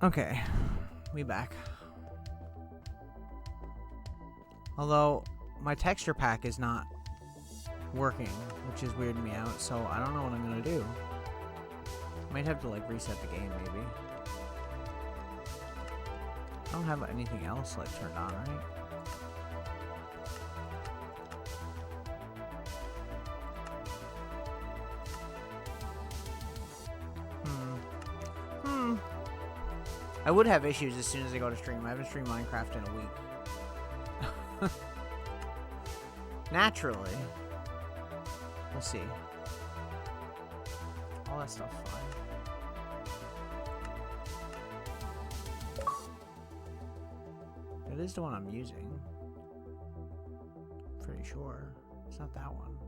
Okay, we back. Although, my texture pack is not working, which is weirding me out, so I don't know what I'm gonna do. Might have to, like, reset the game, maybe. I don't have anything else, like, turned on, right? I would have issues as soon as I go to stream. I haven't streamed Minecraft in a week. Naturally. We'll see. All that stuff's fine. That is the one I'm using. Pretty sure. It's not that one.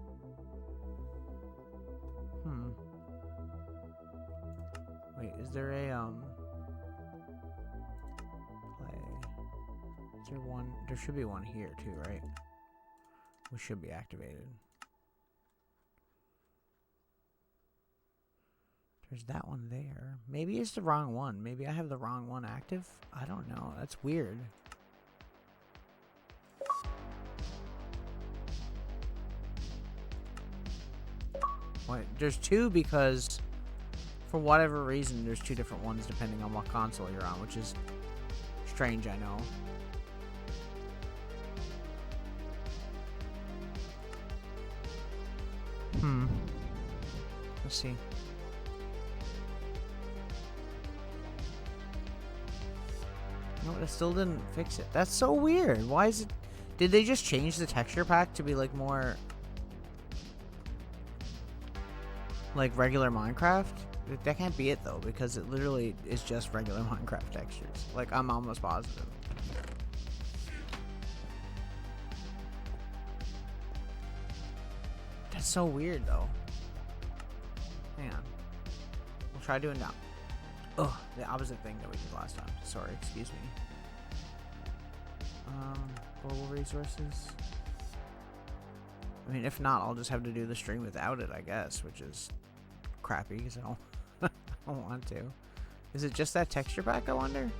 Wait, is there a, play? Is there one? There should be one here too, right? Which should be activated. There's that one there. Maybe it's the wrong one. Maybe I have the wrong one active? I don't know. That's weird. Wait, there's two because for whatever reason there's two different ones depending on what console you're on, which is strange, I know. Let's see. No, it still didn't fix it. That's so weird. Why is it... Did they just change the texture pack to be, like, more... like, regular Minecraft? That can't be it, though, because it literally is just regular Minecraft textures. Like, I'm almost positive. That's so weird, though. Hang on. We'll try doing that. Ugh, the opposite thing that we did last time. Sorry, excuse me. Global resources. I mean, if not, I'll just have to do the stream without it, I guess, which is crappy because I don't, I don't want to. Is it just that texture pack, I wonder?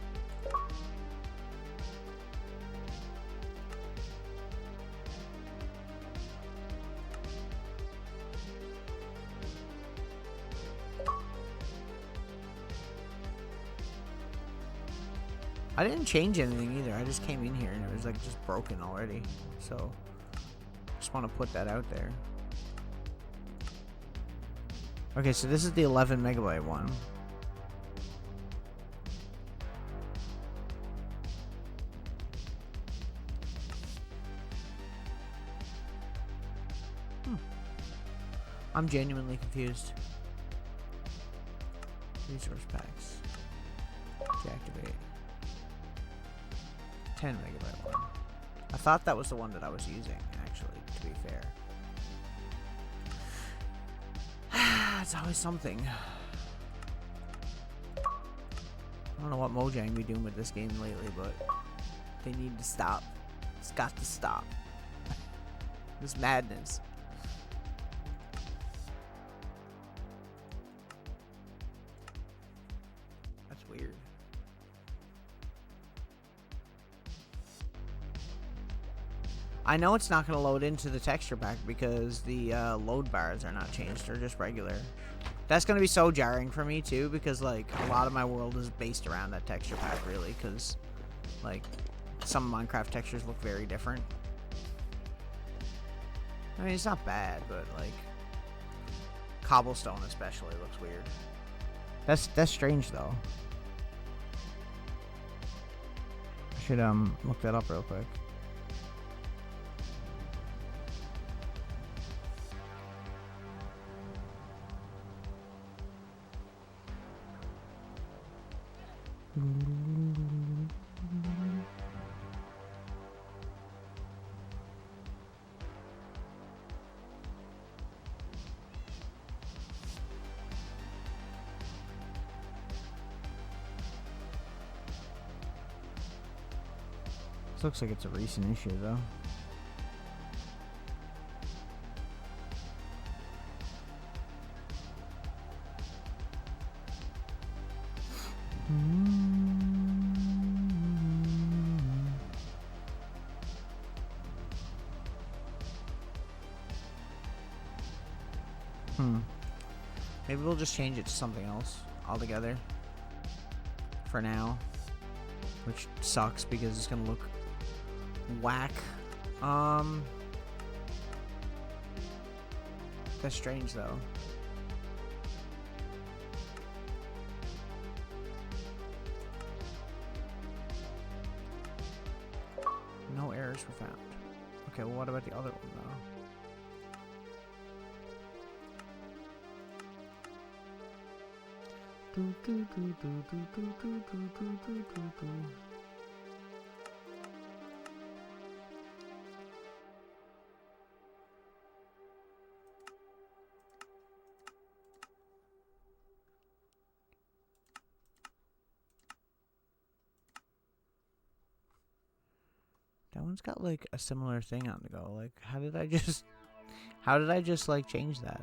I didn't change anything either. I just came in here and it was like just broken already. So, just want to put that out there. Okay, so this is the 11 megabyte one. I'm genuinely confused. Resource packs. Deactivate. 10 megabyte one. I thought that was the one that I was using, actually, to be fair. It's always something. I don't know what Mojang be doing with this game lately, but they need to stop. It's got to stop. This madness. That's weird. I know it's not going to load into the texture pack because the load bars are not changed. They're just regular. That's going to be so jarring for me, too, because, like, a lot of my world is based around that texture pack, really, because, like, some Minecraft textures look very different. I mean, it's not bad, but, like, cobblestone especially looks weird. That's strange, though. I should, look that up real quick. This looks like it's a recent issue, though. Maybe we'll just change it to something else altogether. For now. Which sucks because it's gonna look whack. That's strange though. No errors were found. Okay, well what about the other one though? That one's got like a similar thing on the go. Like, how did I just like change that?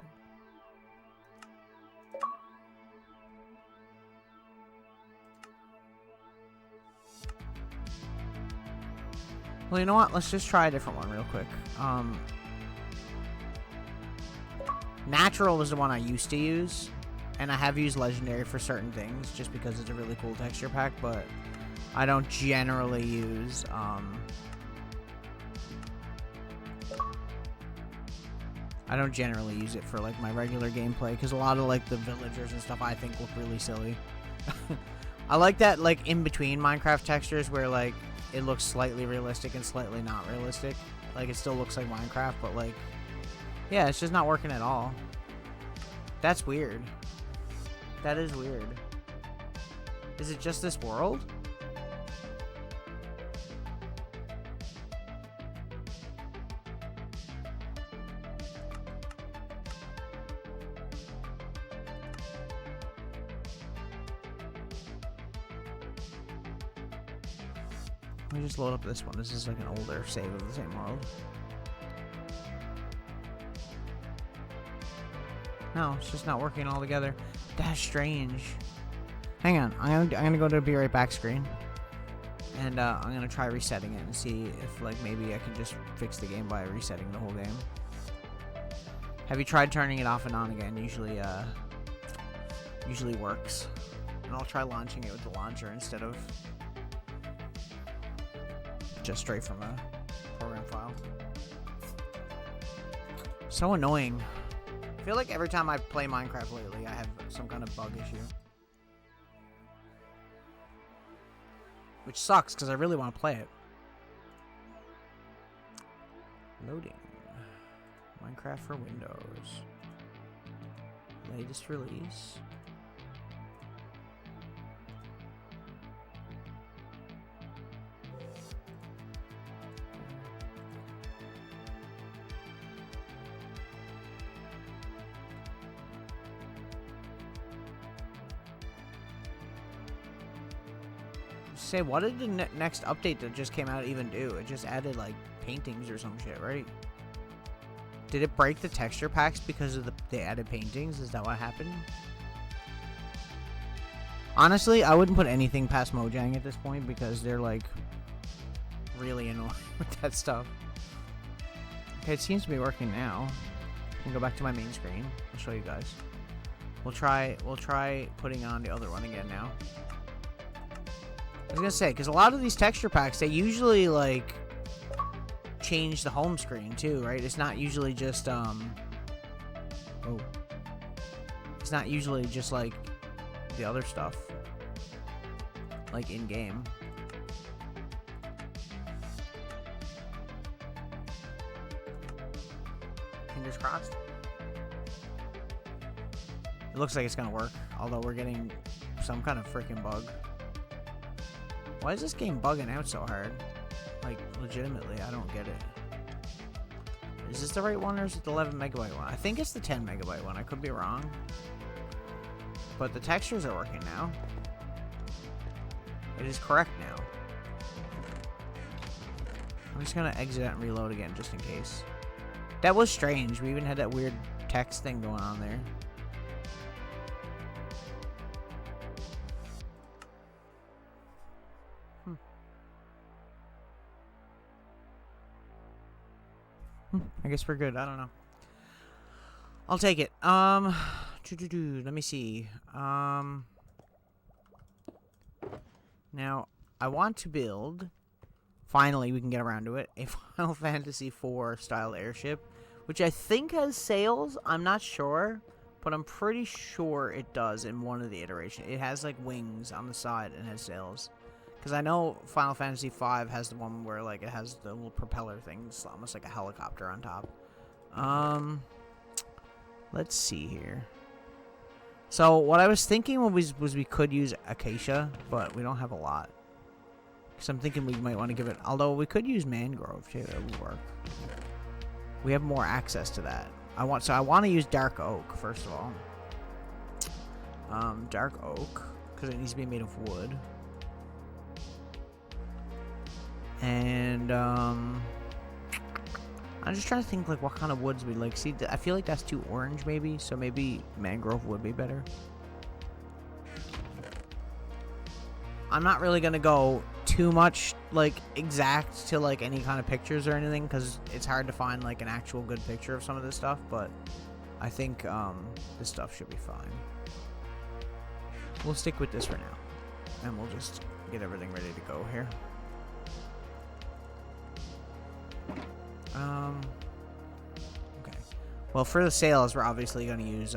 Well, you know what? Let's just try a different one real quick. Natural was the one I used to use, and I have used Legendary for certain things just because it's a really cool texture pack, but I don't generally use, it for like my regular gameplay because a lot of like the villagers and stuff I think look really silly. I like that like in between Minecraft textures where like it looks slightly realistic and slightly not realistic. Like it still looks like Minecraft, but like yeah, it's just not working at all. That's weird. That is weird. Is it just this world? Let me just load up this one. This is like an older save of the same world. No, it's just not working all together. That's strange. Hang on, I'm gonna go to the be right back screen, and I'm gonna try resetting it and see if like maybe I can just fix the game by resetting the whole game. Have you tried turning it off and on again? Usually works. And I'll try launching it with the launcher instead of just straight from a program file. So annoying. I feel like every time I play Minecraft lately, I have some kind of bug issue. Which sucks, because I really want to play it. Loading. Minecraft for Windows. Latest release. Say, what did the next update that just came out even do? It just added like paintings or some shit, right? Did it break the texture packs because of the added paintings? Is that what happened? Honestly, I wouldn't put anything past Mojang at this point because they're like really annoying with that stuff. Okay, it seems to be working now. I can go back to my main screen. I'll show you guys. We'll try putting on the other one again now. I was gonna say, because a lot of these texture packs, they usually, like, change the home screen, too, right? It's not usually just, It's not usually just, like, the other stuff. Like, in-game. Fingers crossed. It looks like it's gonna work, although we're getting some kind of freaking bug. Why is this game bugging out so hard? Like, legitimately, I don't get it. Is this the right one or is it the 11 megabyte one? I think it's the 10 megabyte one. I could be wrong. But the textures are working now. It is correct now. I'm just gonna exit and reload again just in case. That was strange. We even had that weird text thing going on there. I guess we're good. I don't know. I'll take it. Let me see. Now, I want to build, finally we can get around to it, a Final Fantasy IV style airship, which I think has sails. I'm not sure, but I'm pretty sure it does in one of the iterations. It has, like, wings on the side and has sails. Because I know Final Fantasy V has the one where, like, it has the little propeller things, almost like a helicopter on top. Let's see here. So, what I was thinking was we could use acacia, but we don't have a lot. So I'm thinking we might want to give it... Although, we could use mangrove, too. That would work. We have more access to that. I want to use dark oak, first of all. Dark oak, because it needs to be made of wood. And, I'm just trying to think, like, what kind of woods we like. See, I feel like that's too orange, maybe. So maybe mangrove would be better. I'm not really going to go too much, like, exact to, like, any kind of pictures or anything. Because it's hard to find, like, an actual good picture of some of this stuff. But I think, this stuff should be fine. We'll stick with this for now. And we'll just get everything ready to go here. Okay. Well, for the sails, we're obviously going to use,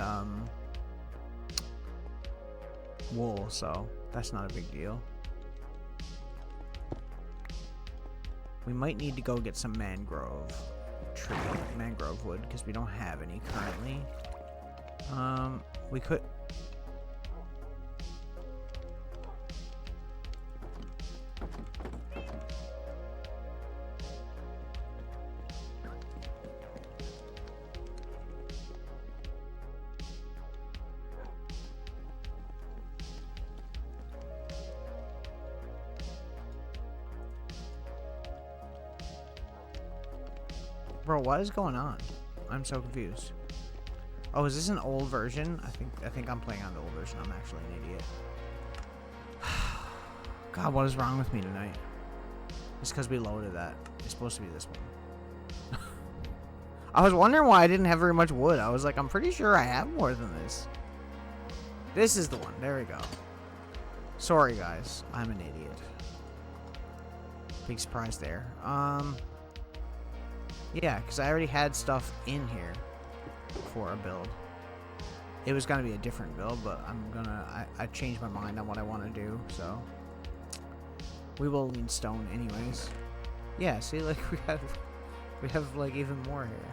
wool, so that's not a big deal. We might need to go get some mangrove wood, because we don't have any currently. We could... Bro, what is going on? I'm so confused. Oh, is this an old version? I think I'm playing on the old version. I'm actually an idiot. God, what is wrong with me tonight? It's because we loaded that. It's supposed to be this one. I was wondering why I didn't have very much wood. I was like, I'm pretty sure I have more than this. This is the one. There we go. Sorry, guys. I'm an idiot. Big surprise there. Yeah, because I already had stuff in here for a build. It was going to be a different build, but I changed my mind on what I want to do, so. We will need stone anyways. Yeah, see, like, we have like, even more here.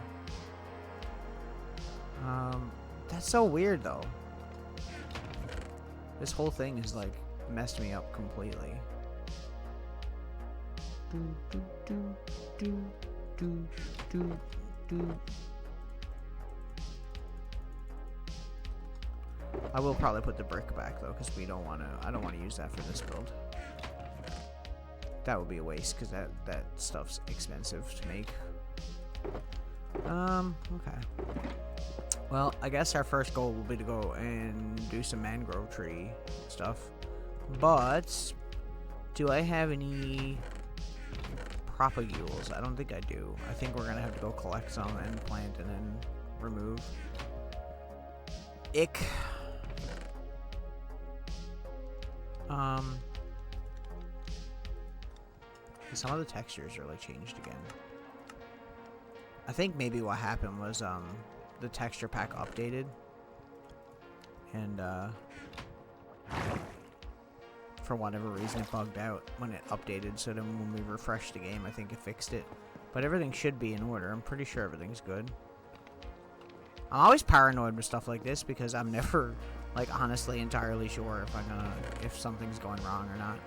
That's so weird, though. This whole thing has, like, messed me up completely. I will probably put the brick back though, because I don't want to use that for this build. That would be a waste, because that stuff's expensive to make. Okay. Well, I guess our first goal will be to go and do some mangrove tree stuff. But do I have any propagules? I don't think I do. I think we're gonna have to go collect some and plant and then remove. Ick. Some of the textures are like changed again. I think maybe what happened was the texture pack updated, and for whatever reason it bugged out when it updated, so then when we refreshed the game I think it fixed it. But everything should be in order. I'm pretty sure everything's good. I'm always paranoid with stuff like this because I'm never, like, honestly entirely sure if something's going wrong or not.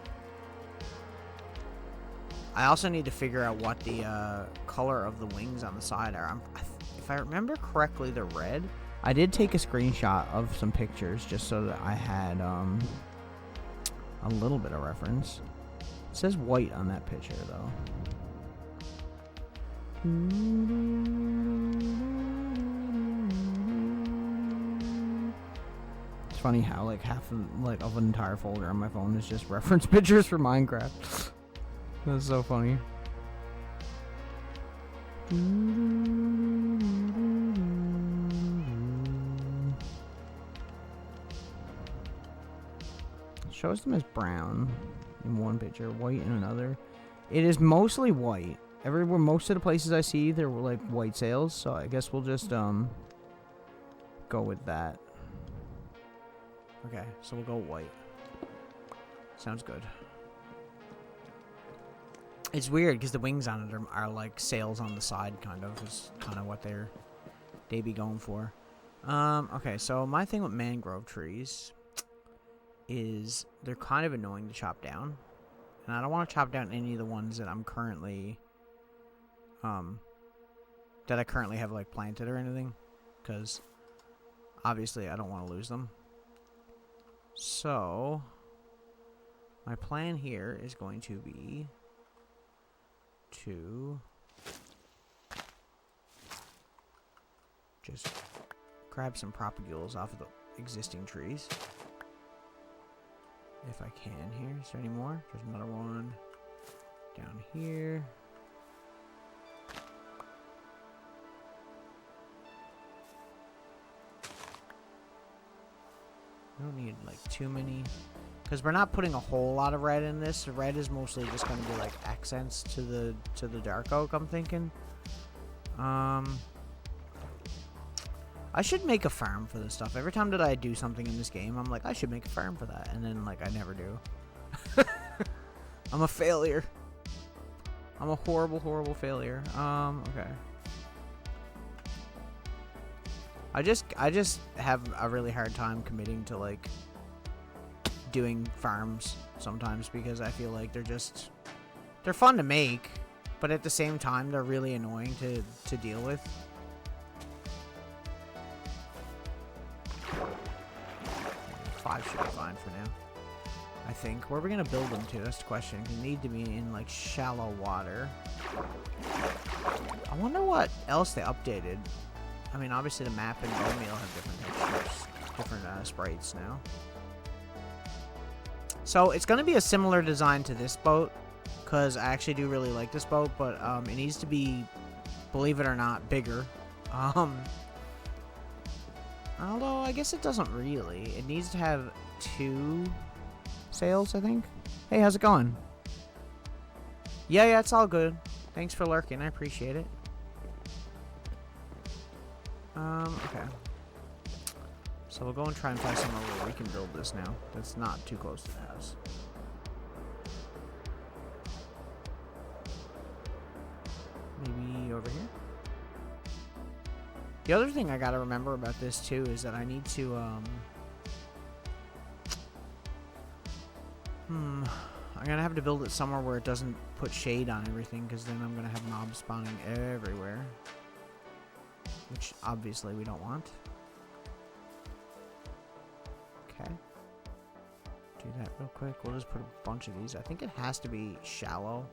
I also need to figure out what the color of the wings on the side are. If I remember correctly, they're red. I did take a screenshot of some pictures just so that I had a little bit of reference. It says white on that picture, though. It's funny how like half of an entire folder on my phone is just reference pictures for Minecraft. That's so funny. shows them as brown in one picture, white in another. It is mostly white. Everywhere, most of the places I see, they're like white sails. So I guess we'll just go with that. Okay, so we'll go white. Sounds good. It's weird because the wings on it are like sails on the side, kind of. Is kind of what they be going for. Okay, so my thing with mangrove trees is they're kind of annoying to chop down. And I don't want to chop down any of the ones that I'm currently, that I currently have, like, planted or anything. Because, obviously, I don't want to lose them. So, my plan here is going to be to just grab some propagules off of the existing trees. If I can here. Is there any more? There's another one down here. I don't need like too many, because we're not putting a whole lot of red in this. The red is mostly just going to be like accents to the dark oak, I'm thinking. I should make a farm for this stuff. Every time that I do something in this game, I'm like, I should make a farm for that. And then, like, I never do. I'm a failure. I'm a horrible, horrible failure. Okay. I just have a really hard time committing to, like, doing farms sometimes because I feel like they're fun to make, but at the same time, they're really annoying to deal with. 5 should be fine for now, I think. Where are we going to build them to? That's the question. They need to be in, like, shallow water. I wonder what else they updated. I mean, obviously the map and bone meal have different textures, different sprites now. So it's going to be a similar design to this boat, because I actually do really like this boat, but it needs to be, believe it or not, bigger. Although, I guess it doesn't really. It needs to have 2 sails, I think. Hey, how's it going? Yeah, it's all good. Thanks for lurking. I appreciate it. Okay. So we'll go and try and find somewhere where we can build this now. That's not too close to the house. Maybe over here? The other thing I gotta remember about this, too, is that I need to, I'm gonna have to build it somewhere where it doesn't put shade on everything, because then I'm gonna have mobs spawning everywhere. Which, obviously, we don't want. Okay. Do that real quick. We'll just put a bunch of these. I think it has to be shallow.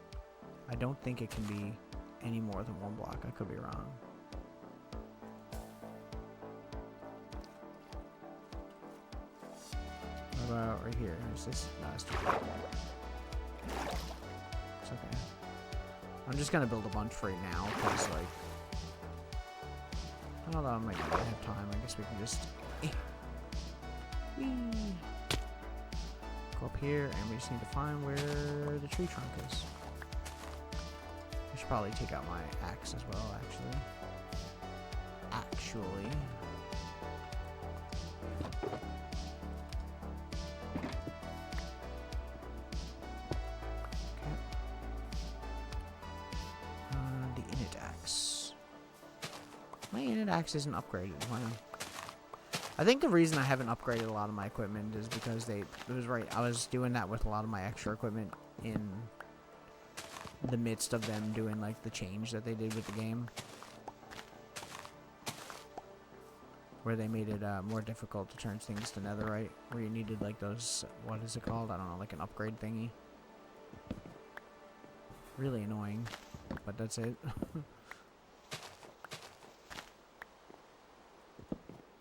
I don't think it can be any more than 1 block. I could be wrong. What about right here? Is this? No, it's too big. It's okay. I'm just gonna build a bunch right now, because, like, although I might not have time, I guess we can just go up here, and we just need to find where the tree trunk is. I should probably take out my axe as well, actually. My init axe isn't upgraded. Wow. I think the reason I haven't upgraded a lot of my equipment is because it was right. I was doing that with a lot of my extra equipment in the midst of them doing, like, the change that they did with the game, where they made it more difficult to turn things to netherite, where you needed, like, those, what is it called? I don't know, like an upgrade thingy. Really annoying, but that's it.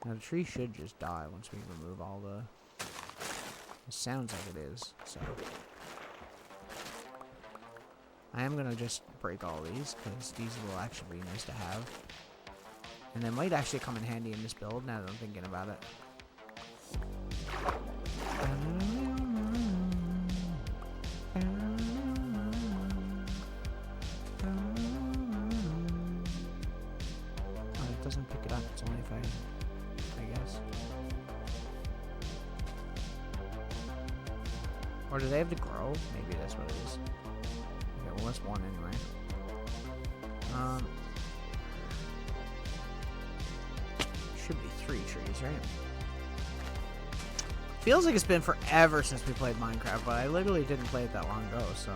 Now, the tree should just die once we remove all the... It sounds like it is, so... I am going to just break all these, because these will actually be nice to have. And they might actually come in handy in this build, now that I'm thinking about it. doesn't pick it up. It's only if I guess. Or do they have to grow? Maybe that's what it is. Okay, well that's one anyway. Should be 3 trees, right? Feels like it's been forever since we played Minecraft, but I literally didn't play it that long ago, so.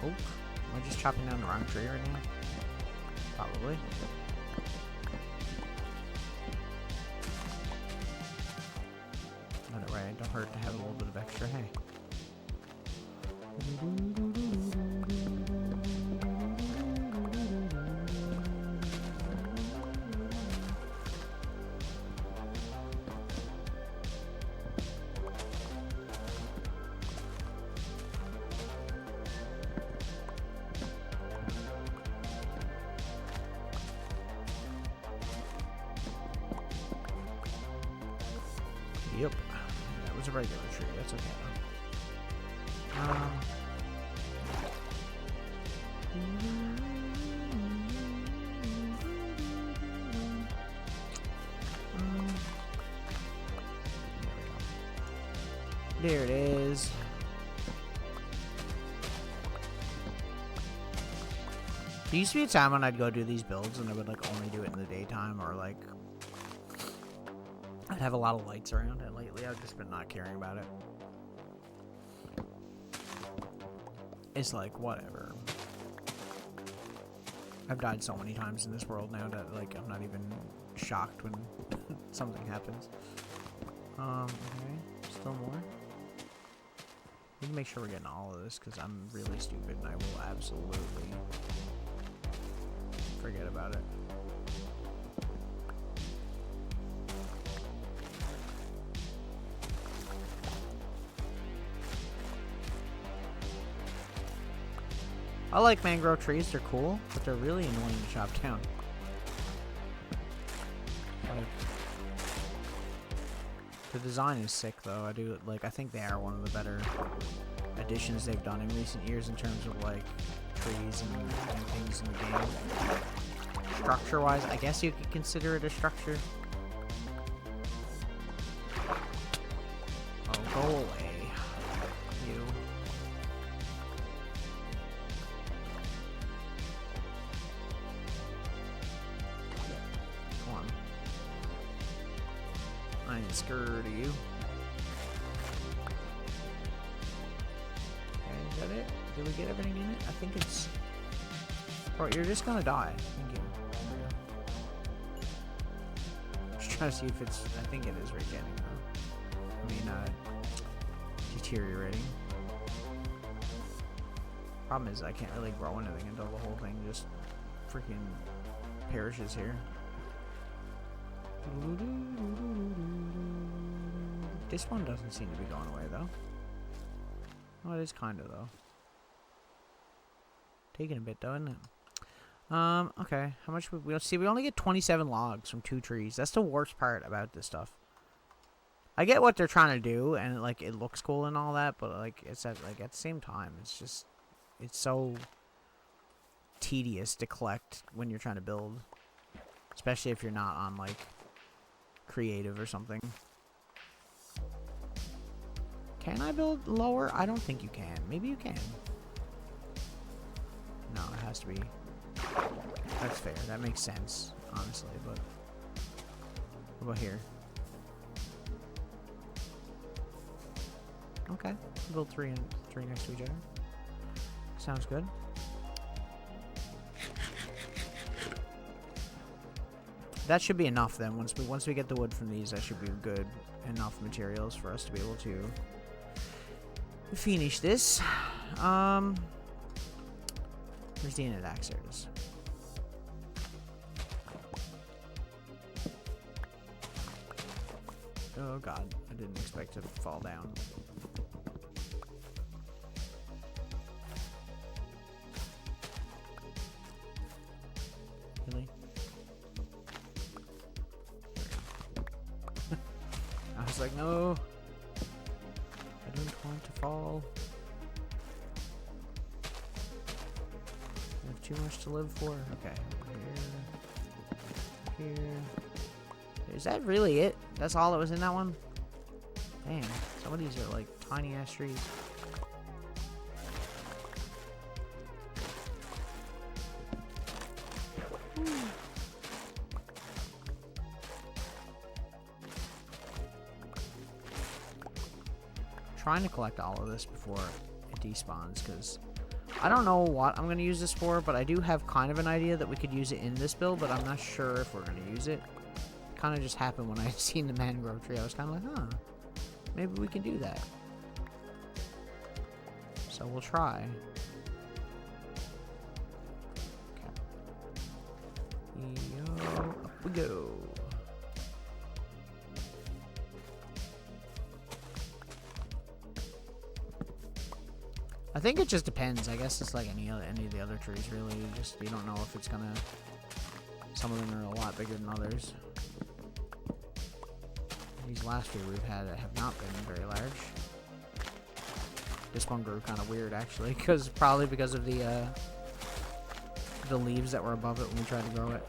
Oh, am I just chopping down the wrong tree right now? Probably. Got it right, don't hurt to have a little bit of extra hay. Yep, that was a regular tree. That's okay though. There it is. There used to be a time when I'd go do these builds and I would like only do it in the daytime, or like I'd have a lot of lights around, and lately I've just been not caring about it. It's like, whatever. I've died so many times in this world now that like I'm not even shocked when something happens. Okay, still more. We can make sure we're getting all of this because I'm really stupid and I will absolutely forget about it. I like mangrove trees, they're cool, but they're really annoying to chop down. Like, the design is sick though. I think they are one of the better additions they've done in recent years in terms of like trees and things in the game. Structure wise, I guess you could consider it a structure. Oh, go away. You. Come on. I ain't scared of you. Is that it? Did we get everything in it? I think it's... Bro, you're just gonna die. Thank you. Just trying to see if it's... I think it is regenerating though. I mean, deteriorating. Problem is I can't really grow anything until the whole thing just freaking perishes here. This one doesn't seem to be going away though. Oh, it is kind of though. Taking a bit though, isn't it? Okay. How much we'll see? We only get 27 logs from 2 trees. That's the worst part about this stuff. I get what they're trying to do, and like it looks cool and all that, but like it's at the same time, it's so tedious to collect when you're trying to build, especially if you're not on like creative or something. Can I build lower? I don't think you can. Maybe you can. No, it has to be. That's fair. That makes sense, honestly, but what about here? Okay. Build three next to each other. Sounds good. That should be enough then. Once we get the wood from these, that should be good enough materials for us to be able to finish this. Where's the inlet axe? There it is. Oh god, I didn't expect it to fall down. Really? I was like, no. I don't want to fall. too much to live for. Okay. Here. Is that really it? That's all that was in that one? Damn. Some of these are like tiny ass trees. Trying to collect all of this before it despawns, because I don't know what I'm going to use this for, but I do have kind of an idea that we could use it in this build, but I'm not sure if we're going to use it. Kind of just happened when I seen the mangrove tree. I was kind of like, huh, maybe we can do that. So we'll try. Okay. Yo, up we go. I think it just depends. I guess it's like any of the other trees, really. You don't know if it's gonna. Some of them are a lot bigger than others. These last few we've had have not been very large. This one grew kind of weird, actually, probably because of the leaves that were above it when we tried to grow it.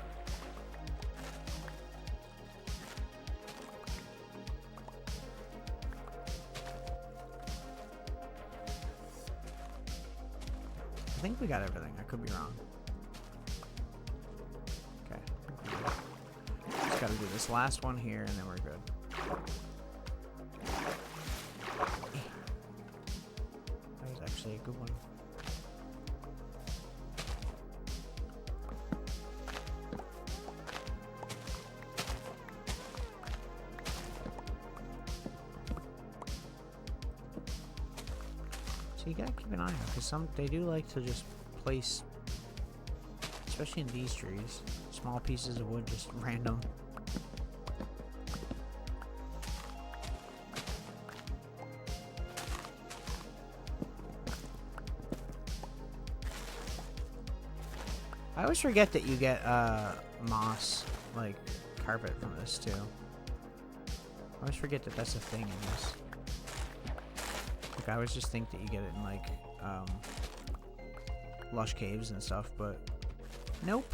I think we got everything. I could be wrong. Okay. Just gotta do this last one here, and then we're good. That was actually a good one. So you gotta keep an eye out, because they do like to just place, especially in these trees, small pieces of wood just random. I always forget that you get moss, like carpet from this too. I always forget that that's a thing in this. Like, I always just think that you get it in like lush caves and stuff, but nope.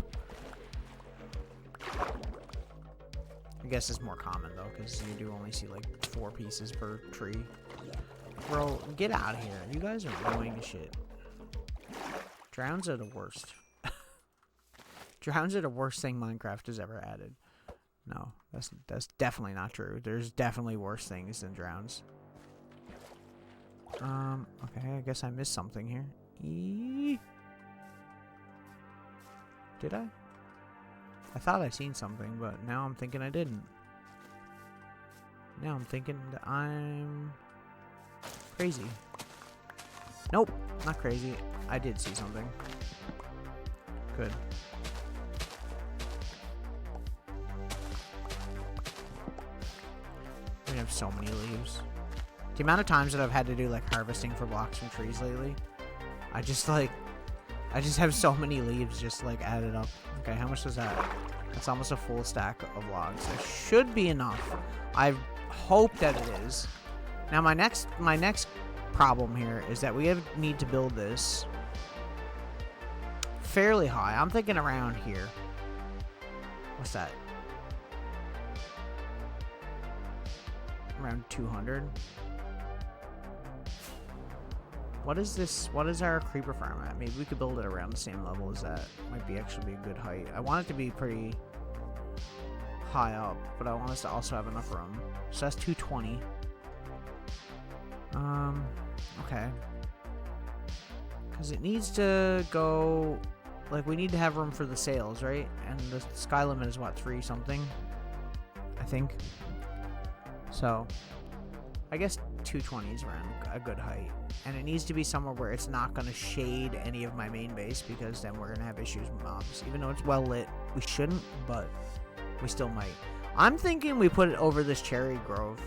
I guess it's more common though, because you do only see like 4 pieces per tree. Bro, get out of here. You guys are annoying as shit. Drowns are the worst. Drowns are the worst thing Minecraft has ever added. No, that's definitely not true. There's definitely worse things than drowns. Okay, I guess I missed something here. Did I? I thought I seen something, but now I'm thinking I didn't. Now I'm thinking that I'm crazy. Nope, not crazy. I did see something. Good. We have so many leaves. The amount of times that I've had to do like harvesting for blocks from trees lately, I just have so many leaves just like added up. Okay, how much is that? That's almost a full stack of logs. That should be enough. I hope that it is. Now my next problem here is that we need to build this fairly high. I'm thinking around here. What's that? Around 200. What is this? What is our creeper farm at? Maybe we could build it around the same level as that. Might be actually be a good height. I want it to be pretty high up, but I want us to also have enough room. So that's 220. Okay. Because it needs to go, like, we need to have room for the sails, right? And the sky limit is what, 3 something? I think. So, I guess 220 is around a good height. And it needs to be somewhere where it's not going to shade any of my main base, because then we're going to have issues with mobs. Even though it's well lit, we shouldn't, but we still might. I'm thinking we put it over this cherry grove,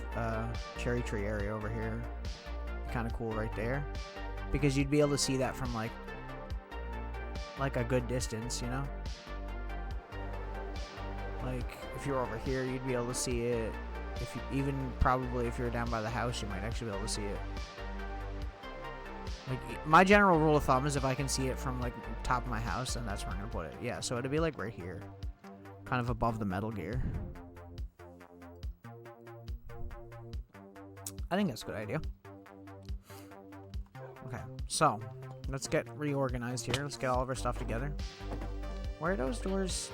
cherry tree area over here. Kind of cool right there. Because you'd be able to see that from like a good distance, you know? Like, if you're over here, you'd be able to see it. If you, even probably if you're down by the house, you might actually be able to see it. Like, my general rule of thumb is if I can see it from, like, top of my house, then that's where I'm going to put it. Yeah, so it'd be, like, right here. Kind of above the metal gear. I think that's a good idea. Okay, so, let's get reorganized here. Let's get all of our stuff together. Where are those doors?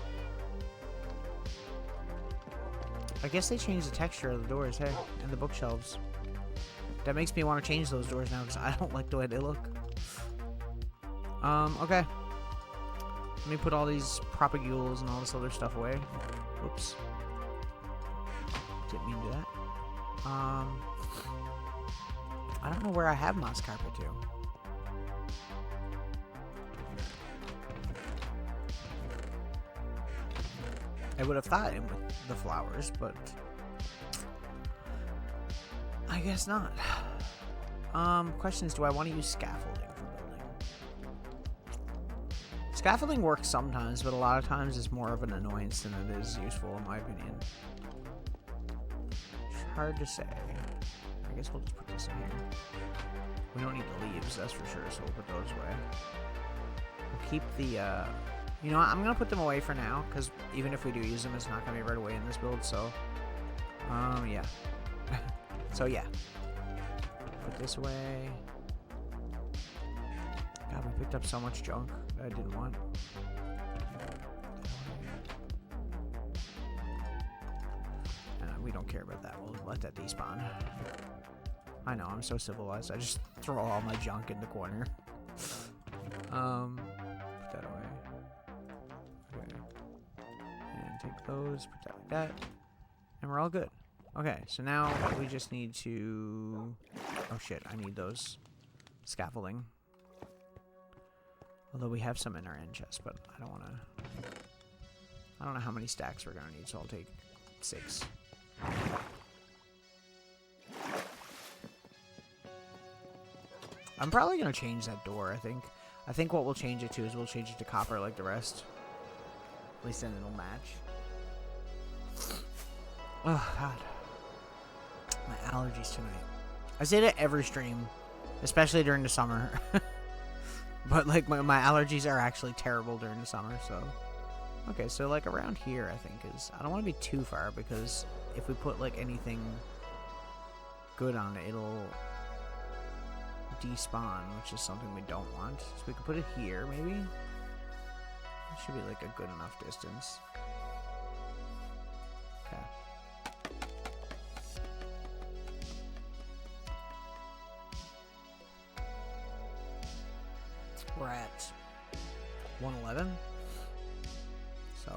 I guess they changed the texture of the doors, hey, and the bookshelves. That makes me want to change those doors now because I don't like the way they look. Okay. Let me put all these propagules and all this other stuff away. Whoops. Didn't mean to do that. I don't know where I have moss carpet to. I would have thought it with the flowers, but I guess not. Question is, do I want to use scaffolding for building? Scaffolding works sometimes, but a lot of times it's more of an annoyance than it is useful, in my opinion. It's hard to say. I guess we'll just put this in here. We don't need the leaves, that's for sure, so we'll put those away. We'll keep the, you know what, I'm going to put them away for now, because even if we do use them, it's not going to be right away in this build, so, yeah. So, yeah. Put this away. God, we picked up so much junk that I didn't want. We don't care about that. We'll let that despawn. I know, I'm so civilized. I just throw all my junk in the corner. Put that away. Okay. And take those, put that like that. And we're all good. Okay, so now we just need to... Oh shit, I need those scaffolding. Although we have some in our end chest, but I don't want to... I don't know how many stacks we're going to need, so I'll take 6. I'm probably going to change that door, I think. I think what we'll change it to is we'll change it to copper like the rest. At least then it'll match. Oh, God. My allergies tonight. I say that every stream, especially during the summer. But, like, my allergies are actually terrible during the summer, so... Okay, so, like, around here, I think, is... I don't want to be too far, because if we put, like, anything good on it, it'll despawn, which is something we don't want. So we can put it here, maybe? It should be, like, a good enough distance. Okay. We're at 111. So,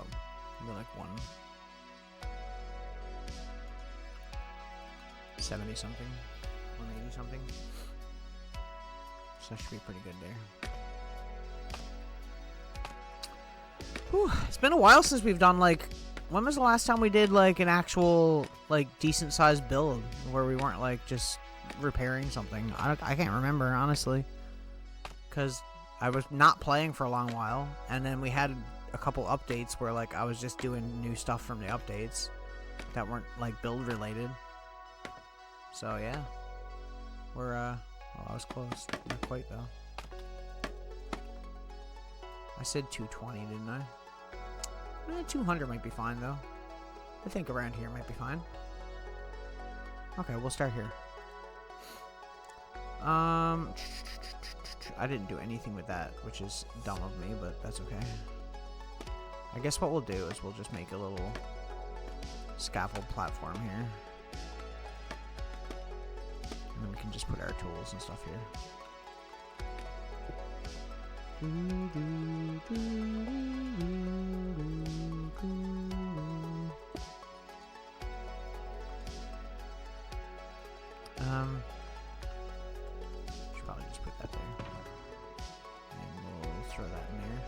we're like 170 something, 180 something. So that should be pretty good there. Whew, it's been a while since we've done, like, when was the last time we did, like, an actual, like, decent sized build where we weren't, like, just repairing something? I can't remember, honestly. Because I was not playing for a long while, and then we had a couple updates where, like, I was just doing new stuff from the updates that weren't, like, build related. So, yeah. We're, oh, I was close. Not quite, though. I said 220, didn't I? 200 might be fine, though. I think around here might be fine. Okay, we'll start here. I didn't do anything with that, which is dumb of me, but that's okay. I guess what we'll do is we'll just make a little scaffold platform here. And then we can just put our tools and stuff here. Should probably just put that there. And we'll throw that in there.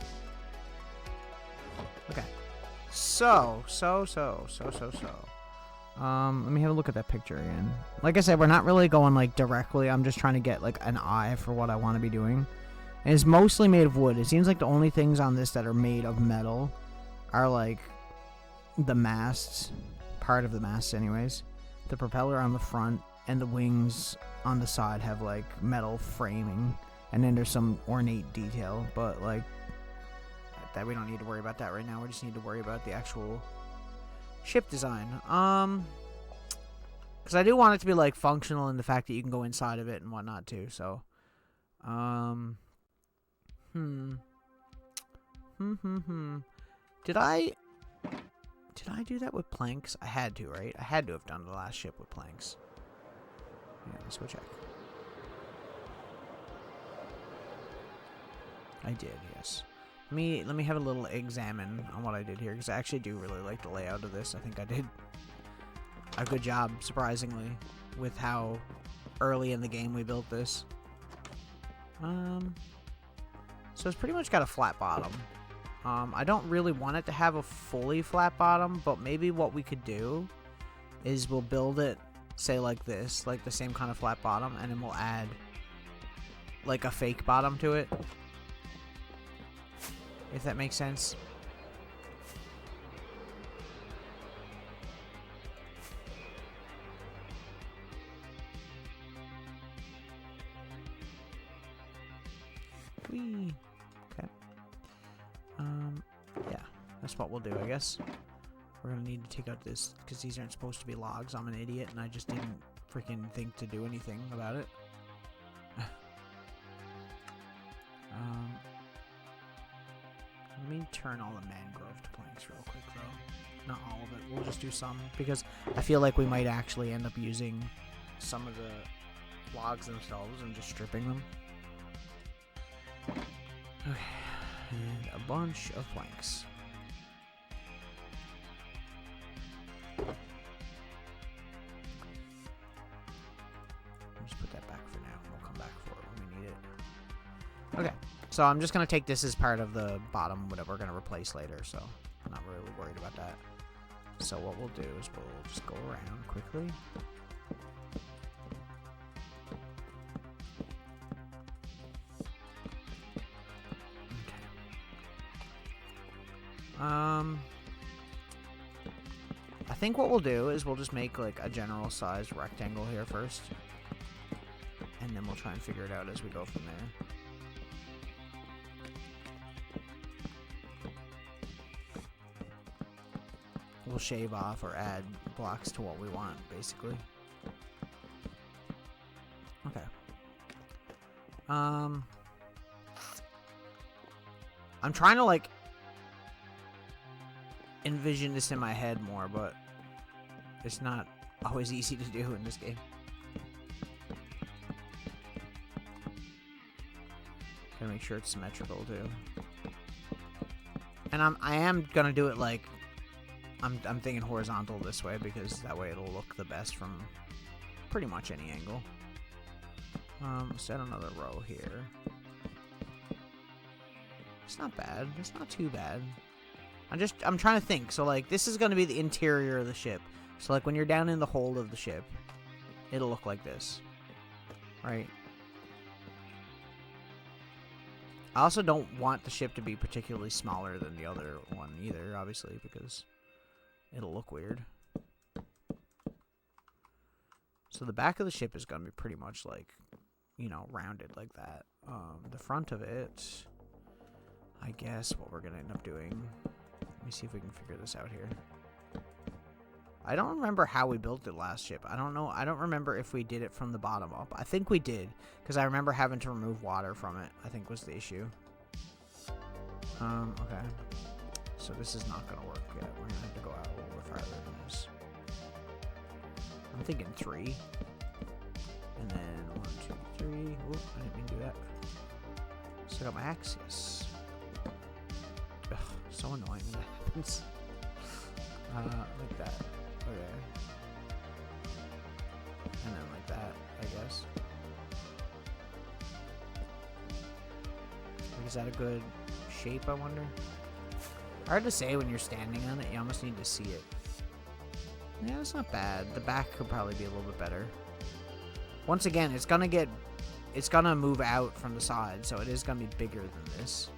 Okay. So. Let me have a look at that picture again. Like I said, we're not really going, like, directly. I'm just trying to get, like, an eye for what I want to be doing. And it's mostly made of wood. It seems like the only things on this that are made of metal are, like, the masts. Part of the masts, anyways. The propeller on the front and the wings on the side have, like, metal framing. And then there's some ornate detail, but like that we don't need to worry about that right now. We just need to worry about the actual ship design. Because I do want it to be like functional in the fact that you can go inside of it and whatnot too. So, Did I do that with planks? I had to, right? I had to have done the last ship with planks. Yeah, let's go check. I did, yes. Let me have a little examine on what I did here, because I actually do really like the layout of this. I think I did a good job, surprisingly, with how early in the game we built this. So it's pretty much got a flat bottom. I don't really want it to have a fully flat bottom, but maybe what we could do is we'll build it, say like this, like the same kind of flat bottom, and then we'll add like a fake bottom to it. If that makes sense. Whee. Okay. Yeah, that's what we'll do, I guess. We're gonna need to take out this, because these aren't supposed to be logs. I'm an idiot, and I just didn't freaking think to do anything about it. Let me turn all the mangrove to planks real quick, though. Not all of it. We'll just do some, because I feel like we might actually end up using some of the logs themselves and just stripping them. Okay, and a bunch of planks. Just put that back for now. We'll come back for it when we need it. Okay, so I'm just going to take this as part of the bottom, whatever we're going to replace later, so I'm not really worried about that. So what we'll do is we'll just go around quickly. I think what we'll do is we'll just make like a general size rectangle here first, and then we'll try and figure it out as we go from there. We'll shave off or add blocks to what we want, basically. Okay. I'm trying to like envision this in my head more, but it's not always easy to do in this game. Gotta make sure it's symmetrical too. And I am gonna do it like I'm thinking horizontal this way, because that way it'll look the best from pretty much any angle. Set another row here. It's not bad. It's not too bad. I'm trying to think. So like this is going to be the interior of the ship. So like when you're down in the hold of the ship, it'll look like this. Right? I also don't want the ship to be particularly smaller than the other one either, obviously, because it'll look weird. So the back of the ship is going to be pretty much like, you know, rounded like that. The front of it, I guess what we're going to end up doing. Let me see if we can figure this out here. I don't remember how we built the last ship. I don't know. I don't remember if we did it from the bottom up. I think we did, because I remember having to remove water from it, I think was the issue. Okay. So this is not going to work yet. We're going to have to go out a little bit farther than this. I'm thinking 3. And then 1, 2, 3. Oop, I didn't mean to do that. Still got my axe. Yes. Ugh, so annoying when that happens. Like that. Okay. And then like that, I guess. Like, is that a good shape, I wonder? Hard to say when you're standing on it. You almost need to see it. Yeah, it's not bad. The back could probably be a little bit better. Once again, it's gonna move out from the side, so it is gonna be bigger than this.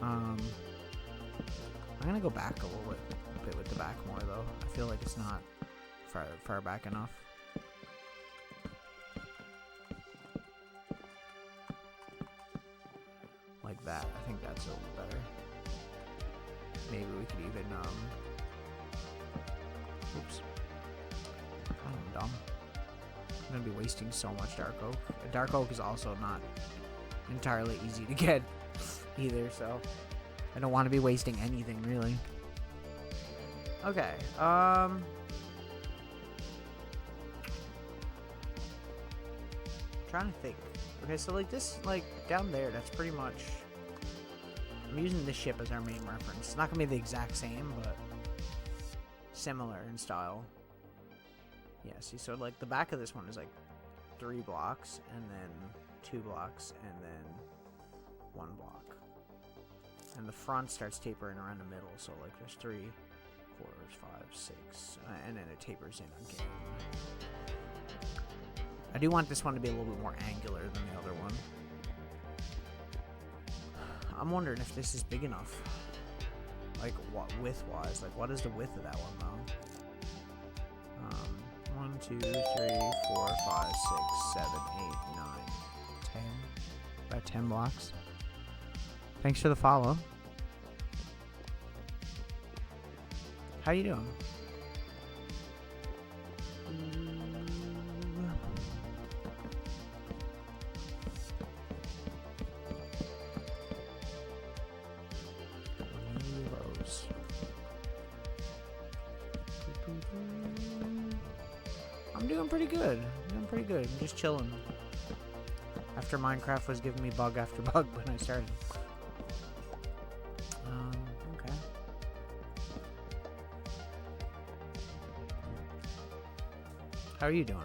I'm gonna go back a little bit with the back more, though. I feel like it's not far back enough. that. I think that's a little better. Maybe we could even, oops. I'm dumb. I'm gonna be wasting so much dark oak. Dark oak is also not entirely easy to get either, so I don't want to be wasting anything, really. Okay, trying to think. Okay, so like this, like down there, that's pretty much, I'm using this ship as our main reference. It's not gonna be the exact same, but similar in style. Yeah, see, so like the back of this one is like 3 blocks, and then 2 blocks, and then 1 block. And the front starts tapering around the middle, so like there's 3, 4, 5, 6, and then it tapers in again. I do want this one to be a little bit more angular than the other one. I'm wondering if this is big enough. Like, what width-wise? Like, what is the width of that one, though? 1, 2, 3, 4, 5, 6, 7, 8, 9, 10. About 10 blocks. Thanks for the follow. How you doing? I'm doing pretty good. I'm just chilling. After Minecraft was giving me bug after bug when I started. Okay. How are you doing?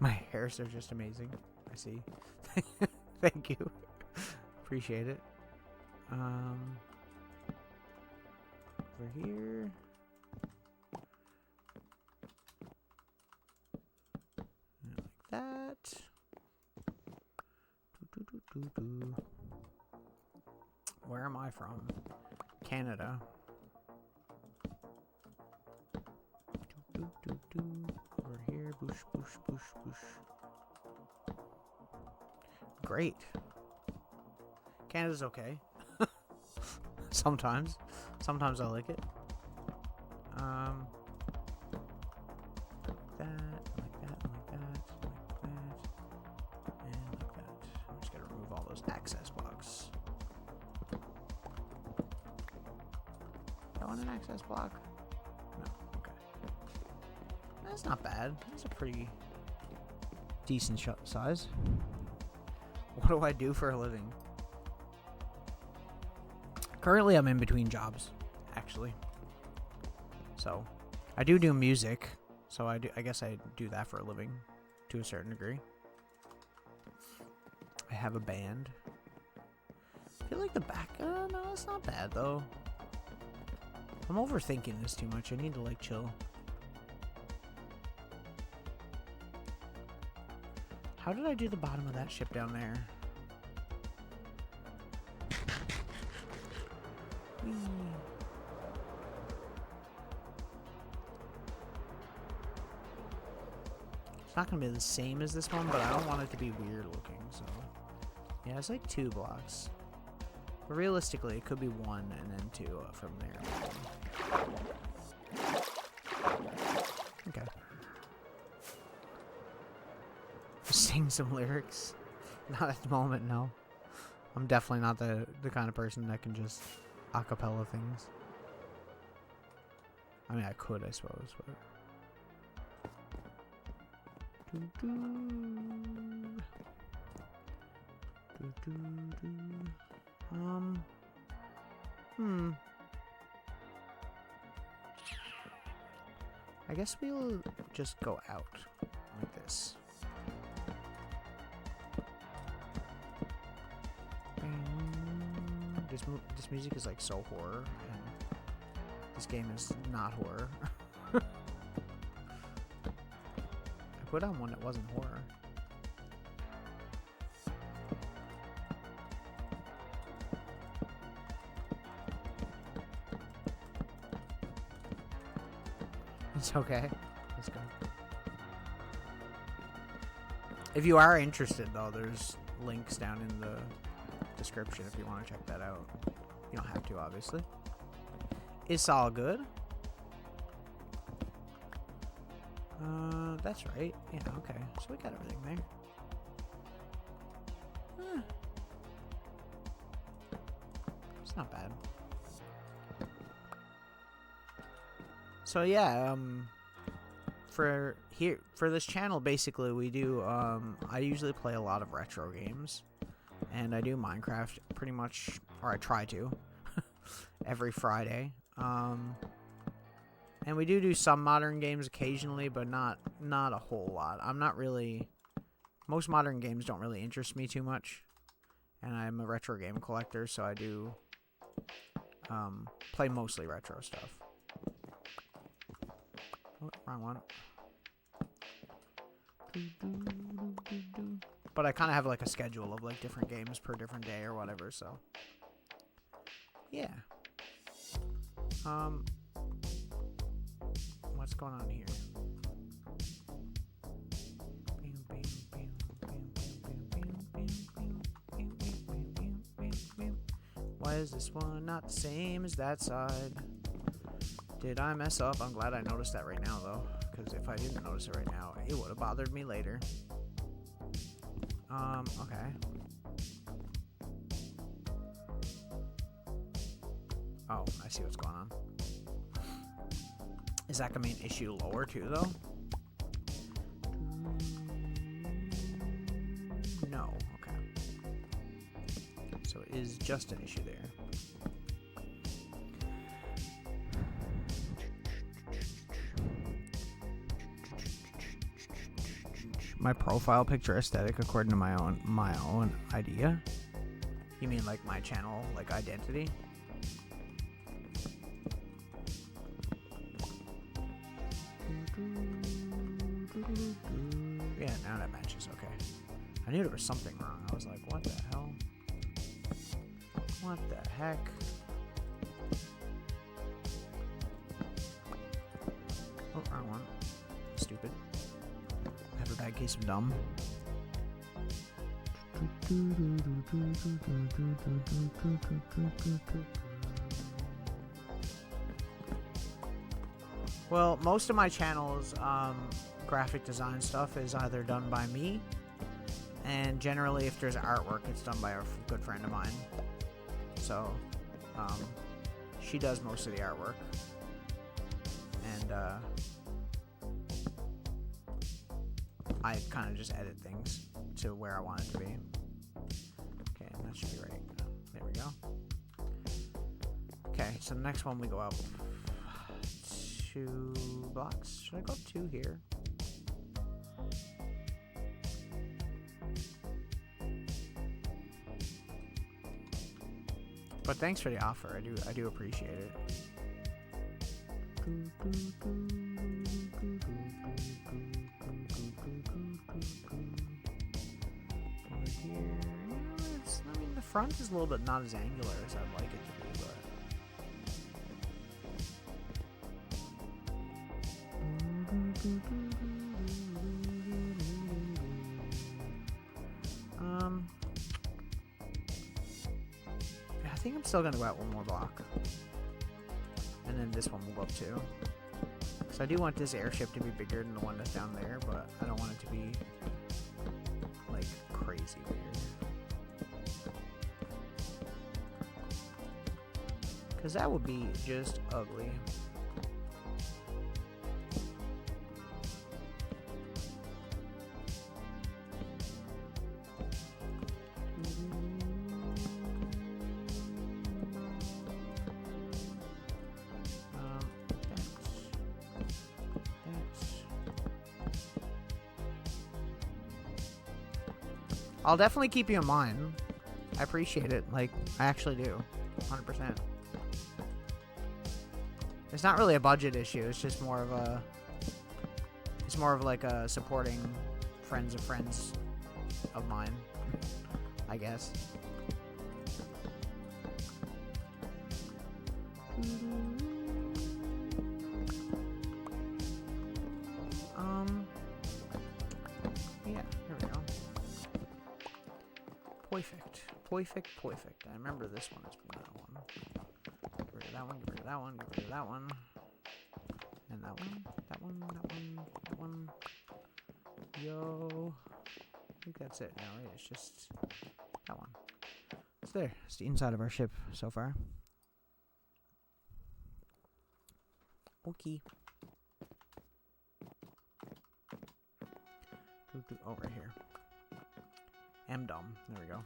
My hairs are just amazing. I see. Thank you. Appreciate it. Over here. Like that. Where am I from? Canada. Over here, boosh, boosh, boosh, boosh. Great. Canada's okay. Sometimes. Sometimes I like it. Like that, like that, like that, like that, and like that. I'm just gonna remove all those access blocks. Do I want an access block? No, okay. That's not bad. That's a pretty decent size. What do I do for a living? Currently, I'm in between jobs, actually. So, I do music. So I guess I do that for a living, to a certain degree. I have a band. I feel like the back. No, it's not bad though. I'm overthinking this too much. I need to like chill. How did I do the bottom of that ship down there? Whee. It's not going to be the same as this one, but I don't want it to be weird looking, so... Yeah, it's like 2 blocks. But realistically, it could be 1 and then 2 from there. Okay. Sing some lyrics. Not at the moment, no. I'm definitely not the kind of person that can just acapella things. I mean, I could, I suppose, but... I guess we'll just go out like this. This music is like so horror, and this game is not horror. I put on one that wasn't horror. It's okay. Let's go. If you are interested, though, there's links down in the description if you want to check that out. You don't have to, obviously. It's all good. That's right. Yeah, okay. So we got everything there. It's not bad. So yeah, for this channel, basically we do, I usually play a lot of retro games, and I do Minecraft pretty much, or I try to, every Friday. And we do some modern games occasionally, but not a whole lot. I'm not really, most modern games don't really interest me too much, and I'm a retro game collector, so I do play mostly retro stuff. Oh, wrong one. But I kind of have like a schedule of like different games per different day or whatever, so yeah. What's going on here? Why is this one not the same as that side? Did I mess up? I'm glad I noticed that right now, though, because if I didn't notice it right now, it would have bothered me later. Okay. Oh, I see what's going on. Is that gonna be an issue lower too, though? No. Okay. So it is just an issue there. My profile picture aesthetic according to my own idea? You mean like my channel, like identity? Yeah, now that matches. Okay. I knew there was something wrong. I was like, what the hell? What the heck? Oh, wrong one. Stupid. I have a bad case of dumb. Well, most of my channel's graphic design stuff is either done by me, and generally if there's artwork, it's done by a good friend of mine. So, she does most of the artwork. And, I kind of just edit things to where I want it to be. Okay, that should be right. There we go. Okay, so the next one we go up 2 blocks. Should I go up 2 here? But thanks for the offer. I do appreciate it. Over here. I mean, the front is a little bit not as angular as I'd like it to be, but I think I'm still gonna go out 1 more block, and then this one will go up 2. So I do want this airship to be bigger than the one that's down there, but I don't want it to be like crazy weird, because that would be just ugly. I'll definitely keep you in mind. I appreciate it. Like, I actually do. 100%. It's not really a budget issue. It's just more of a... It's more of like a supporting friends of friends of mine, I guess. Perfect. Perfect, perfect. I remember this one as that one. Get rid of that one, get rid of that one, get rid of that one. And that one, that one, that one, that one. Yo. I think that's it now, right? It's just that one. It's there. It's the inside of our ship so far. Okay. Oh, right here. M-Dom. There we go.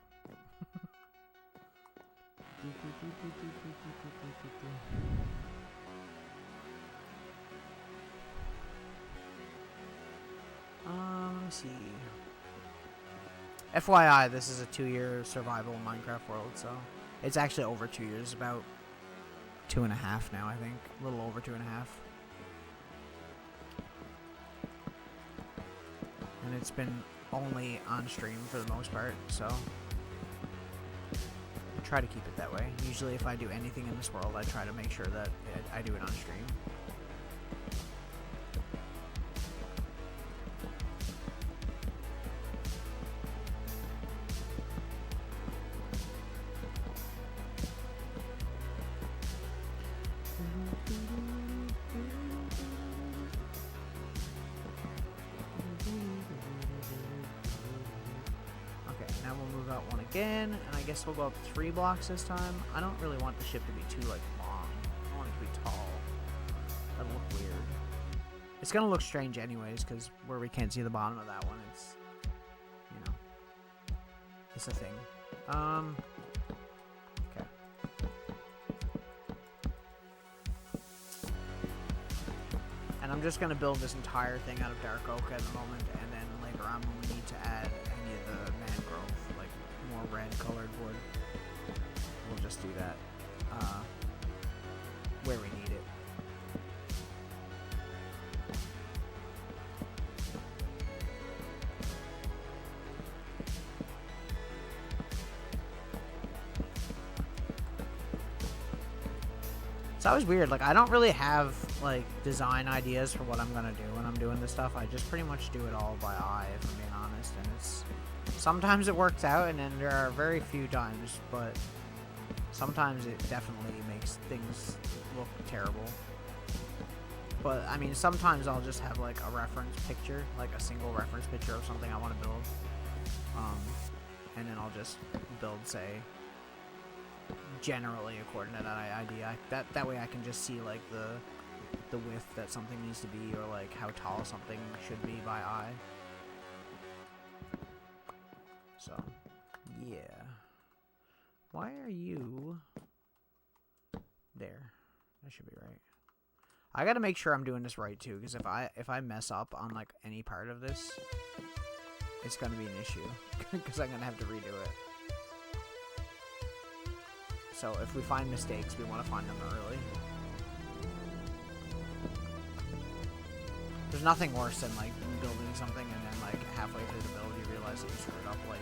Let me see. FYI, this is a 2-year survival Minecraft world, so it's actually over 2 years, about 2.5 now, I think. A little over 2.5. And it's been only on stream for the most part, so I try to keep it that way. Usually if I do anything in this world, I try to make sure that I do it on stream. Again, and I guess we'll go up 3 blocks this time. I don't really want the ship to be too, like, long. I want it to be tall. That'll look weird. It's gonna look strange anyways, because where we can't see the bottom of that one, it's, you know, it's a thing. Okay. And I'm just gonna build this entire thing out of dark oak at the moment, and then later on when we need to add any of the mangrove, like, more red colored wood, we'll just do that where we need it. It's always weird, like I don't really have like design ideas for what I'm gonna do when I'm doing this stuff. I just pretty much do it all by eye, if I'm being honest, and it's sometimes it works out, and then there are very few times, but sometimes it definitely makes things look terrible. But, I mean, sometimes I'll just have, like, a reference picture, like a single reference picture of something I want to build. And then I'll just build, say, generally according to that idea. That way I can just see, like, the width that something needs to be, or, like, how tall something should be by eye. So, yeah. Why are you there? That should be right. I gotta make sure I'm doing this right too, because if I mess up on like any part of this, it's gonna be an issue, because I'm gonna have to redo it. So if we find mistakes, we want to find them early. There's nothing worse than like building something and then like halfway through the build you realize that you screwed up like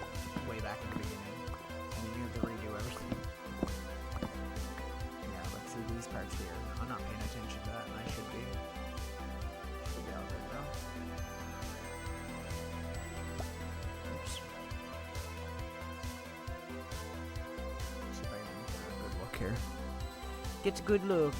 way back in the beginning, and then you have to redo everything. Yeah, let's see these parts here. I'm not paying attention to that, and I should be. Should be out there though. Oops. Let's see if I can get a good look here. Get a good look.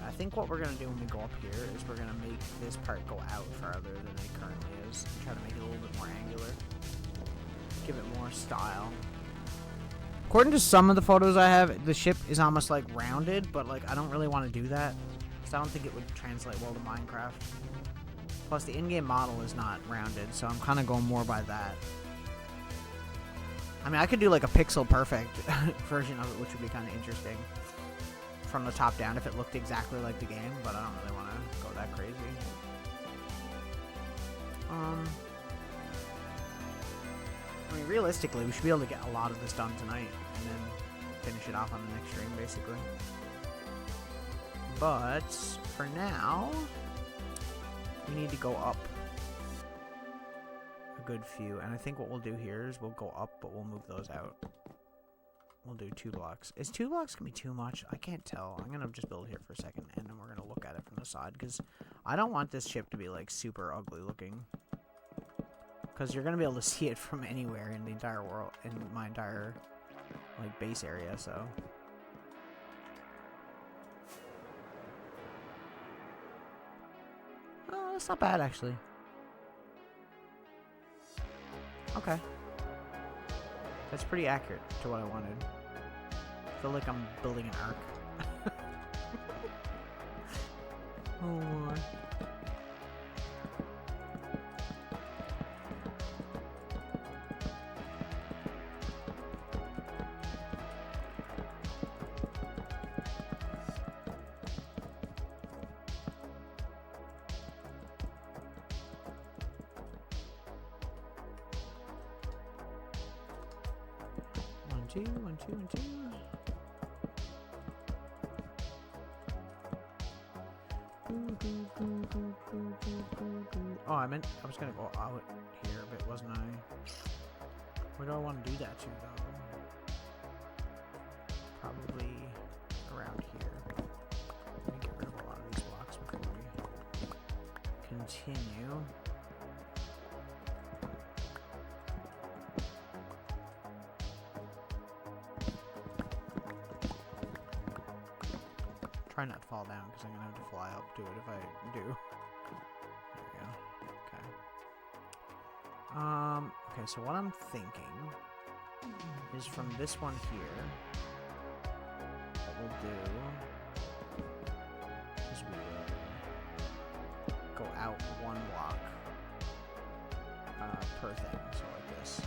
I think what we're going to do when we go up here is we're going to make this part go out farther than it currently is, and try to make it a little bit more angular. Give it more style. According to some of the photos I have, the ship is almost like rounded, but like I don't really want to do that, because I don't think it would translate well to Minecraft. Plus the in-game model is not rounded, so I'm kind of going more by that. I mean, I could do like a pixel perfect version of it, which would be kind of interesting. From the top down if it looked exactly like the game, but I don't really want to go that crazy. I mean, realistically, we should be able to get a lot of this done tonight, and then finish it off on the next stream, basically. But, for now, we need to go up a good few, and I think what we'll do here is we'll go up, but we'll move those out. we'll do 2 blocks. Is 2 blocks gonna be too much? I can't tell. I'm gonna just build here for a second, and then we're gonna look at it from the side, because I don't want this ship to be, like, super ugly looking. Because you're gonna be able to see it from anywhere in the entire world, in my entire, like, base area, so... Oh, that's not bad, actually. Okay. That's pretty accurate to what I wanted. I feel like I'm building an ark. Oh, boy. One, two. Oh, I was gonna go out here, but wasn't I? Where do I want to do that to, though? Probably around here. Let me get rid of a lot of these blocks before we continue. Try not to fall down, because I'm going to have to fly up to it if I do. There we go. Okay. Okay, so what I'm thinking is from this one here, what we'll do is we will go out 1 block per thing, so like this.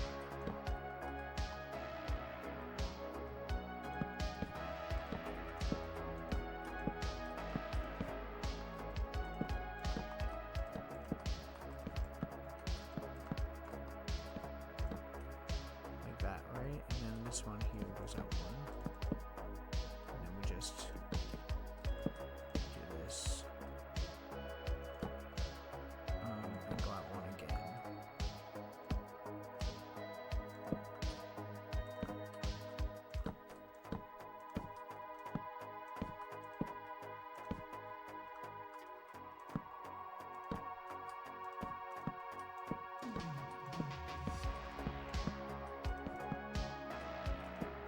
This one here goes out 1, and then we just do this, and go out 1 again.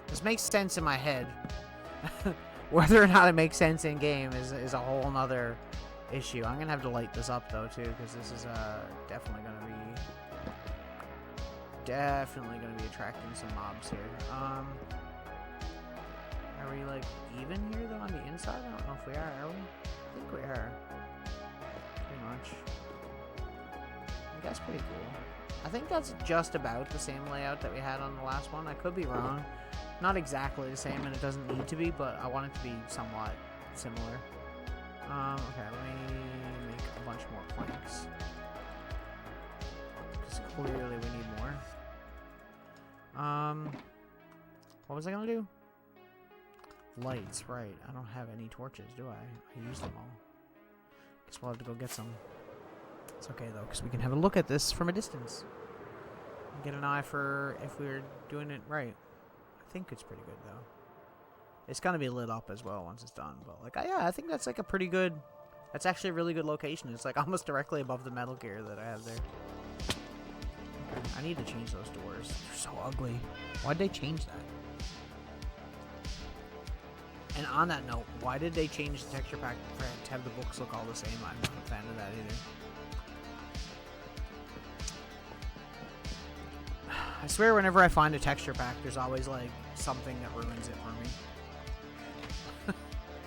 This makes sense in my head. Whether or not it makes sense in game is a whole nother issue. I'm gonna have to light this up though too, because this is definitely gonna be attracting some mobs here. Are we like even here though on the inside? I don't know if we are we? I think we are. Pretty much. I think that's pretty cool. I think that's just about the same layout that we had on the last one. I could be wrong. Not exactly the same, and it doesn't need to be, but I want it to be somewhat similar. Okay, let me make a bunch more planks. Because clearly we need more. What was I gonna do? Lights, right. I don't have any torches, do I? I used them all. Guess we'll have to go get some. It's okay, though, because we can have a look at this from a distance. And get an eye for if we're doing it right. I think it's pretty good, though. It's gonna be lit up as well once it's done, but, like, yeah, I think that's, like, a pretty good... That's actually a really good location. It's, like, almost directly above the metal gear that I have there. Okay. I need to change those doors. They're so ugly. Why'd they change that? And on that note, why did they change the texture pack to have the books look all the same? I'm not a fan of that either. I swear whenever I find a texture pack, there's always, like, something that ruins it for me.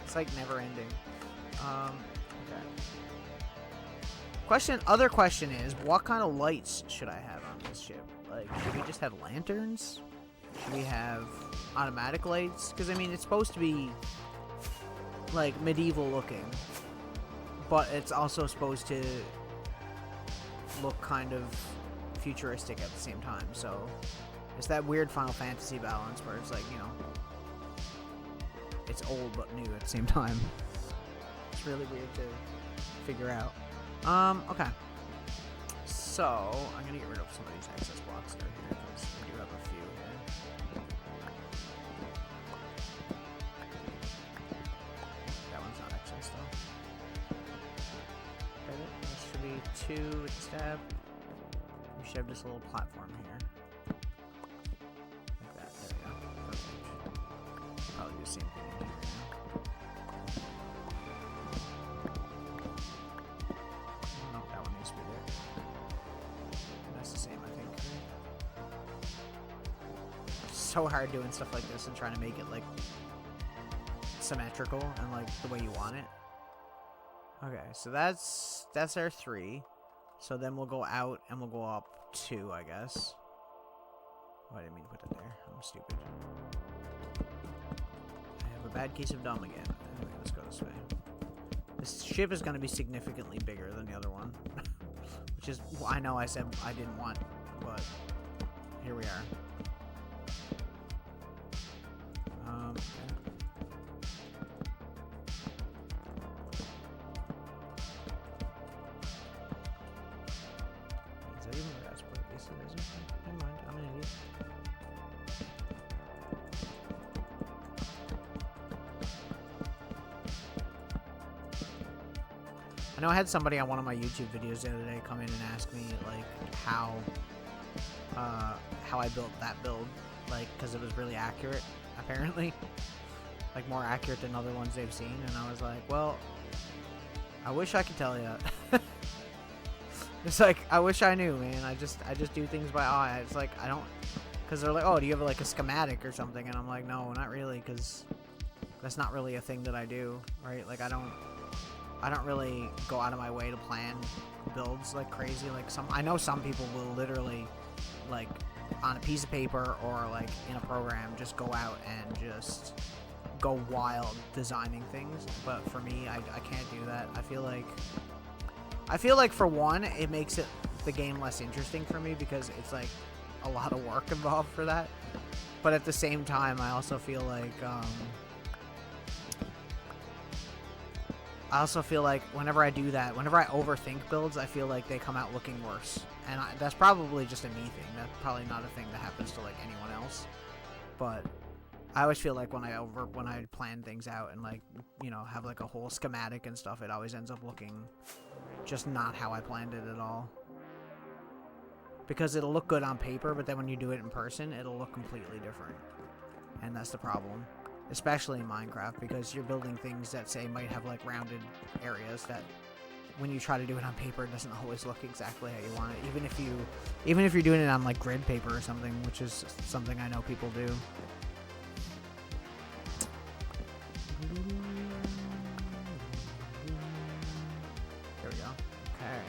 It's, like, never ending. Okay. Other question is, what kind of lights should I have on this ship? Like, should we just have lanterns? Should we have automatic lights? Because, I mean, it's supposed to be, like, medieval looking. But it's also supposed to look kind of futuristic at the same time. So, it's that weird Final Fantasy balance where it's like, you know, it's old but new at the same time. It's really weird to figure out. Okay. So, I'm going to get rid of some of these excess blocks that are here, because we do have a few here. 2 with the stab. We should have this little platform here. Like that. There we go. Perfect. Probably do the same thing here now. No, that one needs to be there. That's the same, I think. It's so hard doing stuff like this and trying to make it like symmetrical and like the way you want it. Okay, so that's our 3. So then we'll go out and we'll go up 2, I guess. Oh, I didn't mean to put it there. I'm stupid. I have a bad case of dumb again. Anyway, let's go this way. This ship is going to be significantly bigger than the other one. Which is, well, I know I said I didn't want, but here we are. Yeah. Is that even where that's put? Yes, it isn't. Never mind, I'm an idiot. I know I had somebody on one of my YouTube videos the other day come in and ask me like how I built that build, like because it was really accurate, apparently, like more accurate than other ones they've seen, and I was like, well, I wish I could tell you. It's like, I wish I knew, man. I just do things by eye. It's like, I don't, because they're like, oh, do you have like a schematic or something? And I'm like, no, not really, because that's not really a thing that I do, right? Like, I don't really go out of my way to plan builds like crazy. Like I know some people will literally, like, on a piece of paper or like in a program, just go out and just go wild designing things. But for me, I can't do that. I feel like for one, it makes the game less interesting for me because it's like a lot of work involved for that. But at the same time, I also feel like whenever I do that, whenever I overthink builds, I feel like they come out looking worse. And that's probably just a me thing. That's probably not a thing that happens to like anyone else. But I always feel like when I plan things out and like, you know, have like a whole schematic and stuff, it always ends up looking just not how I planned it at all. Because it'll look good on paper, but then when you do it in person, it'll look completely different. And that's the problem. Especially in Minecraft, because you're building things that say might have like rounded areas that when you try to do it on paper, it doesn't always look exactly how you want it. Even if you're doing it on like grid paper or something, which is something I know people do. There we go. Okay.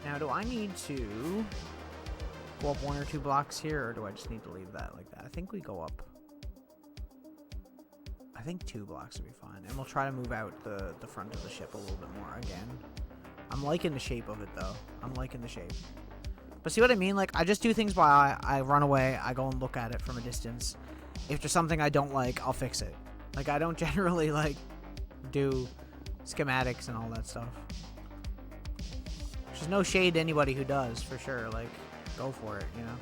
Now, do I need to go up 1 or 2 blocks here, or do I just need to leave that like that? I think we go up. I think 2 blocks would be fine. And we'll try to move out the front of the ship a little bit more again. I'm liking the shape of it, though. I'm liking the shape. But see what I mean? Like, I just do things by eye. I run away. I go and look at it from a distance. If there's something I don't like, I'll fix it. Like, I don't generally, like, do schematics and all that stuff. There's no shade to anybody who does, for sure. Like, go for it, you know?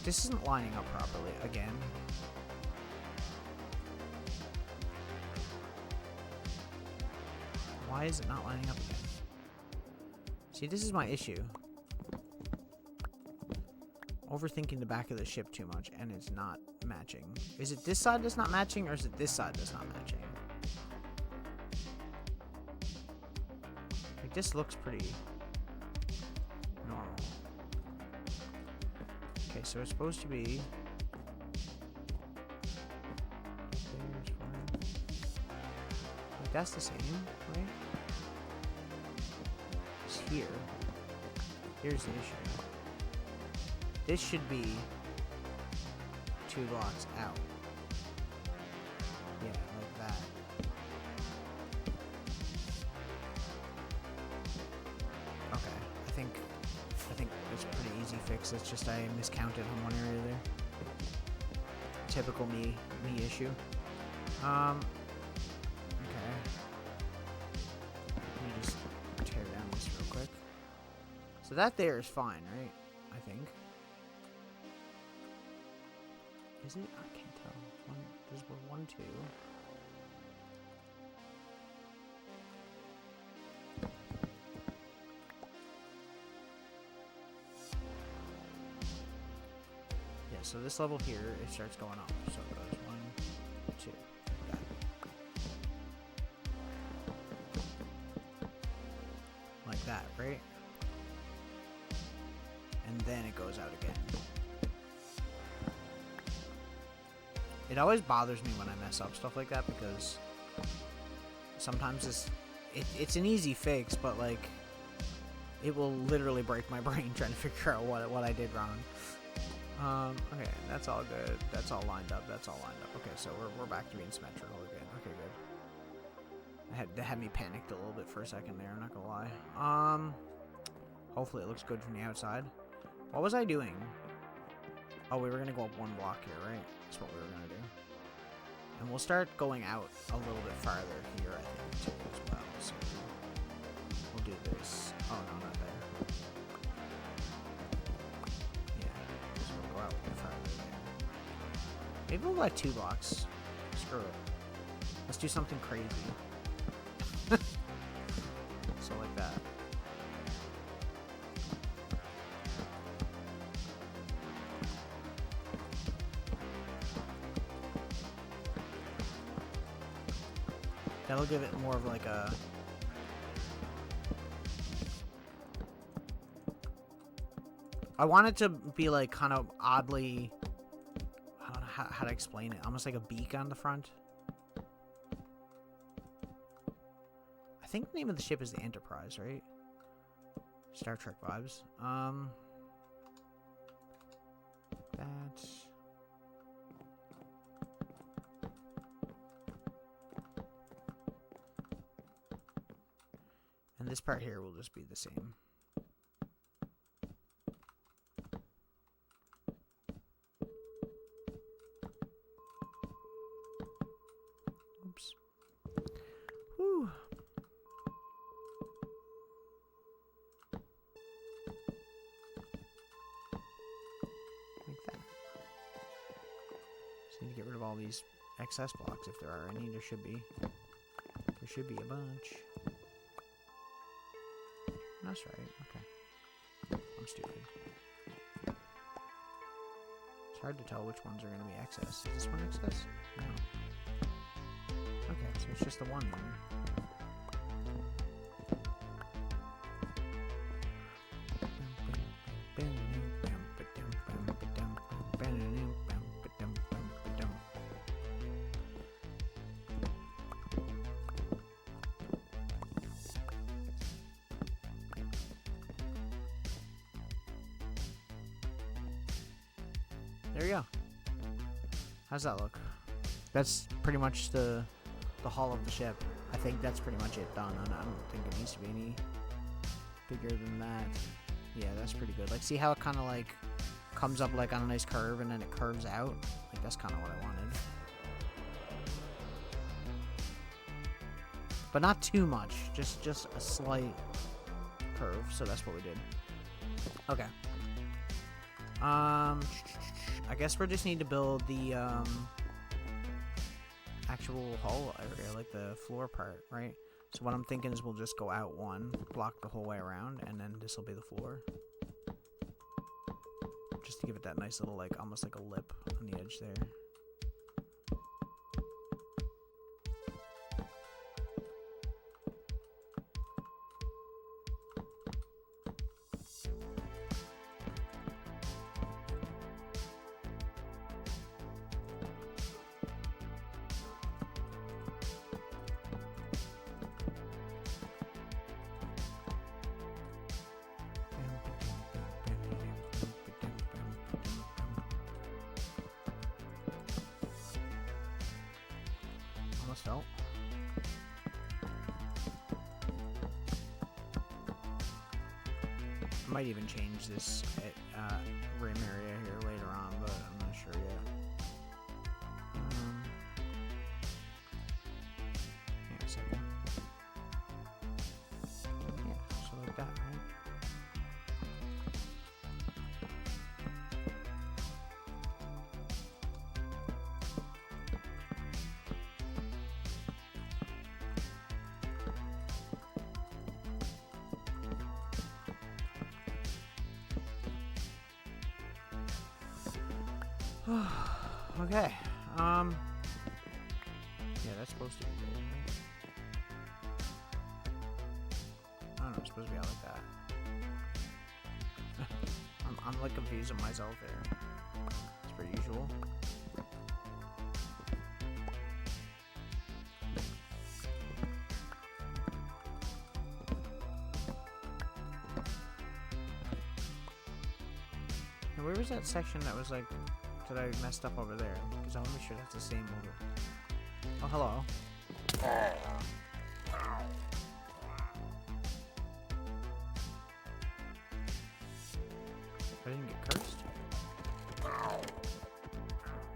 This isn't lining up properly, again. Why is it not lining up again? See, this is my issue. Overthinking the back of the ship too much, and it's not matching. Is it this side that's not matching, or is it this side that's not matching? Like, this looks pretty normal. Okay, so it's supposed to be... Like, that's the same, right? It's here. Here's the issue. This should be 2 blocks out. Yeah, like that. Okay, I think it's a pretty easy fix. It's just I miscounted on one area there. Typical me issue. Okay. Let me just tear down this real quick. So that there is fine, right? I think. Is it? I can't tell. There's 1, 2. so this level here, it starts going up. So it goes 1, 2, that. Like that, right? And then it goes out again. It always bothers me when I mess up stuff like that because sometimes it's an easy fix, but like it will literally break my brain trying to figure out what I did wrong. Okay, that's all good. That's all lined up. That's all lined up. Okay, so we're back to being symmetrical again. Okay, good. That had me panicked a little bit for a second there, I'm not gonna lie. Hopefully it looks good from the outside. What was I doing? Oh, we were gonna go up one block here, right? That's what we were gonna do. And we'll start going out a little bit farther here, I think, too, as well. So we'll do this. Oh, no, not there. Yeah, so we'll go out a bit farther there. Maybe we'll let 2 blocks. Screw it. Let's do something crazy. So like that. That'll give it more of like a... I want it to be like kind of oddly... I don't know how to explain it. Almost like a beak on the front. I think the name of the ship is the Enterprise, right? Star Trek vibes. That... And this part here will just be the same. Oops. Whew. Like that. Just need to get rid of all these excess blocks if there are any. There should be. There should be a bunch. That's right, okay. I'm stupid. It's hard to tell which ones are going to be excess. Is this one excess? No. Okay, so it's just the one There you go. How's that look? That's pretty much the hull of the ship. I think that's pretty much it done. I don't think it needs to be any bigger than that. Yeah, that's pretty good. Like, see how it kind of like comes up like on a nice curve and then it curves out? Like, that's kind of what I wanted. But not too much. Just a slight curve. So that's what we did. Okay. I guess we just need to build the actual hull area, like the floor part, right? So what I'm thinking is we'll just go out one, block the whole way around, and then this will be the floor. Just to give it that nice little, like, almost like a lip on the edge there. Out. I might even change this rim area here later on, but I'm not sure yet. Yeah, a second. Yeah, so like that, right? Okay. Yeah, that's supposed to be there, right? I don't know, it's supposed to be out like that. I'm like confusing myself here. It's per usual. And where was that section that was like, that I messed up over there? Because I want to make sure that's the same over. Oh, hello. I didn't get cursed.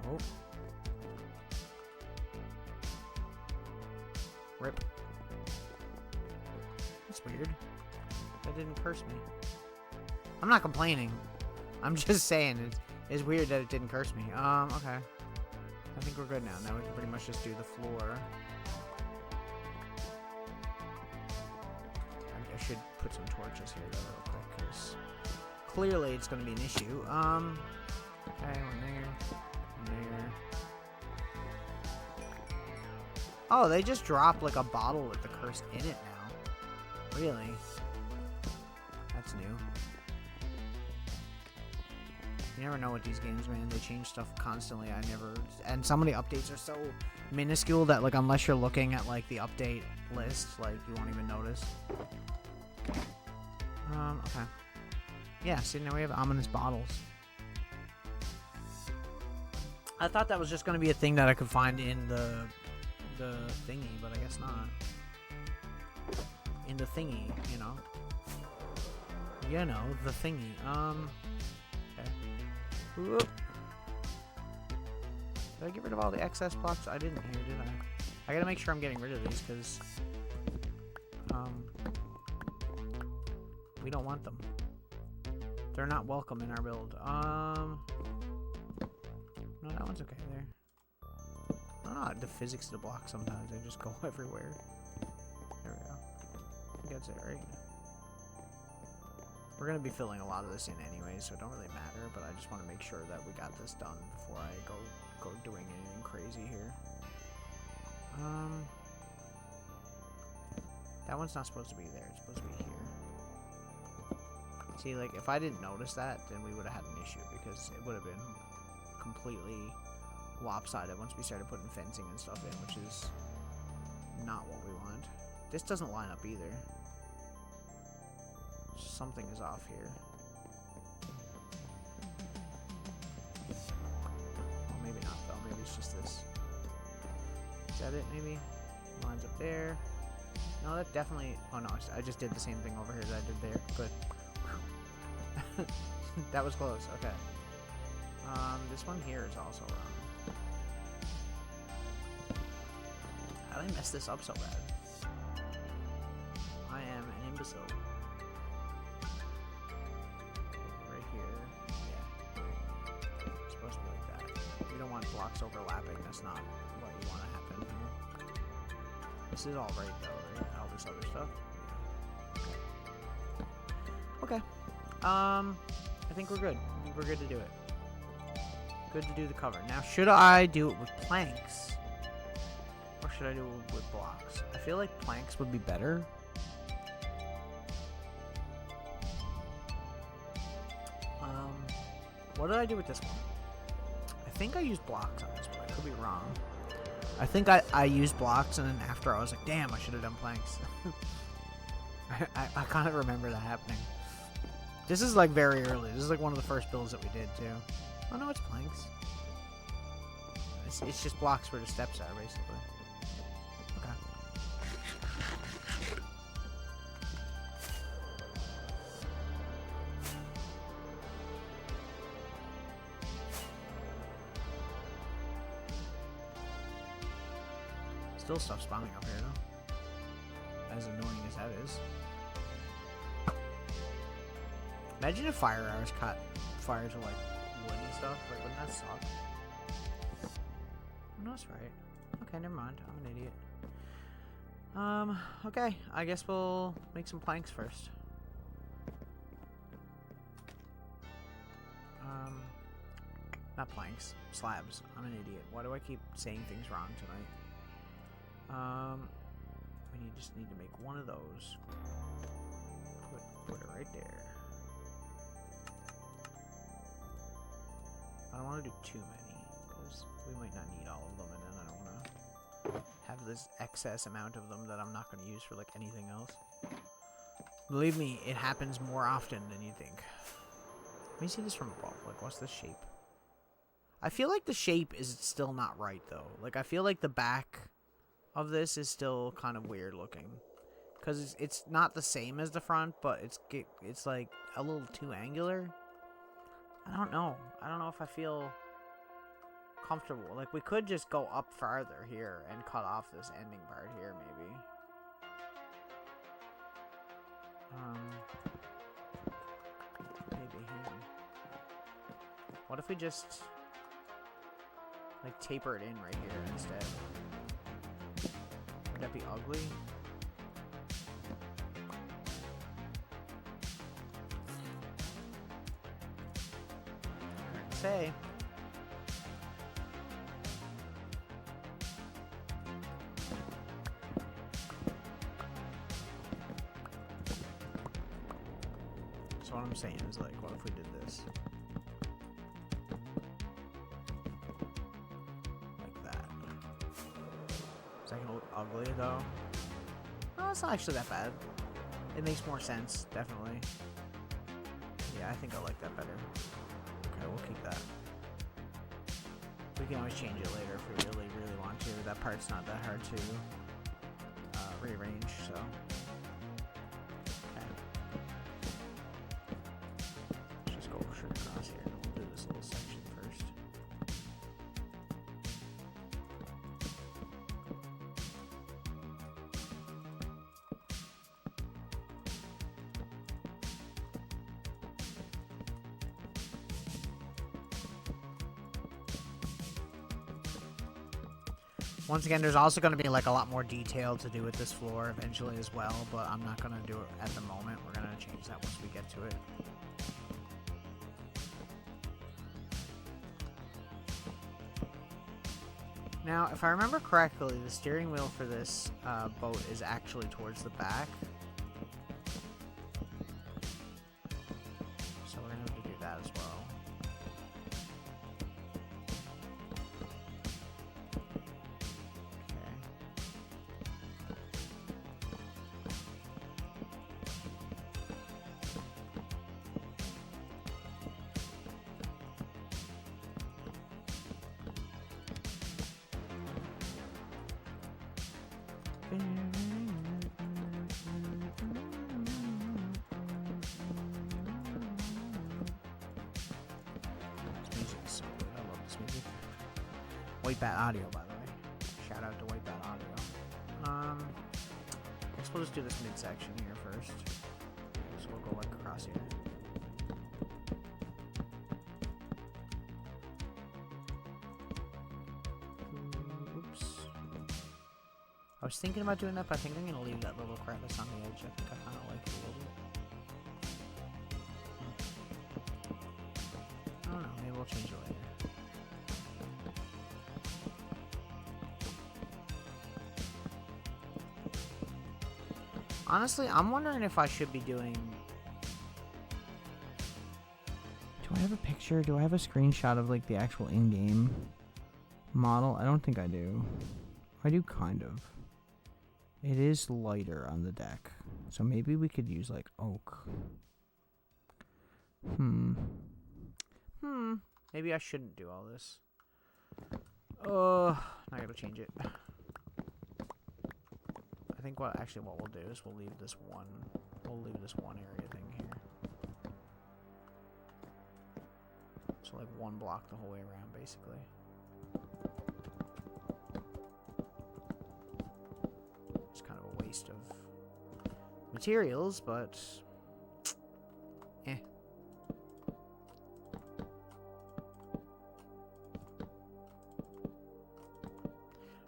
Oh. Rip. That's weird. That didn't curse me. I'm not complaining. I'm just saying it's weird that it didn't curse me. Okay. I think we're good now. Now we can pretty much just do the floor. I should put some torches here though real quick, because clearly it's going to be an issue. Okay, one there. One there. Oh, they just dropped like a bottle with the curse in it now. Really? That's new. You never know with these games, man. They change stuff constantly. And some of the updates are so minuscule that, like, unless you're looking at, like, the update list, like, you won't even notice. Okay. Yeah, see, now we have ominous bottles. I thought that was just going to be a thing that I could find in the thingy, but I guess not. In the thingy, you know. You know, the thingy. Okay. Whoop. Did I get rid of all the excess blocks? I didn't here, did I? I gotta make sure I'm getting rid of these, because we don't want them. They're not welcome in our build. No, that one's okay there. I don't know the physics of the block sometimes. They just go everywhere. There we go. I think that's it, right? We're going to be filling a lot of this in anyway, so it don't really matter, but I just want to make sure that we got this done before I go doing anything crazy here. That one's not supposed to be there. It's supposed to be here. See, like, if I didn't notice that, then we would have had an issue, because it would have been completely lopsided once we started putting fencing and stuff in, which is not what we want. This doesn't line up either. Something is off here. Well, maybe not though. Maybe it's just this. Is that it? Maybe lines up there. No, that definitely. Oh no, I just did the same thing over here that I did there. Good. That was close. Okay. This one here is also wrong. How did I mess this up so bad? I am an imbecile. Blocks overlapping. That's not what you want to happen here. This is all right though, right? All this other stuff. Okay. I think we're good. I think we're good to do it. Good to do the cover. Now, should I do it with planks, or should I do it with blocks? I feel like planks would be better. What did I do with this one? I think I used blocks on this one. I could be wrong. I think I used blocks, and then after I was like, damn, I should have done planks. I kind of remember that happening. This is like very early. This is like one of the first builds that we did too. Oh no, it's planks. It's just blocks where the steps are, basically. Okay. Still stuff spawning up here though. As annoying as that is. Imagine if fire arrows caught fire to like wood and stuff. Like, wouldn't that suck? No, that's right. Okay, never mind. I'm an idiot. Okay. I guess we'll make some planks first. Not planks. Slabs. I'm an idiot. Why do I keep saying things wrong tonight? We just need to make one of those. Put it right there. I don't want to do too many, because we might not need all of them, and then I don't want to have this excess amount of them that I'm not going to use for, like, anything else. Believe me, it happens more often than you think. Let me see this from above. Like, what's the shape? I feel like the shape is still not right, though. Like, I feel like the back of this is still kind of weird looking. Because it's not the same as the front, but it's like, a little too angular. I don't know. I don't know if I feel comfortable. Like, we could just go up farther here and cut off this ending part here, maybe. Maybe here. What if we just, like, taper it in right here instead? Would that be ugly? Hard to say. So what I'm saying is, like, what if we did this? Like that. Is that gonna look ugly, though? No, it's not actually that bad. It makes more sense, definitely. Yeah, I think I like that better. Okay, we'll keep that. We can always change it later if we really, really want to. That part's not that hard to rearrange, so... Across here. We'll do this little section first. Once again, there's also going to be like a lot more detail to do with this floor eventually as well, but I'm not going to do it at the moment. We're going to change that once we get to it. Now, if I remember correctly, the steering wheel for this boat is actually towards the back. So we're going to have to do that as well. White Bat Audio, by the way. Shout out to White Bat Audio. I guess we'll just do this midsection here first. So we'll go like across here. Oops. I was thinking about doing that, but I think I'm gonna leave that little crevice on the edge. I think I kind of like it a little bit. I don't know. Maybe we'll change it later. Honestly, I'm wondering if I should be doing... Do I have a picture? Do I have a screenshot of, like, the actual in-game model? I don't think I do. I do kind of. It is lighter on the deck. So maybe we could use, like, oak. Maybe I shouldn't do all this. Now I gotta change it. I think what we'll do is we'll leave this one area thing here. So like one block the whole way around, basically. It's kind of a waste of materials, but eh.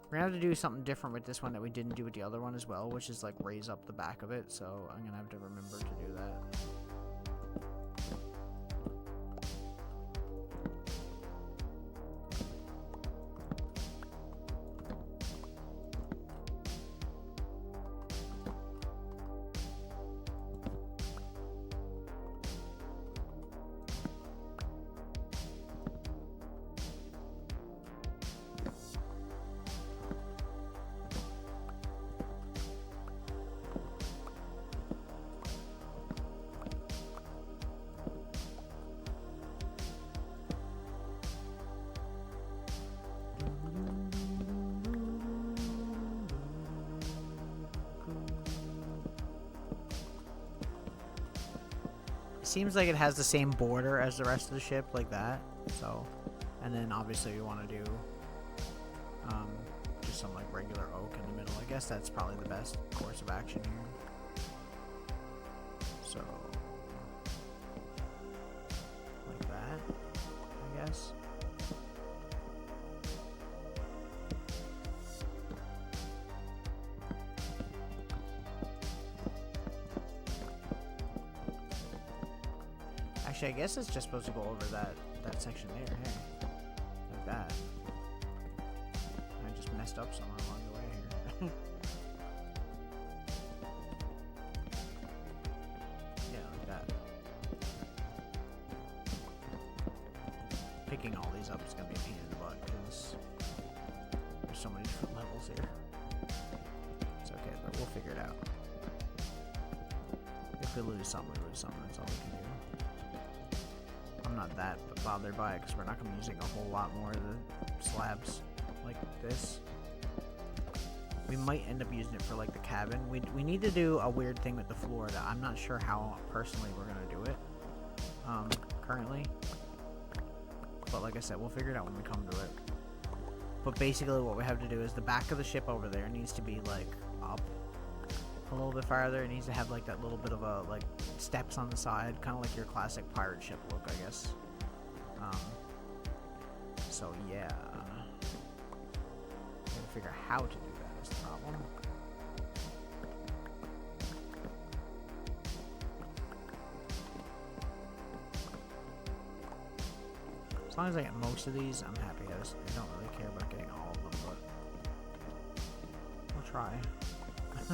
We're gonna have to do something different with this one that we didn't do with the other one as well, which is like raise up the back of it, so I'm gonna have to remember to do that. seems like it has the same border as the rest of the ship, like that. So, and then obviously we want to do just some like regular oak in the middle. I guess that's probably the best course of action here. So, like that, I guess. Actually, I guess it's just supposed to go over that section there, hey. Like that. I just messed up somewhere along the way here. Yeah, like that. Picking all these up is going to be a pain in the butt, because there's so many different levels here. It's okay, though. We'll figure it out. If we lose some, we lose some. That's all we can do. I'm not that bothered by it because we're not going to be using a whole lot more of the slabs like this. We might end up using it for like the cabin. We need to do a weird thing with the floor that I'm not sure how personally we're going to do it currently. But like I said, we'll figure it out when we come to it. But basically what we have to do is the back of the ship over there needs to be like up a little bit farther. It needs to have like that little bit of a like steps on the side, kind of like your classic pirate ship look, I guess. So yeah, gotta figure out how to do that is the problem. As long as I get most of these, I'm happy. I don't really care about getting all of them, but we'll try. I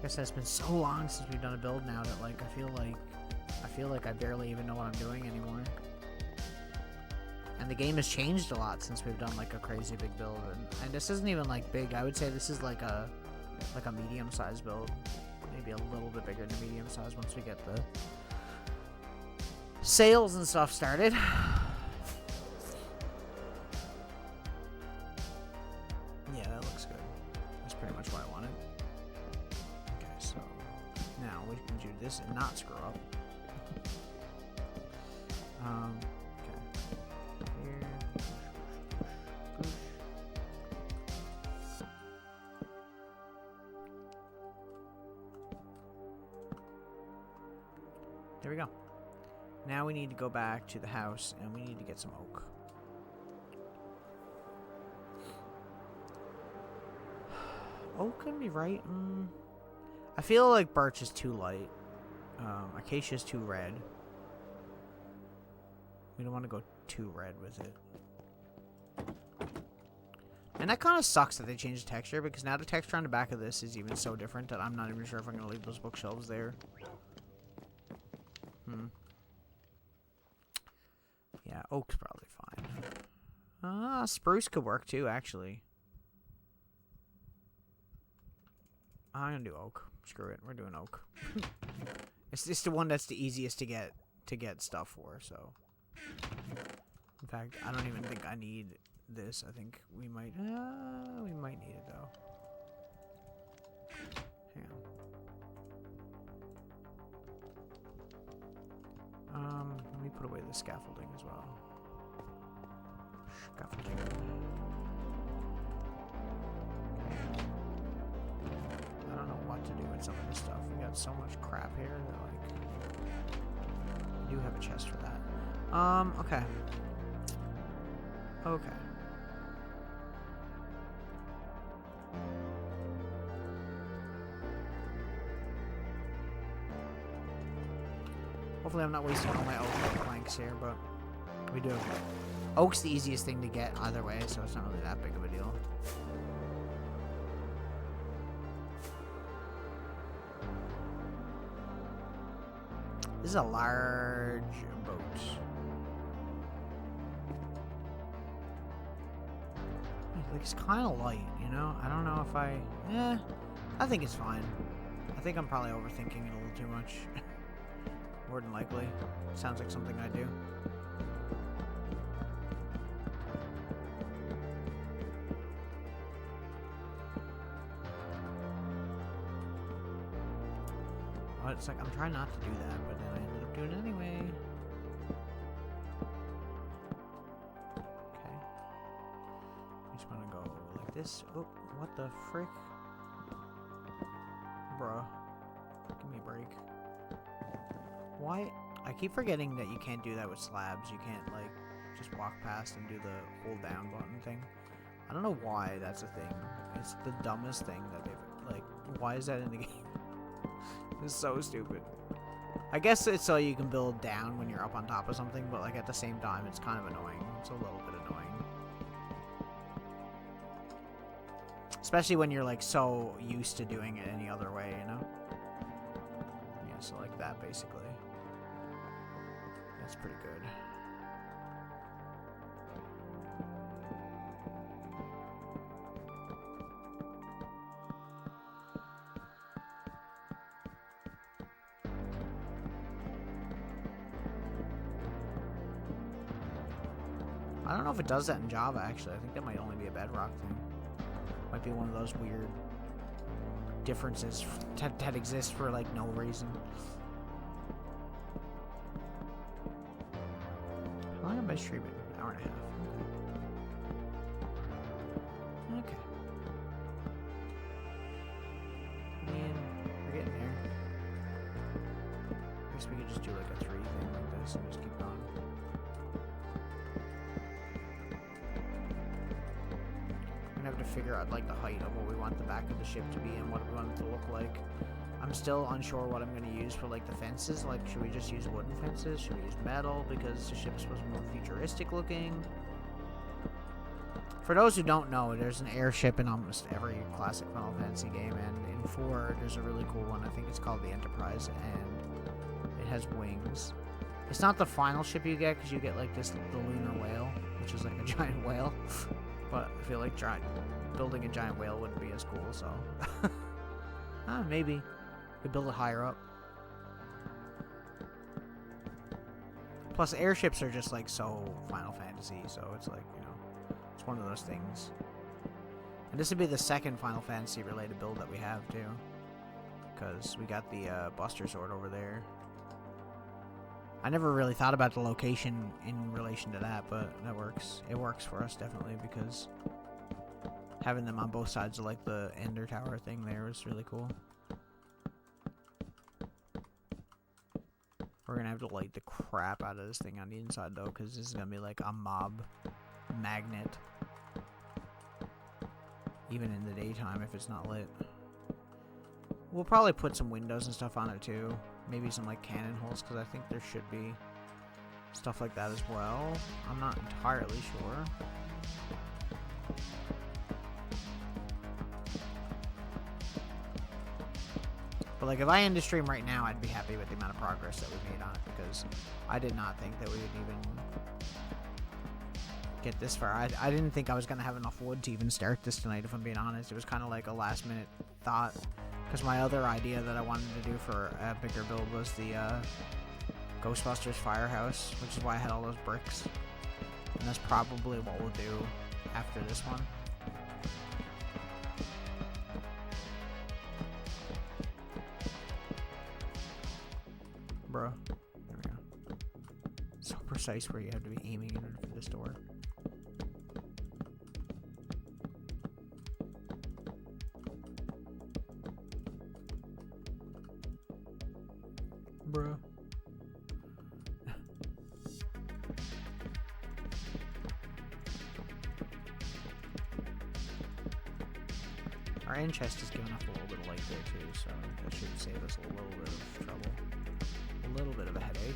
guess it's been so long since we've done a build now that like I feel like I barely even know what I'm doing anymore. And the game has changed a lot since we've done like a crazy big build, and this isn't even like big. I would say this is like a medium-sized build, maybe a little bit bigger than medium-sized once we get the sails and stuff started. Yeah, that looks good. That's pretty much what I wanted. So now we can do this and not screw up. Okay. Here. There we go. Now we need to go back to the house and we need to get some oak. Oak can be right. I feel like birch is too light. Acacia is too red. We don't want to go too red with it. And that kind of sucks that they changed the texture, because now the texture on the back of this is even so different that I'm not even sure if I'm going to leave those bookshelves there. Yeah, oak's probably fine. Spruce could work too, actually. I'm gonna do oak. Screw it, we're doing oak. It's just the one that's the easiest to get stuff for. So, in fact, I don't even think I need this. I think we might need it though. Hang on. Let me put away the scaffolding as well. Scaffolding. Okay. I don't know what to do with some of this stuff. We got so much crap here that, like, I do have a chest for that. Okay. Okay. Hopefully I'm not wasting all my oak planks here, but we do. Oak's the easiest thing to get either way, so it's not really that big of a deal. This is a large boat. Like, it's kind of light, you know? I don't know if I think it's fine. I think I'm probably overthinking it a little too much. More than likely. Sounds like something I do. It's like, I'm trying not to do that, but then I ended up doing it anyway. Okay. I just want to go like this. Oh, what the frick? Bruh. Give me a break. Why? I keep forgetting that you can't do that with slabs. You can't, like, just walk past and do the hold down button thing. I don't know why that's a thing. It's the dumbest thing that they've, like, why is that in the game? It's so stupid. I guess it's so you can build down when you're up on top of something, but, like, at the same time, it's kind of annoying. It's a little bit annoying. Especially when you're, like, so used to doing it any other way, you know? Yeah, so like that, basically. That's pretty good. I don't know if it does that in Java, actually. I think that might only be a Bedrock thing. Might be one of those weird differences that exist for, like, no reason. How long have I been streaming? An hour and a half. Okay. Man, we're getting there. I guess we could just do, like, a 3 thing like this and just keep going. Have to figure out, like, the height of what we want the back of the ship to be and what we want it to look like. I'm still unsure what I'm going to use for, like, the fences. Like, should we just use wooden fences? Should we use metal because the ship's supposed to be more futuristic looking? For those who don't know, there's an airship in almost every classic Final Fantasy game, and in 4 there's a really cool one. I think it's called the Enterprise, and it has wings. It's not the final ship you get, because you get, like, the lunar whale, which is like a giant whale. But I feel like building a giant whale wouldn't be as cool, so... maybe. We build it higher up. Plus, airships are just, like, so Final Fantasy, so it's like, you know, it's one of those things. And this would be the second Final Fantasy-related build that we have, too. Because we got the Buster Sword over there. I never really thought about the location in relation to that, but that works. It works for us, definitely, because having them on both sides of, like, the Ender Tower thing there was really cool. We're gonna have to light the crap out of this thing on the inside, though, because this is gonna be, like, a mob magnet. Even in the daytime, if it's not lit. We'll probably put some windows and stuff on it, too. Maybe some, like, cannon holes, because I think there should be stuff like that as well. I'm not entirely sure. But, like, if I end the stream right now, I'd be happy with the amount of progress that we made on it, because I did not think that we would even get this far. I didn't think I was going to have enough wood to even start this tonight, if I'm being honest. It was kind of like a last-minute thought. Because my other idea that I wanted to do for a bigger build was the Ghostbusters Firehouse, which is why I had all those bricks. And that's probably what we'll do after this one. Bro. There we go. So precise where you have to be aiming in order for this to work. Bruh. Our end chest is giving off a little bit of light there too, so that should save us a little bit of trouble. A little bit of a headache.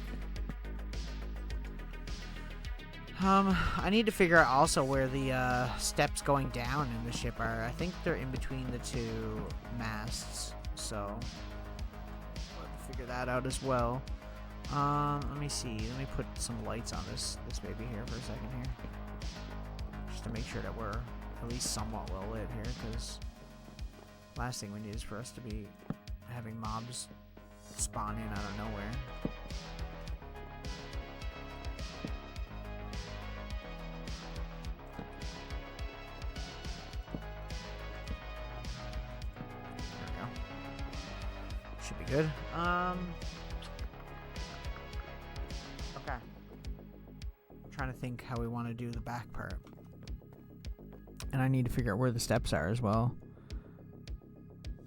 I need to figure out also where the steps going down in the ship are. I think they're in between the 2 masts, so figure that out as well. Let me see. Let me put some lights on this baby here for a second here, just to make sure that we're at least somewhat well lit here. Because last thing we need is for us to be having mobs spawn in out of nowhere. should be good. Okay. I'm trying to think how we want to do the back part. And I need to figure out where the steps are as well.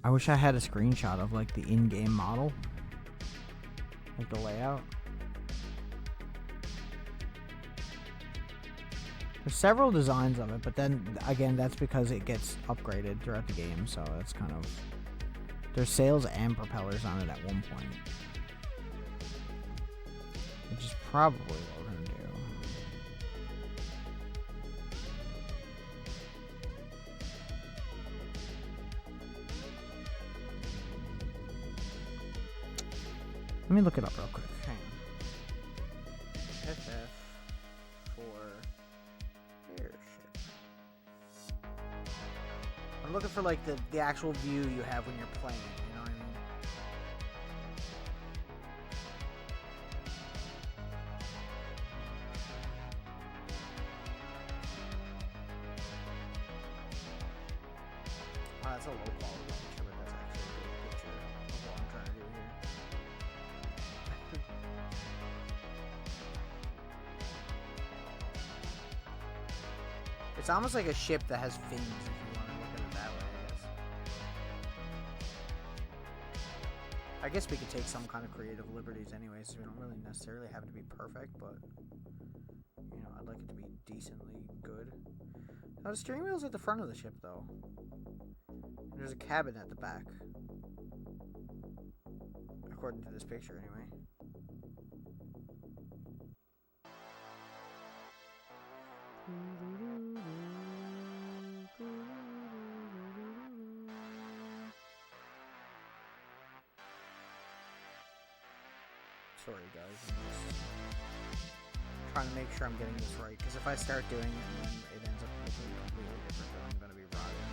I wish I had a screenshot of like the in-game model. Like the layout. There's several designs of it, but then again, that's because it gets upgraded throughout the game, so that's kind of... There's sails and propellers on it at one point. Which is probably what we're going to do. Let me look it up real quick. Hang on. FF for Airship. I'm looking for like the actual view you have when you're playing, you know what I mean? Wow, that's a low quality picture, but that's actually a good picture of what I'm trying to do here. It's almost like a ship that has fins, if you want to look at it that way, I guess we could take some kind of creative liberties anyways, so we don't really necessarily have to be perfect, but, you know, I'd like it to be decently good. Now, the steering wheel's at the front of the ship, though. There's a cabin at the back. According to this picture, anyway. Sorry guys, I'm just trying to make sure I'm getting this right, because if I start doing it and then it ends up looking completely different, then I'm going to be rotting.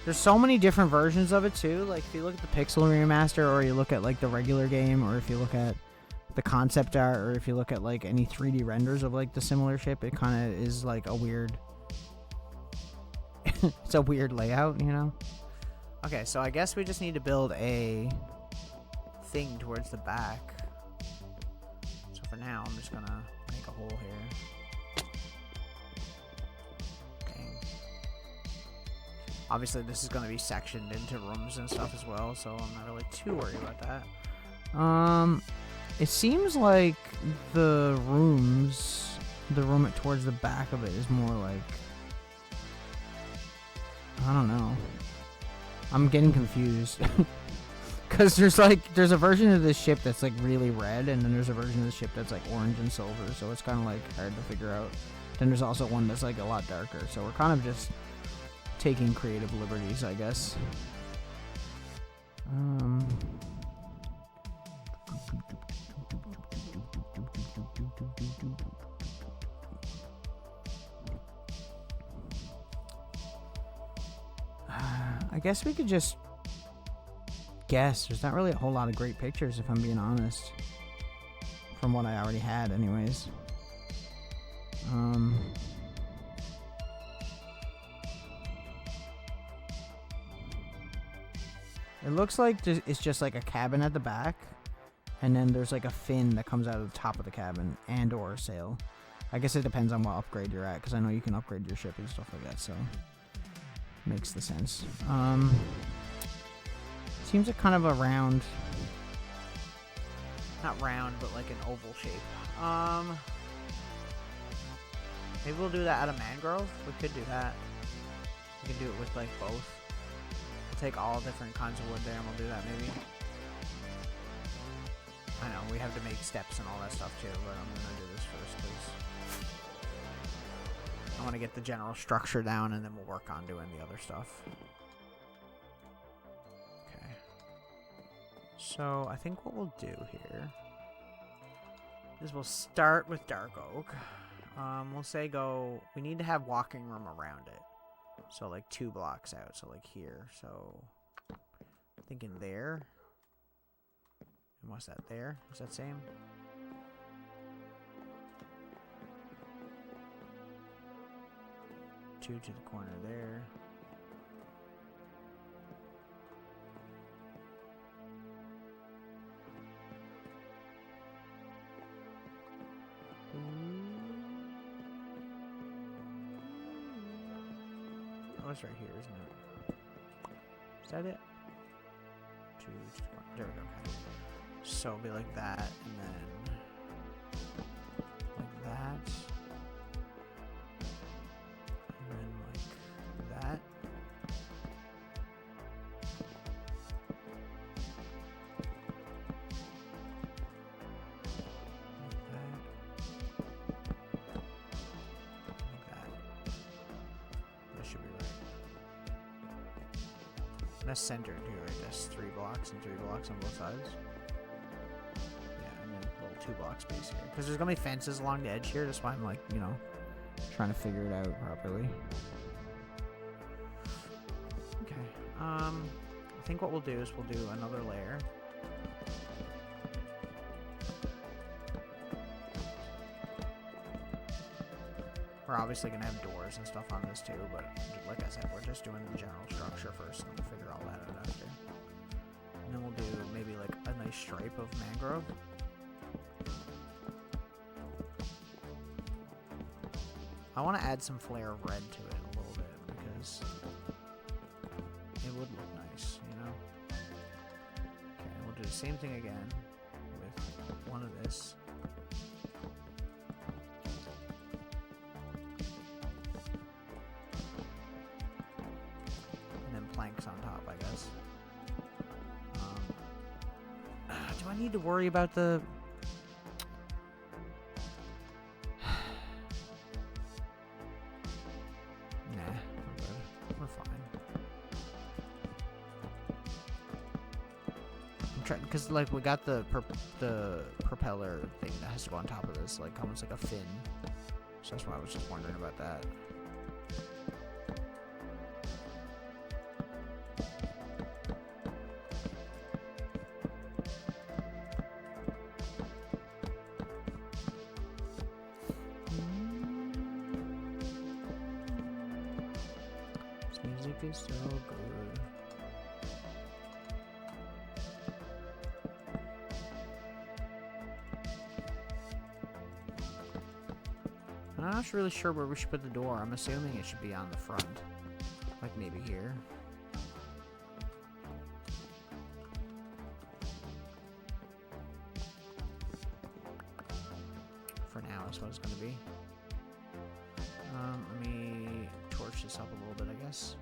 There's so many different versions of it too, like if you look at the Pixel Remaster, or you look at like the regular game, or if you look at the concept art, or if you look at like any 3D renders of like the similar ship, it kind of is like a weird it's a weird layout, you know. Okay, so I guess we just need to build a thing towards the back. So for now I'm just gonna make a hole here. Dang. Obviously this is gonna be sectioned into rooms and stuff as well, so I'm not really too worried about that. It seems like the room towards the back of it is more like, I don't know. I'm getting confused. Because there's a version of this ship that's like really red, and then there's a version of the ship that's like orange and silver, so it's kind of like hard to figure out. Then there's also one that's like a lot darker, so we're kind of just taking creative liberties, I guess. I guess we could just guess. There's not really a whole lot of great pictures, if I'm being honest. From what I already had, anyways. It looks like it's just like a cabin at the back, and then there's like a fin that comes out of the top of the cabin, and or a sail. I guess it depends on what upgrade you're at, because I know you can upgrade your ship and stuff like that, so makes the sense. Seems like kind of a round, not round, but like an oval shape. Maybe we'll do that out of mangrove. We could do that. We can do it with like both. We'll take all different kinds of wood there, and we'll do that maybe. I know we have to make steps and all that stuff too, but I'm gonna do this first because I want to get the general structure down, and then we'll work on doing the other stuff. Okay. So I think what we'll do here is we'll start with dark oak. We'll say we need to have walking room around it. So like 2 blocks out, so like here. So thinking there. And what's that there? Is that same? Two to the corner there. Oh, it's right here, isn't it? Is that it? Two to the corner. There we go. Okay. So it'll be like that, and then like that. That. That should be right. That's centered here, right? That's 3 blocks and 3 blocks on both sides. Yeah, and then a little 2 block space here. Because there's gonna be fences along the edge here, that's why I'm like, you know, trying to figure it out properly. Okay, I think what we'll do is we'll do another layer. We're obviously going to have doors and stuff on this too, but like I said, we're just doing the general structure first, and we'll figure all that out after. And then we'll do maybe like a nice stripe of mangrove. I want to add some flare of red to it a little bit, because it would look nice, you know? Okay, we'll do the same thing again with one of this. And then planks on top, I guess. Do I need to worry about the... Because like we got the propeller thing that has to go on top of this, like almost like a fin. So that's why I was just wondering about that. This music is so good. I'm not really sure where we should put the door. I'm assuming it should be on the front. Like maybe here. For now, that's what it's going to be. Let me torch this up a little bit, I guess.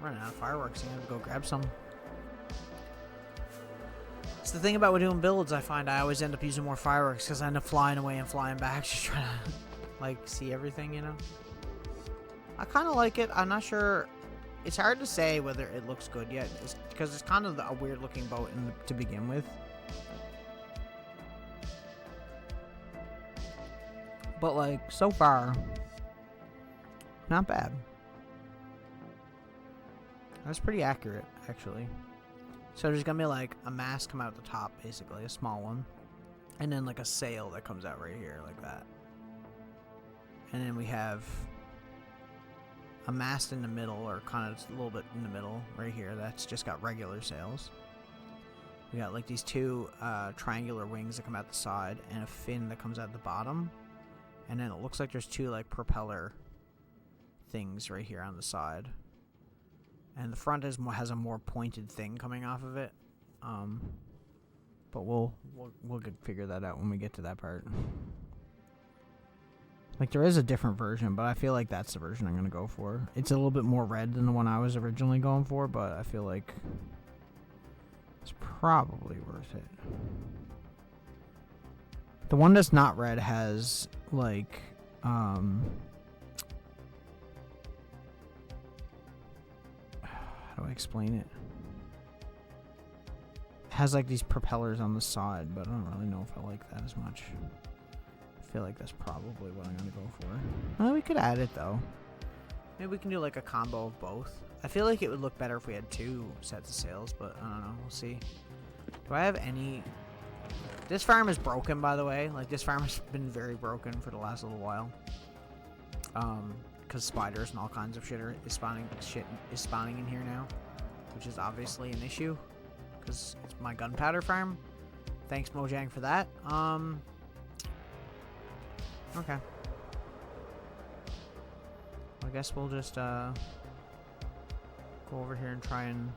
Running out of fireworks. I'm going to go grab some. The thing about doing builds, I find I always end up using more fireworks because I end up flying away and flying back, just trying to like see everything, you know. I kind of like it. I'm not sure. It's hard to say whether it looks good yet, because it's kind of a weird looking boat to begin with. But like so far, not bad. That's pretty accurate, actually. So there's gonna be like a mast come out the top, basically, a small one. And then like a sail that comes out right here, like that. And then we have a mast in the middle, or kind of a little bit in the middle, right here, that's just got regular sails. We got like these 2 triangular wings that come out the side, and a fin that comes out the bottom. And then it looks like there's 2 like propeller things right here on the side. And the front has a more pointed thing coming off of it, but we'll figure that out when we get to that part. Like there is a different version, but I feel like that's the version I'm gonna go for. It's a little bit more red than the one I was originally going for, but I feel like it's probably worth it. The one that's not red has like how do I explain it? It has like these propellers on the side, but I don't really know if I like that as much. I feel like that's probably what I'm gonna go for. We could add it though. Maybe we can do like a combo of both. I feel like it would look better if we had 2 sets of sails, but I don't know. We'll see. Do I have any... This farm is broken, by the way. Like, this farm has been very broken for the last little while. Because spiders and all kinds of shit is spawning in here now. Which is obviously an issue. Because it's my gunpowder farm. Thanks, Mojang, for that. Okay. I guess we'll just, go over here and try and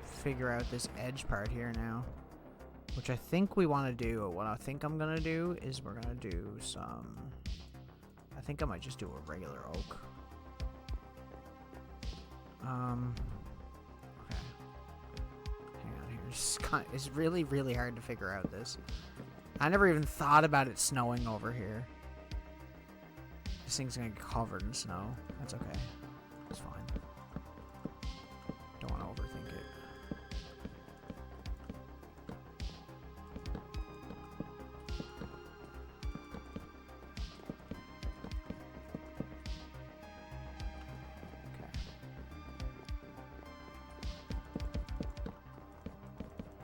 figure out this edge part here now. Which I think we want to do. What I think I'm going to do is we're going to do some... I think I might just do a regular oak. Okay. Hang on here. It's really, really hard to figure out this. I never even thought about it snowing over here. This thing's going to get covered in snow. That's okay. It's fine. Don't want to overthink it.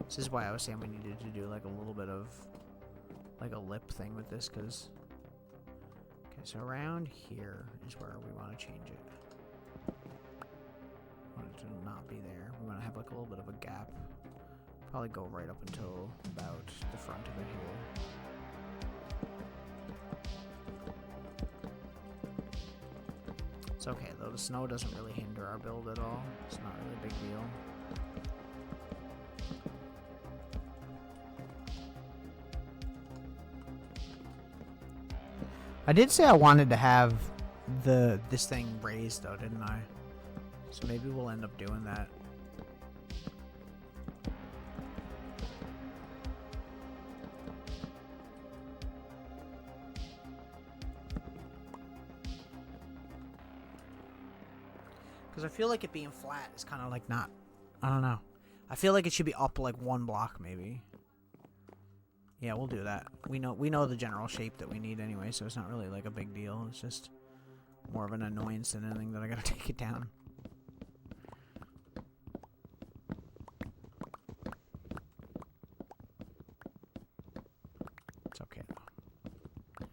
This is why I was saying we needed to do like a little bit of like a lip thing with this, because okay, so around here is where we want to change it. We want it to not be there. We want to have like a little bit of a gap. Probably go right up until about the front of it here. It's okay though, the snow doesn't really hinder our build at all. It's not really a big deal. I did say I wanted to have this thing raised though, didn't I? So maybe we'll end up doing that. Because I feel like it being flat is kind of like not... I don't know. I feel like it should be up like 1 block maybe. Yeah, we'll do that. We know the general shape that we need anyway, so it's not really like a big deal. It's just more of an annoyance than anything that I gotta take it down. It's okay though.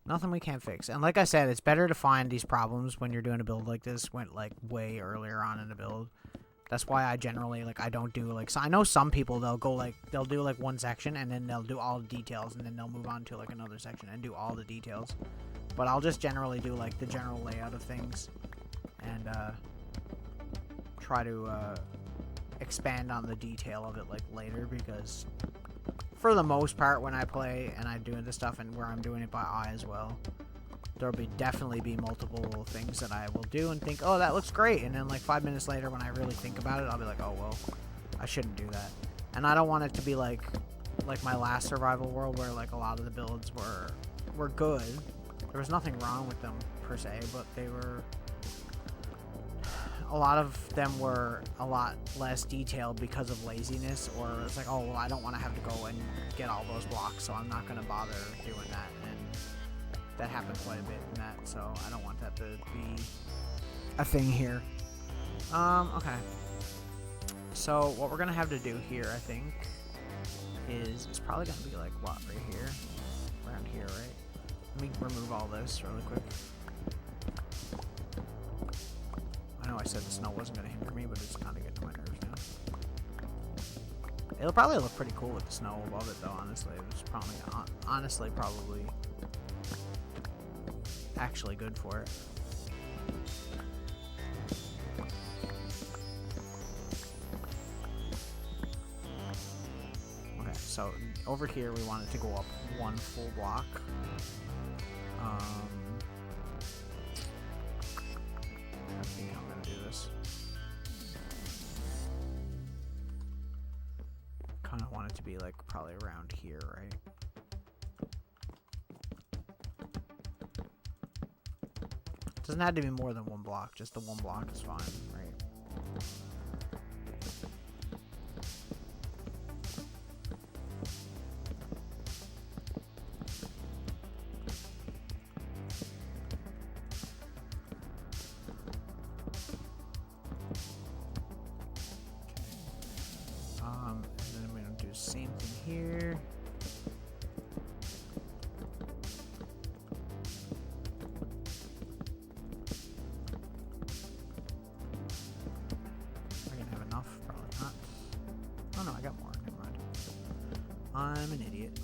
Nothing we can't fix. And like I said, it's better to find these problems when you're doing a build like this, like way earlier on in the build. That's why I generally, like, I don't do, like, so I know some people, they'll go, like, they'll do, like, one section, and then they'll do all the details, and then they'll move on to, like, another section and do all the details. But I'll just generally do, like, the general layout of things, and, try to, expand on the detail of it, like, later, because for the most part, when I play, and I'm doing this stuff, and where I'm doing it by eye as well, there'll definitely be multiple things that I will do and think, oh, that looks great. And then like 5 minutes later, when I really think about it, I'll be like, oh, well, I shouldn't do that. And I don't want it to be like my last survival world where like a lot of the builds were good. There was nothing wrong with them per se, but a lot of them were a lot less detailed because of laziness, or it's like, oh, well, I don't want to have to go and get all those blocks, so I'm not going to bother doing that. And that happened quite a bit in that, so I don't want that to be a thing here. Okay. So what we're gonna have to do here, I think, is it's probably gonna be like what, right here? Around here, right? Let me remove all this really quick. I know I said the snow wasn't gonna hinder me, but it's kinda getting to my nerves now. It'll probably look pretty cool with the snow above it though, honestly. It's probably probably actually good for it. Okay, so over here we want it to go up 1 full block. I think I'm gonna do this. Kind of want it to be like probably around here, right? Doesn't have to be more than 1 block, just the 1 block is fine, right? the same thing here. Am I gonna have enough? Probably not. Oh no, I got more. Never mind. I'm an idiot.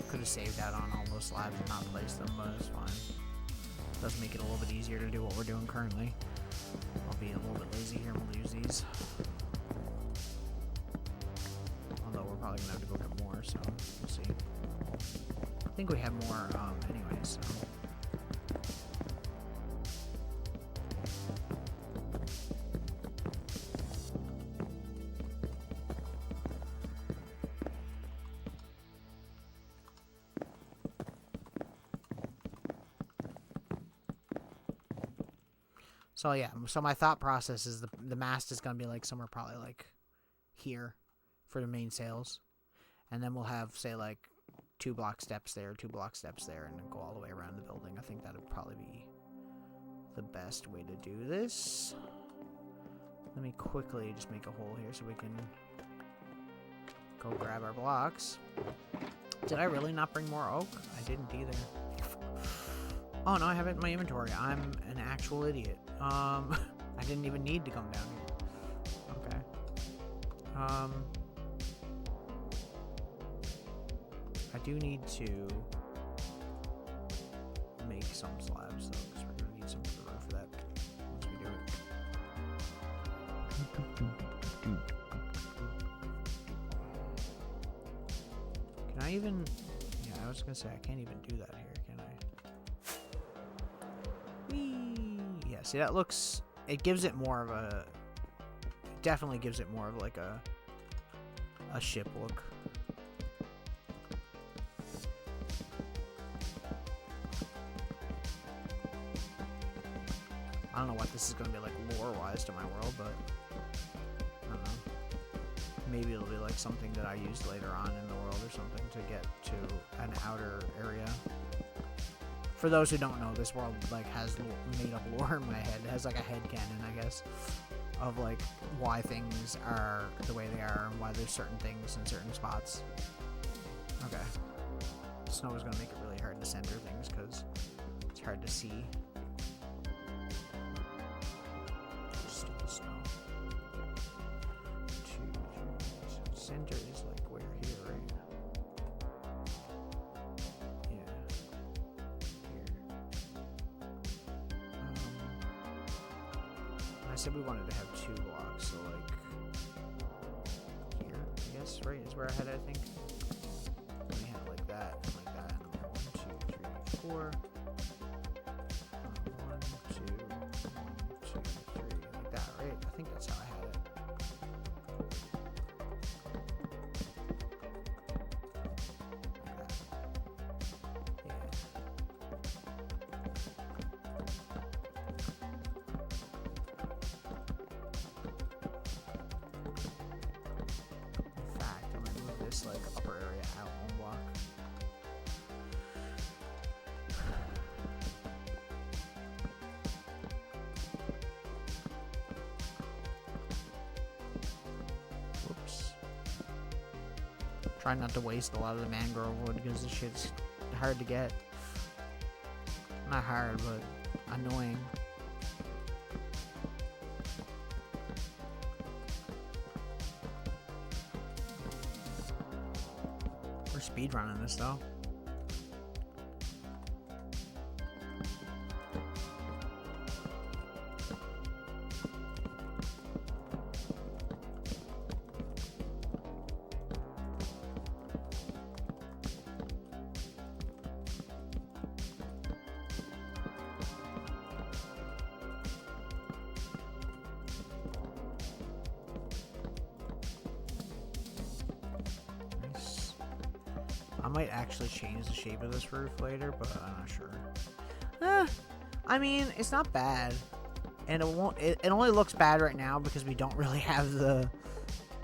Could have saved out on all those slabs and not placed them, but it's fine. Does make it a little bit easier to do what we're doing currently. I'll be a little bit lazy here and we'll use these. Although we're probably gonna have to go get more, so we'll see. I think we have more anyways, so. So yeah, so my thought process is the mast is gonna be like somewhere probably like here for the main sails, and then we'll have say like 2 block steps there, 2 block steps there, and then go all the way around the building. I think that would probably be the best way to do this. Let me quickly just make a hole here so we can go grab our blocks. Did I really not bring more oak? I didn't either. Oh no, I have it in my inventory. I'm an actual idiot. I didn't even need to come down here. Okay. I do need to make some slabs though, because we're gonna need some of the roof for that once we do it. Can I even? Yeah, I was gonna say I can't even do that here, can I? Whee! Yeah, see that looks, it gives it more of a, it definitely gives it more of like a ship look. I don't know what this is going to be like lore-wise to my world, but I don't know. Maybe it'll be like something that I used later on in the world or something to get to an outer area. For those who don't know, this world like has made up lore in my head. It has like a headcanon, I guess, of like why things are the way they are and why there's certain things in certain spots. Okay. Snow is going to make it really hard to center things because it's hard to see. Stupid snow. 2, 3. So center is like where here, right? Yeah. Here. I said we wanted to have 2 blocks, so like here, I guess, right, is where I had it, I think. We have like that, and like that. 1, 2, 3, 4. 1, 2, 3, like that, right? I think that's how I had it. Like that. Yeah. In fact, I'm gonna move this like upper area out 1 block. Whoops. Try not to waste a lot of the mangrove wood because this shit's hard to get. Not hard, but annoying. We're speedrunning this though. Nice. I might actually change the shape of this roof later, but I'm not sure. I mean, it's not bad. And it won't, it only looks bad right now because we don't really have the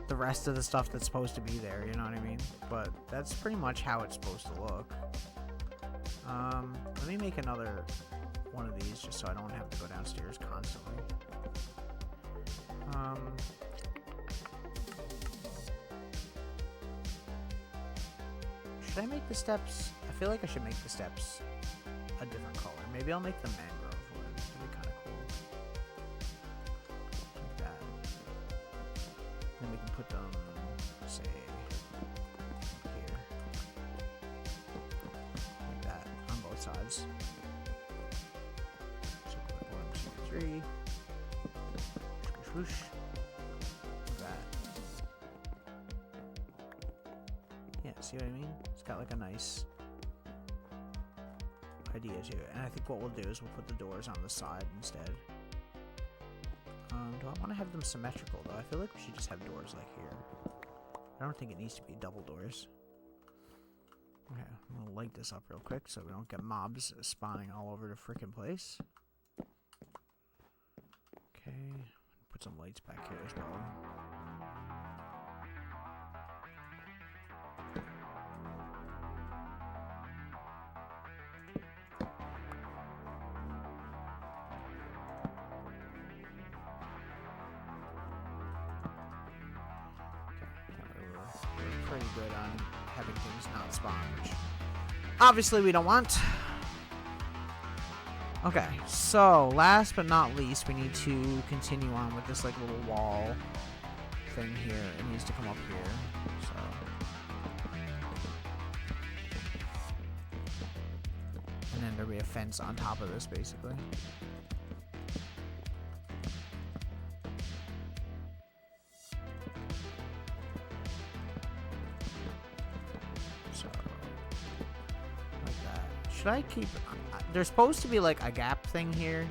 the rest of the stuff that's supposed to be there, you know what I mean? But that's pretty much how it's supposed to look. Let me make another one of these just so I don't have to go downstairs constantly. Should I make the steps? I feel like I should make the steps a different color. Maybe I'll make them mangrove wood. That'd be kind of cool. Like that. Then we can put them, say, here. Like that on both sides. So put 1, 2, 3. Swoosh. Like that. Yeah, see what I mean? It's got like a nice idea to it. And I think what we'll do is we'll put the doors on the side instead. Do I want to have them symmetrical though? I feel like we should just have doors like here. I don't think it needs to be double doors. Okay, I'm gonna light this up real quick so we don't get mobs spawning all over the freaking place. Okay, put some lights back here as well. Pretty good on having things not spawn, which obviously we don't want. Okay, so last but not least, we need to continue on with this like little wall thing here. It needs to come up here. So and then there'll be a fence on top of this basically. Should I keep... There's supposed to be like a gap thing here,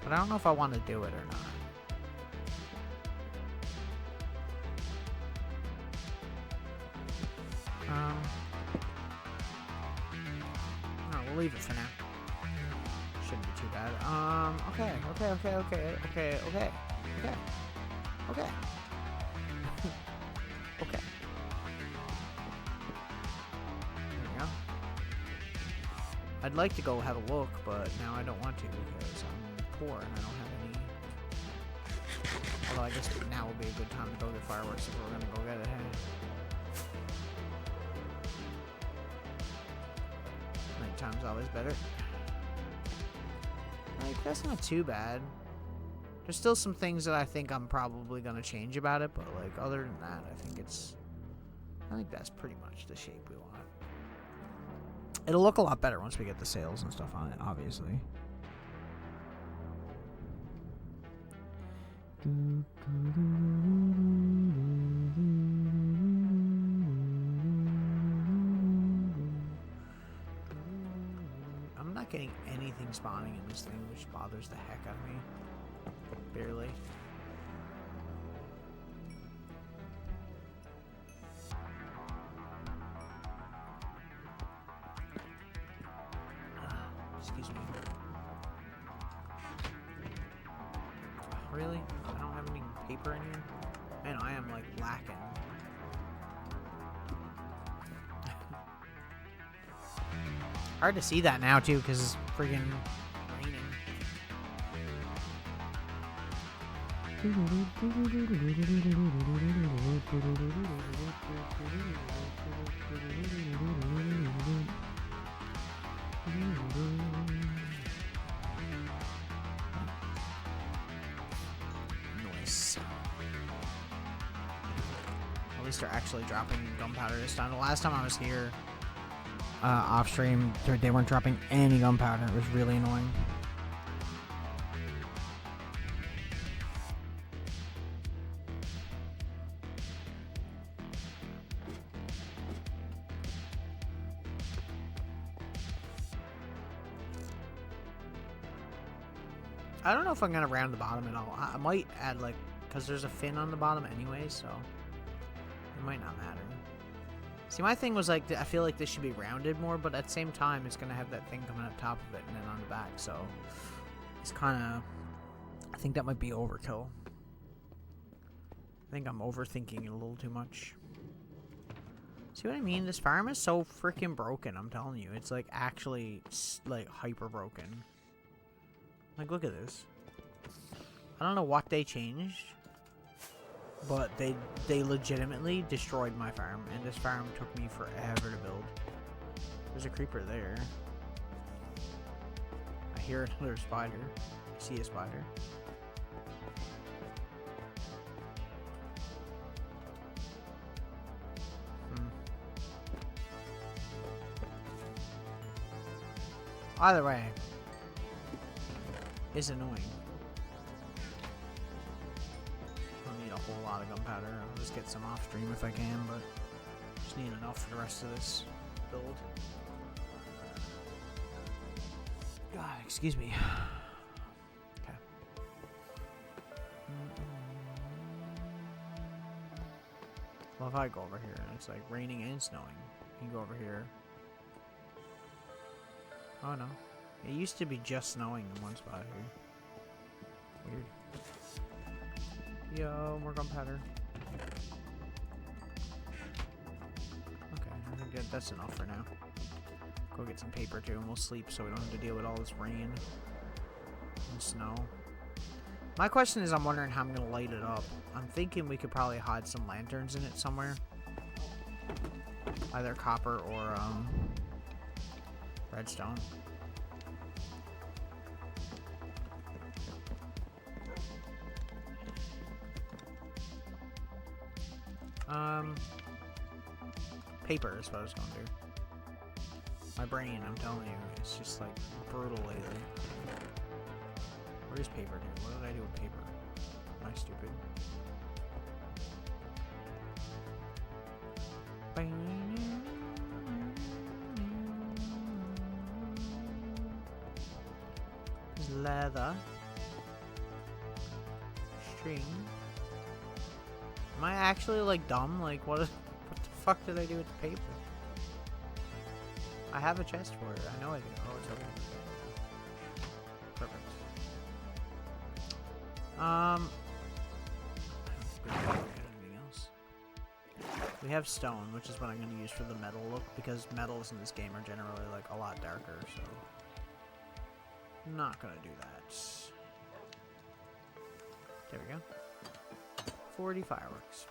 but I don't know if I want to do it or not. No, we'll leave it for now. Shouldn't be too bad. Okay. Okay. Okay. I'd like to go have a look, but now I don't want to because I'm poor and I don't have any. Although I guess now would be a good time to go get fireworks if we're gonna go get it. Hey. Nighttime's always better. Like, that's not too bad. There's still some things that I think I'm probably gonna change about it, but like other than that, I think that's pretty much the shape we want. It'll look a lot better once we get the sails and stuff on it, obviously. I'm not getting anything spawning in this thing, which bothers the heck out of me. Barely. Excuse me. Really? I don't have any paper in here? Man, I am like lacking. Hard to see that now too, because it's friggin' raining. Nice. At least they're actually dropping gunpowder this time. The last time I was here off stream, they weren't dropping any gunpowder. It was really annoying. I don't know if I'm gonna round the bottom at all. I might add like, because there's a fin on the bottom anyway, so it might not matter. See, my thing was like, I feel like this should be rounded more, but at the same time, it's gonna have that thing coming up top of it and then on the back, so it's kind of, I think that might be overkill. think I'm overthinking it a little too much. See what I mean? This farm is so freaking broken, I'm telling you. It's like actually like hyper broken. Like look at this. I don't know what they changed, but they legitimately destroyed my farm, and this farm took me forever to build. There's a creeper there. I hear another spider. I see a spider. Either way, it's annoying. I don't need a whole lot of gunpowder. I'll just get some off stream if I can, but just need enough for the rest of this build. God, excuse me. Okay. Well, if I go over here and it's like raining and snowing, you can go over here. Oh no. It used to be just snowing in one spot here. Weird. Yo, more gunpowder. Okay, I think that's enough for now. Go get some paper too and we'll sleep so we don't have to deal with all this rain and snow. My question is, I'm wondering how I'm gonna light it up. I'm thinking we could probably hide some lanterns in it somewhere. Either copper or redstone. Paper is what I was going to do. My brain, I'm telling you, it's just like brutal lately. Where's paper, dude? What did I do with paper? Am I stupid? Leather. String. Am I actually like dumb? Like what the fuck did I do with the paper? I have a chest for it. I know I do. Oh, it's over here. Perfect. Anything else? We have stone, which is what I'm going to use for the metal look, because metals in this game are generally like a lot darker, so I'm not going to do that. There we go. 40 fireworks.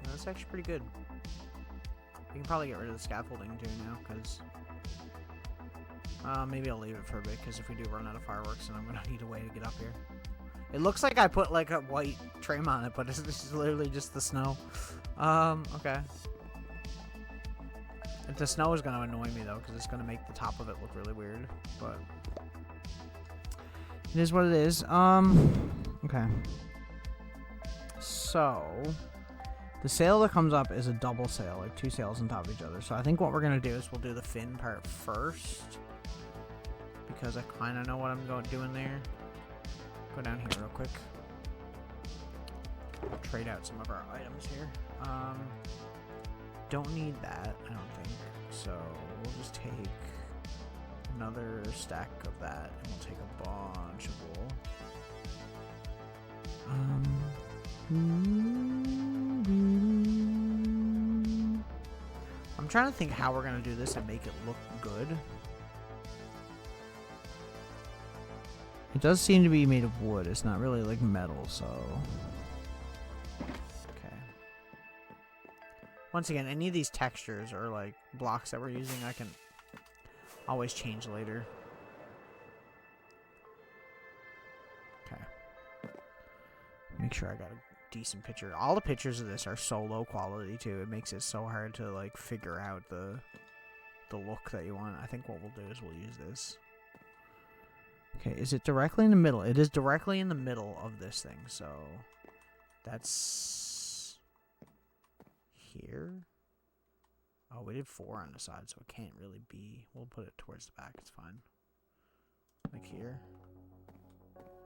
That's actually pretty good. We can probably get rid of the scaffolding too now, because maybe I'll leave it for a bit, because if we do run out of fireworks, then I'm gonna need a way to get up here. It looks like I put like a white trim on it, but this is literally just the snow. Okay. If the snow is gonna annoy me though, because it's gonna make the top of it look really weird, but it is what it is. Okay. So the sail that comes up is a double sail, like two sails on top of each other. So I think what we're gonna do is we'll do the fin part first, because I kind of know what I'm doing there. Go down here real quick. We'll trade out some of our items here. Don't need that, I don't think. So we'll just take another stack of that, and we'll take a bunch of wool. I'm trying to think how we're gonna do this and make it look good. It does seem to be made of wood. It's not really like metal, so okay. Once again, any of these textures or like blocks that we're using, I can always change later. Okay. Make sure I got a decent picture. All the pictures of this are so low quality too. It makes it so hard to like figure out the look that you want. I think what we'll do is we'll use this. Okay, is it directly in the middle? It is directly in the middle of this thing, so that's here. Oh, we did 4 on the side, so it can't really be. We'll put it towards the back. It's fine. Like here,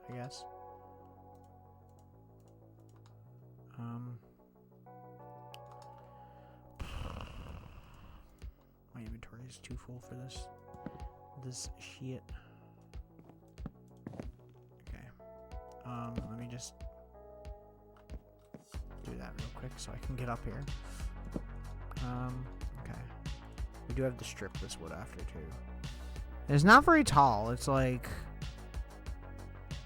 I guess. My inventory is too full for this shit. Let me just do that real quick so I can get up here. Okay. We do have to strip this wood after too. It's not very tall. It's like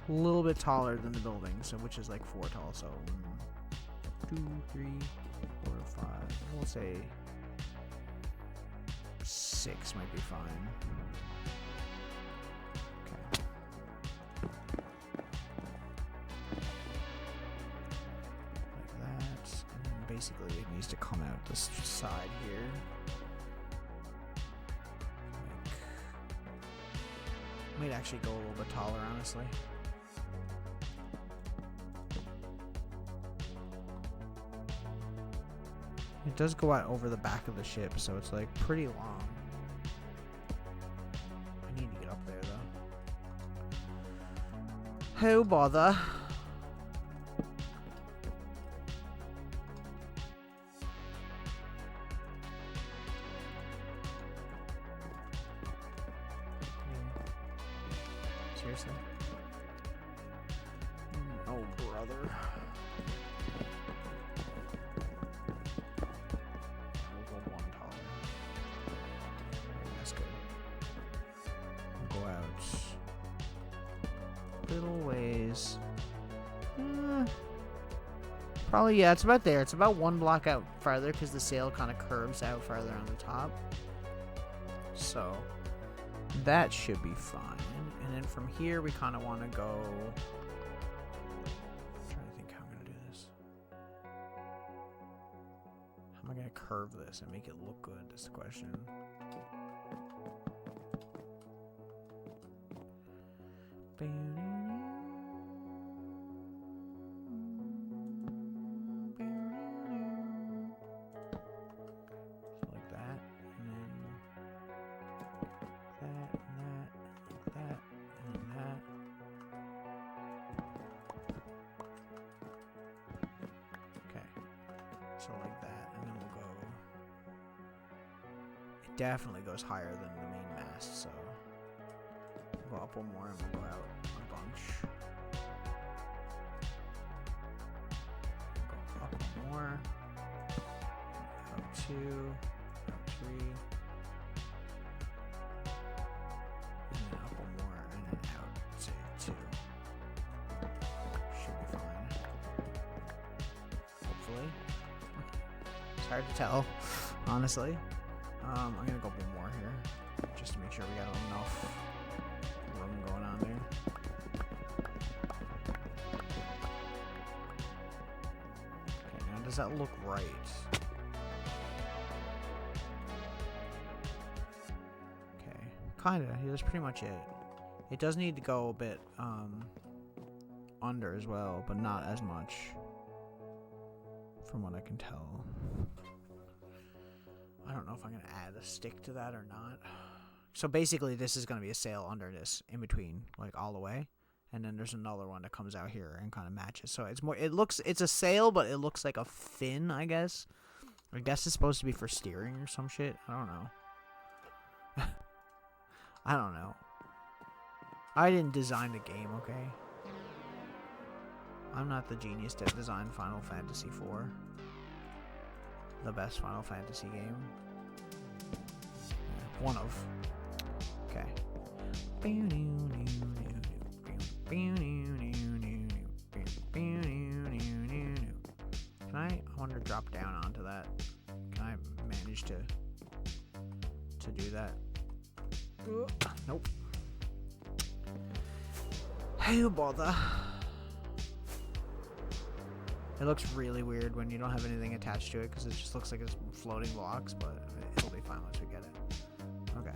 a little bit taller than the building, so which is like 4 tall. So 1, 2, 3, 4, 5. We'll say 6 might be fine. Okay. Like that. And then basically it needs to come out this side here. Might actually go a little bit taller, honestly. It does go out over the back of the ship, so it's like pretty long. I need to get up there though. Who bother? Seriously? Oh, brother. We'll go 1 taller. That's good. We'll go out little ways. Probably, yeah, it's about there. It's about 1 block out farther because the sail kind of curves out farther on the top. So that should be fine. And then from here, we kind of want to go... I'm trying to think how I'm going to do this. How am I going to curve this and make it look good? That's the question. So like that. And then that. So like that, and then we'll go... It definitely goes higher than the main mast, so... We'll go up 1 more and we'll go out a bunch. Go up 1 more. Out 2. Out 3. And then up 1 more, and then out, say, 2. Should be fine. Hopefully. It's hard to tell, honestly. I'm gonna go 1 more here, just to make sure we got enough room going on there. Okay, now does that look right? Okay, kinda. That's pretty much it. It does need to go a bit under as well, but not as much, from what I can tell. I don't know if I'm going to add a stick to that or not. So basically this is going to be a sail under this in between, like all the way. And then there's another one that comes out here and kind of matches. So it's more, it's a sail, but it looks like a fin, I guess. I guess it's supposed to be for steering or some shit. I don't know. I don't know. I didn't design the game, okay? I'm not the genius that designed Final Fantasy IV. The best Final Fantasy game. Yeah, one of. Okay. Can I want to drop down onto that? Can I manage to do that? Nope. Hey, bother. It looks really weird when you don't have anything attached to it because it just looks like it's floating blocks, but it'll be fine once we get it. Okay.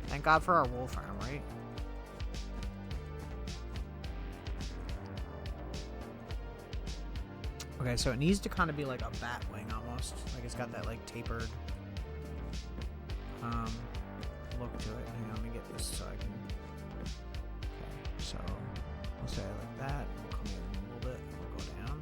Thank God for our wool farm, right? Okay, so it needs to kind of be like a bat wing almost. Like it's got that like tapered look to it. Hang on, let me get this so I can... So we'll say it like that. We'll come in a little bit. And we'll go down.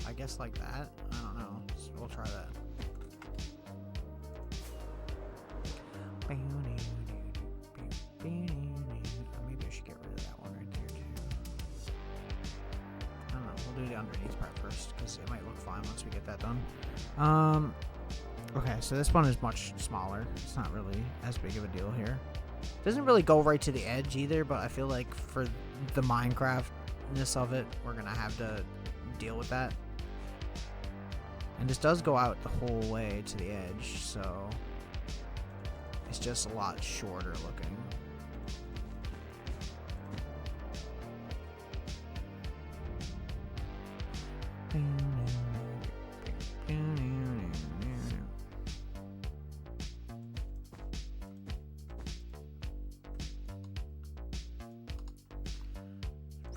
I guess like that. I don't know. So we'll try that. Maybe I should get rid of that one right there too. I don't know. We'll do the underneath part first because it might look fine once we get that done. Okay, so this one is much smaller. It's not really as big of a deal here. Doesn't really go right to the edge either, but I feel like for the Minecraftness of it, we're gonna have to deal with that. And this does go out the whole way to the edge, so it's just a lot shorter looking.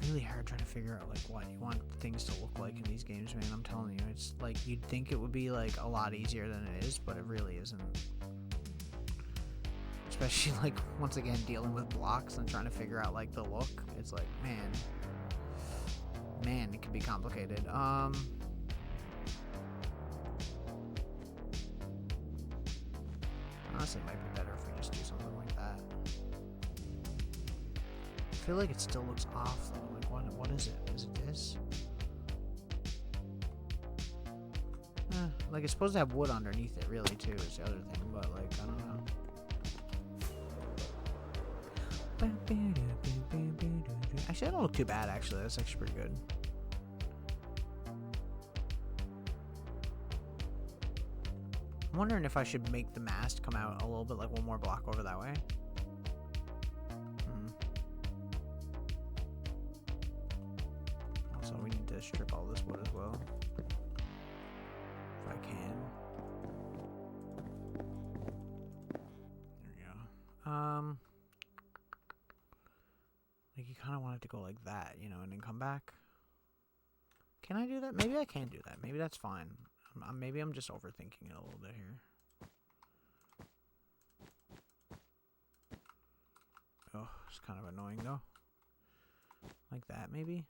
Really hard trying to figure out like what you want things to look like in these games, man. I'm telling you, it's like you'd think it would be like a lot easier than it is, but it really isn't. Especially like once again dealing with blocks and trying to figure out like the look. It's like man, it can be complicated. Honestly, it might be better if we just do something like that. I feel like it still looks off though. Like what is it? Is it this? Like it's supposed to have wood underneath it really too is the other thing, but like I don't know. Actually, that don't look too bad actually. That's actually pretty good. I'm wondering if I should make the mast come out a little bit like one more block over that way. Also, we need to strip all this wood as well. If I can. There we go. Like you kind of want it to go like that, you know, and then come back. Can I do that? Maybe I can do that. Maybe that's fine. Maybe I'm just overthinking it a little bit here. Oh, it's kind of annoying though. Like that, maybe?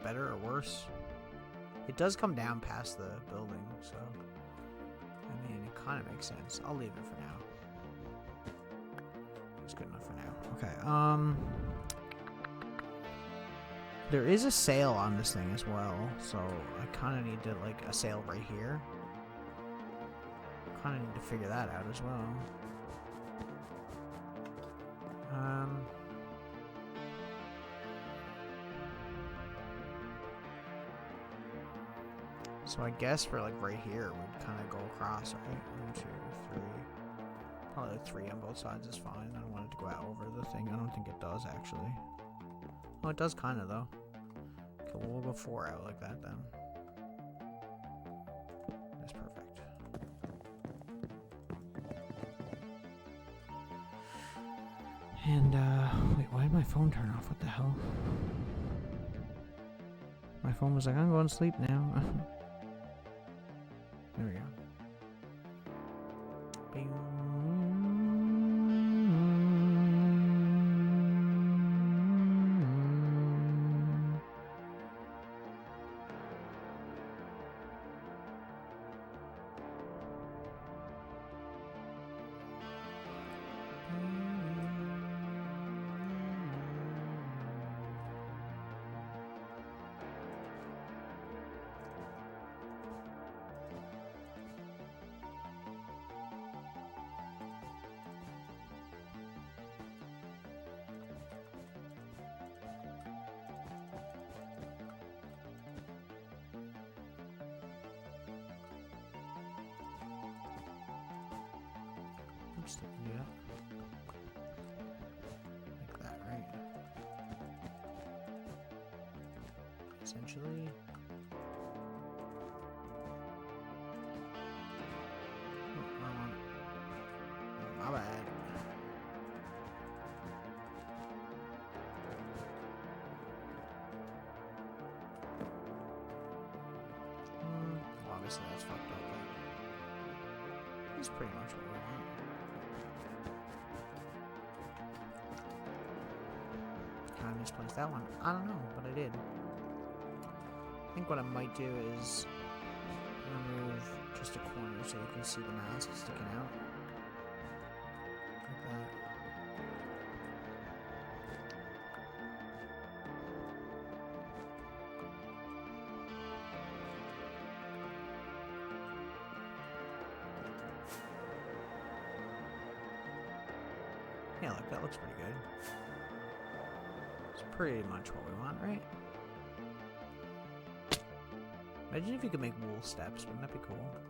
Better or worse? It does come down past the building, so I mean it kind of makes sense. I'll leave it for now. It's good enough for now. Okay, there is a sail on this thing as well, so I kind of need to like a sail right here. Kind of need to figure that out as well. So I guess for like right here, we'd kind of go across, right? 1, 2, 3. Probably 3 on both sides is fine. I don't want it to go out over the thing. I don't think it does actually. Oh, it does kind of though. Okay, well, we'll go 4 out like that then. That's perfect. And wait, why did my phone turn off? What the hell? My phone was like, I'm going to sleep now. There we go. Bing. Just do that. Like that, right? Essentially. Oh, wrong one. My bad. obviously that's fucked up, but it's pretty much what we want. Kind of misplaced that one. I don't know, but I did. I think what I might do is remove just a corner so you can see the mask sticking out. Like that. Yeah, look, that looks pretty good. It's pretty much what we want, right? Imagine if you could make wool steps. Wouldn't that be cool? I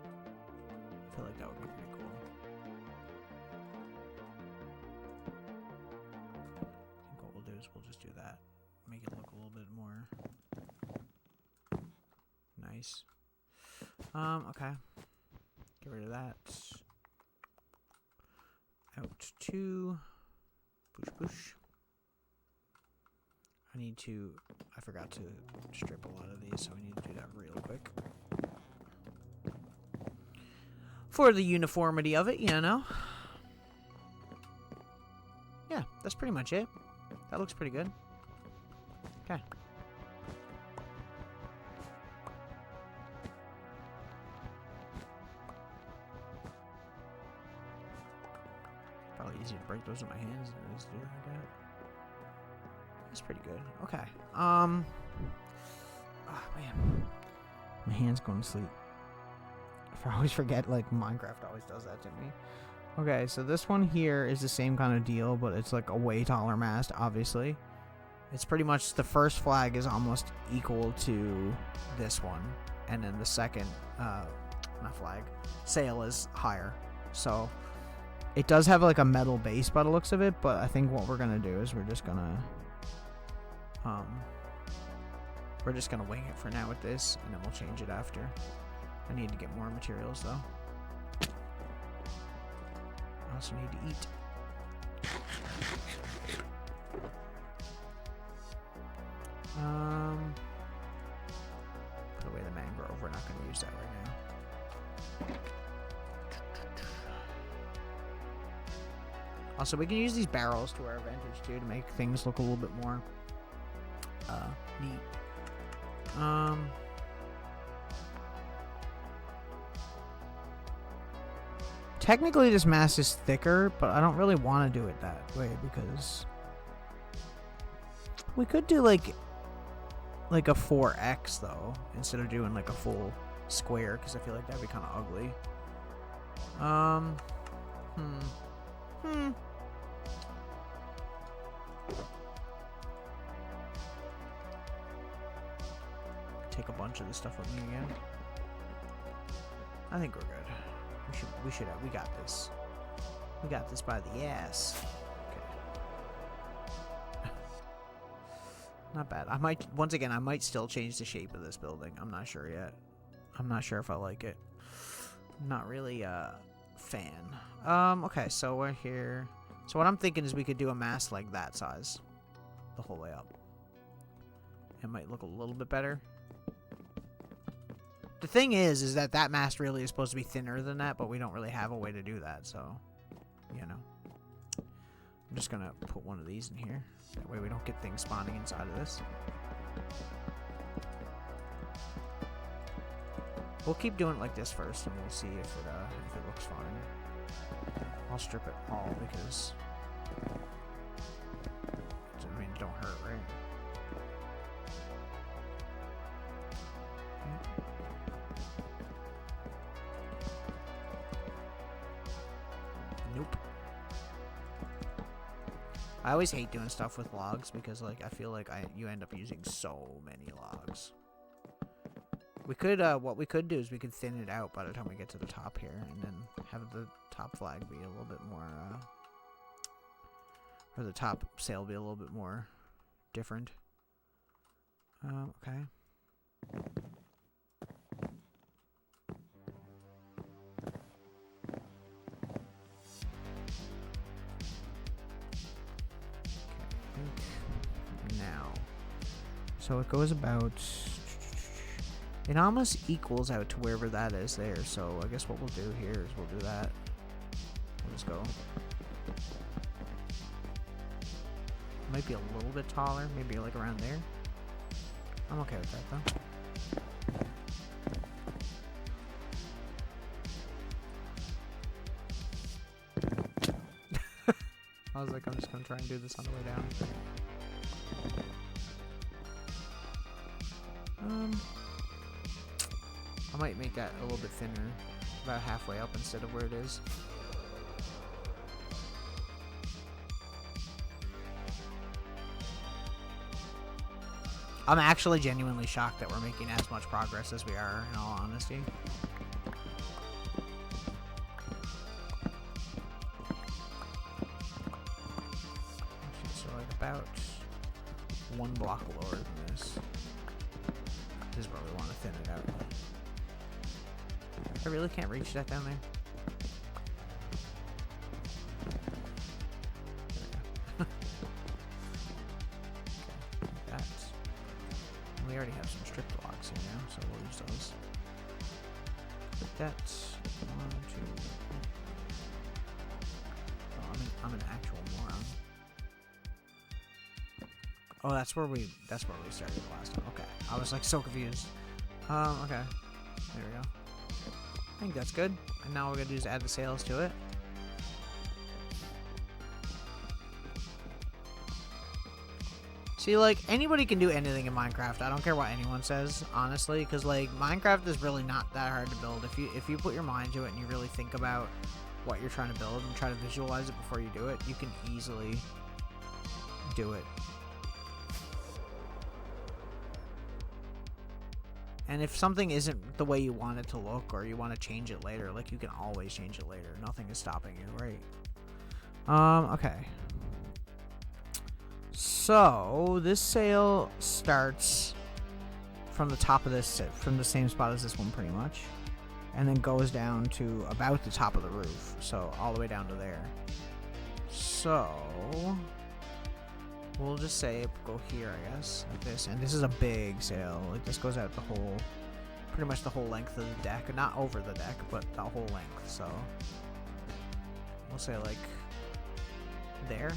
feel like that would be pretty cool. I think what we'll do is we'll just do that. Make it look a little bit more nice. Okay. Get rid of that. Out 2. Push, push. I forgot to strip a lot of these, so we need to do that real quick. For the uniformity of it, you know. Yeah, that's pretty much it. That looks pretty good. Okay. Probably easier to break those with my hands than it is to do like that. That's pretty good. Okay. Oh man, my hand's going to sleep. I always forget, like, Minecraft always does that to me. Okay, so this one here is the same kind of deal, but it's like a way taller mast, obviously. It's pretty much the first flag is almost equal to this one, and then the second, not flag, sail is higher. So it does have like a metal base by the looks of it, but I think what we're gonna do is we're just gonna wing it for now with this, and then we'll change it after. I need to get more materials though. I also need to eat. Put away the mangrove. We're not going to use that right now. Also, we can use these barrels to our advantage too to make things look a little bit more neat. Technically, this mast is thicker, but I don't really want to do it that way because we could do like a 4x though instead of doing like a full square, because I feel like that'd be kind of ugly. Take a bunch of this stuff with me again. I think we're good. We got this. We got this by the ass. Okay. Not bad. I might still change the shape of this building. I'm not sure yet. I'm not sure if I like it. I'm not really a fan. Okay, so we're here. So what I'm thinking is we could do a mast like that size the whole way up. It might look a little bit better. The thing is that mast really is supposed to be thinner than that, but we don't really have a way to do that, so, you know. I'm just gonna put one of these in here. That way we don't get things spawning inside of this. We'll keep doing it like this first, and we'll see if it looks fine. I'll strip it all because, I mean, it don't hurt, right? Nope. I always hate doing stuff with logs because, like, I feel like you end up using so many logs. We could, what we could do is we could thin it out by the time we get to the top here, and then have the top flag be a little bit more, or the top sail be a little bit more different. Okay. Now, so it goes about It almost equals out to wherever that is there, so I guess what we'll do here is we'll do that. We'll just go. Might be a little bit taller, maybe like around there. I'm okay with that though. I was like, I'm just gonna try and do this on the way down. I might make that a little bit thinner, about halfway up instead of where it is. I'm actually genuinely shocked that we're making as much progress as we are, in all honesty. So like about 1 block lower than this. This is where we want to thin it out. I really can't reach that down there. We already have some strip blocks here now, so we'll use those. That's 1, 2. Oh, I'm an actual moron. Oh, that's where we started the last time. Okay, I was like so confused. Okay, there we go. I think that's good. And now what we're gonna do is add the sails to it. See, like, anybody can do anything in Minecraft. I don't care what anyone says, honestly, because, like, Minecraft is really not that hard to build. If you put your mind to it and you really think about what you're trying to build and try to visualize it before you do it, you can easily do it. And if something isn't the way you want it to look, or you want to change it later, like, you can always change it later. Nothing is stopping you, right? Okay. So, this sail starts from the top of this, from the same spot as this one pretty much, and then goes down to about the top of the roof, so all the way down to there. So, we'll just say go here, I guess, like this, and this is a big sail. Like, this goes out the whole, pretty much the whole length of the deck, not over the deck, but the whole length, so we'll say like there.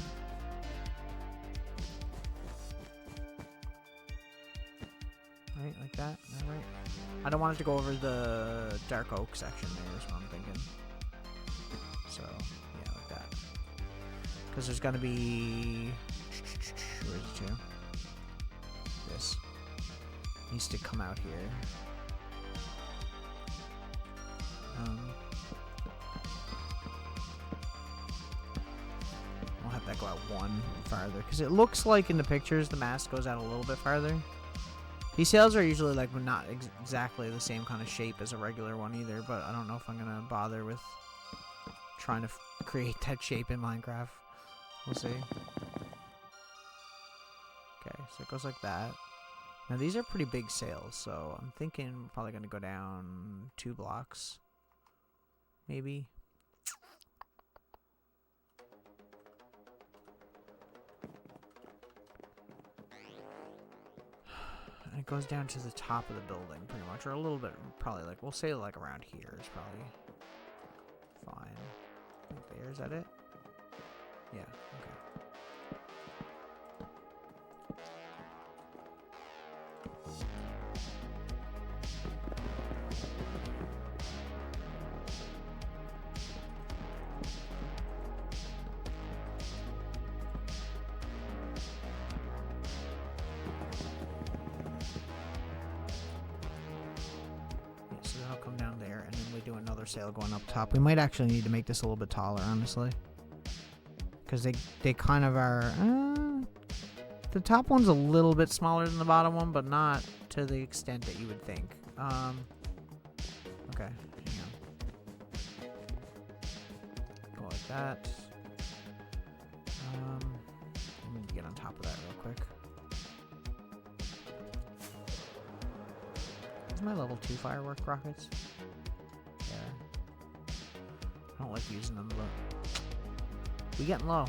Right, like that, right? I don't want it to go over the dark oak section there, is what I'm thinking. So, yeah, like that. Because there's gonna be... Where is it to? This. Needs to come out here. We'll have that go out 1 farther. Because it looks like in the pictures the mast goes out a little bit farther. These sails are usually like not exactly the same kind of shape as a regular one either, but I don't know if I'm gonna bother with trying to create that shape in Minecraft. We'll see. Okay, so it goes like that. Now these are pretty big sails, so I'm thinking we're probably gonna go down 2 blocks, maybe. It goes down to the top of the building, pretty much, or a little bit, probably like, we'll say like around here is probably fine. Right there, is that it? Yeah, okay. Do another sail going up top. We might actually need to make this a little bit taller, honestly, because they kind of are. The top one's a little bit smaller than the bottom one, but not to the extent that you would think. Okay, hang on. Go like that. I need to get on top of that real quick. Is my level 2 firework rockets? I don't like using them, but we getting low.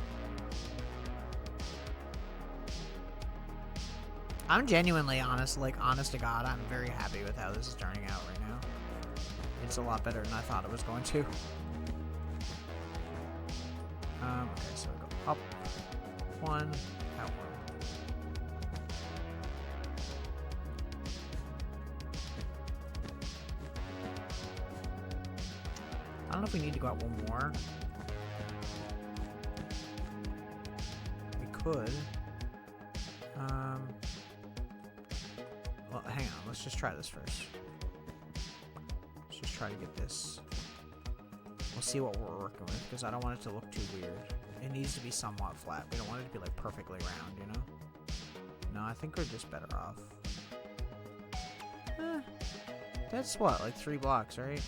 I'm genuinely honest, like, honest to God, I'm very happy with how this is turning out right now. It's a lot better than I thought it was going to. Okay, so we go up one, out one. I don't know if we need to go out one more. We could. Well, hang on. Let's just try this first. Let's just try to get this. We'll see what we're working with, because I don't want it to look too weird. It needs to be somewhat flat. We don't want it to be, like, perfectly round, you know? No, I think we're just better off. That's what, like 3 blocks, right?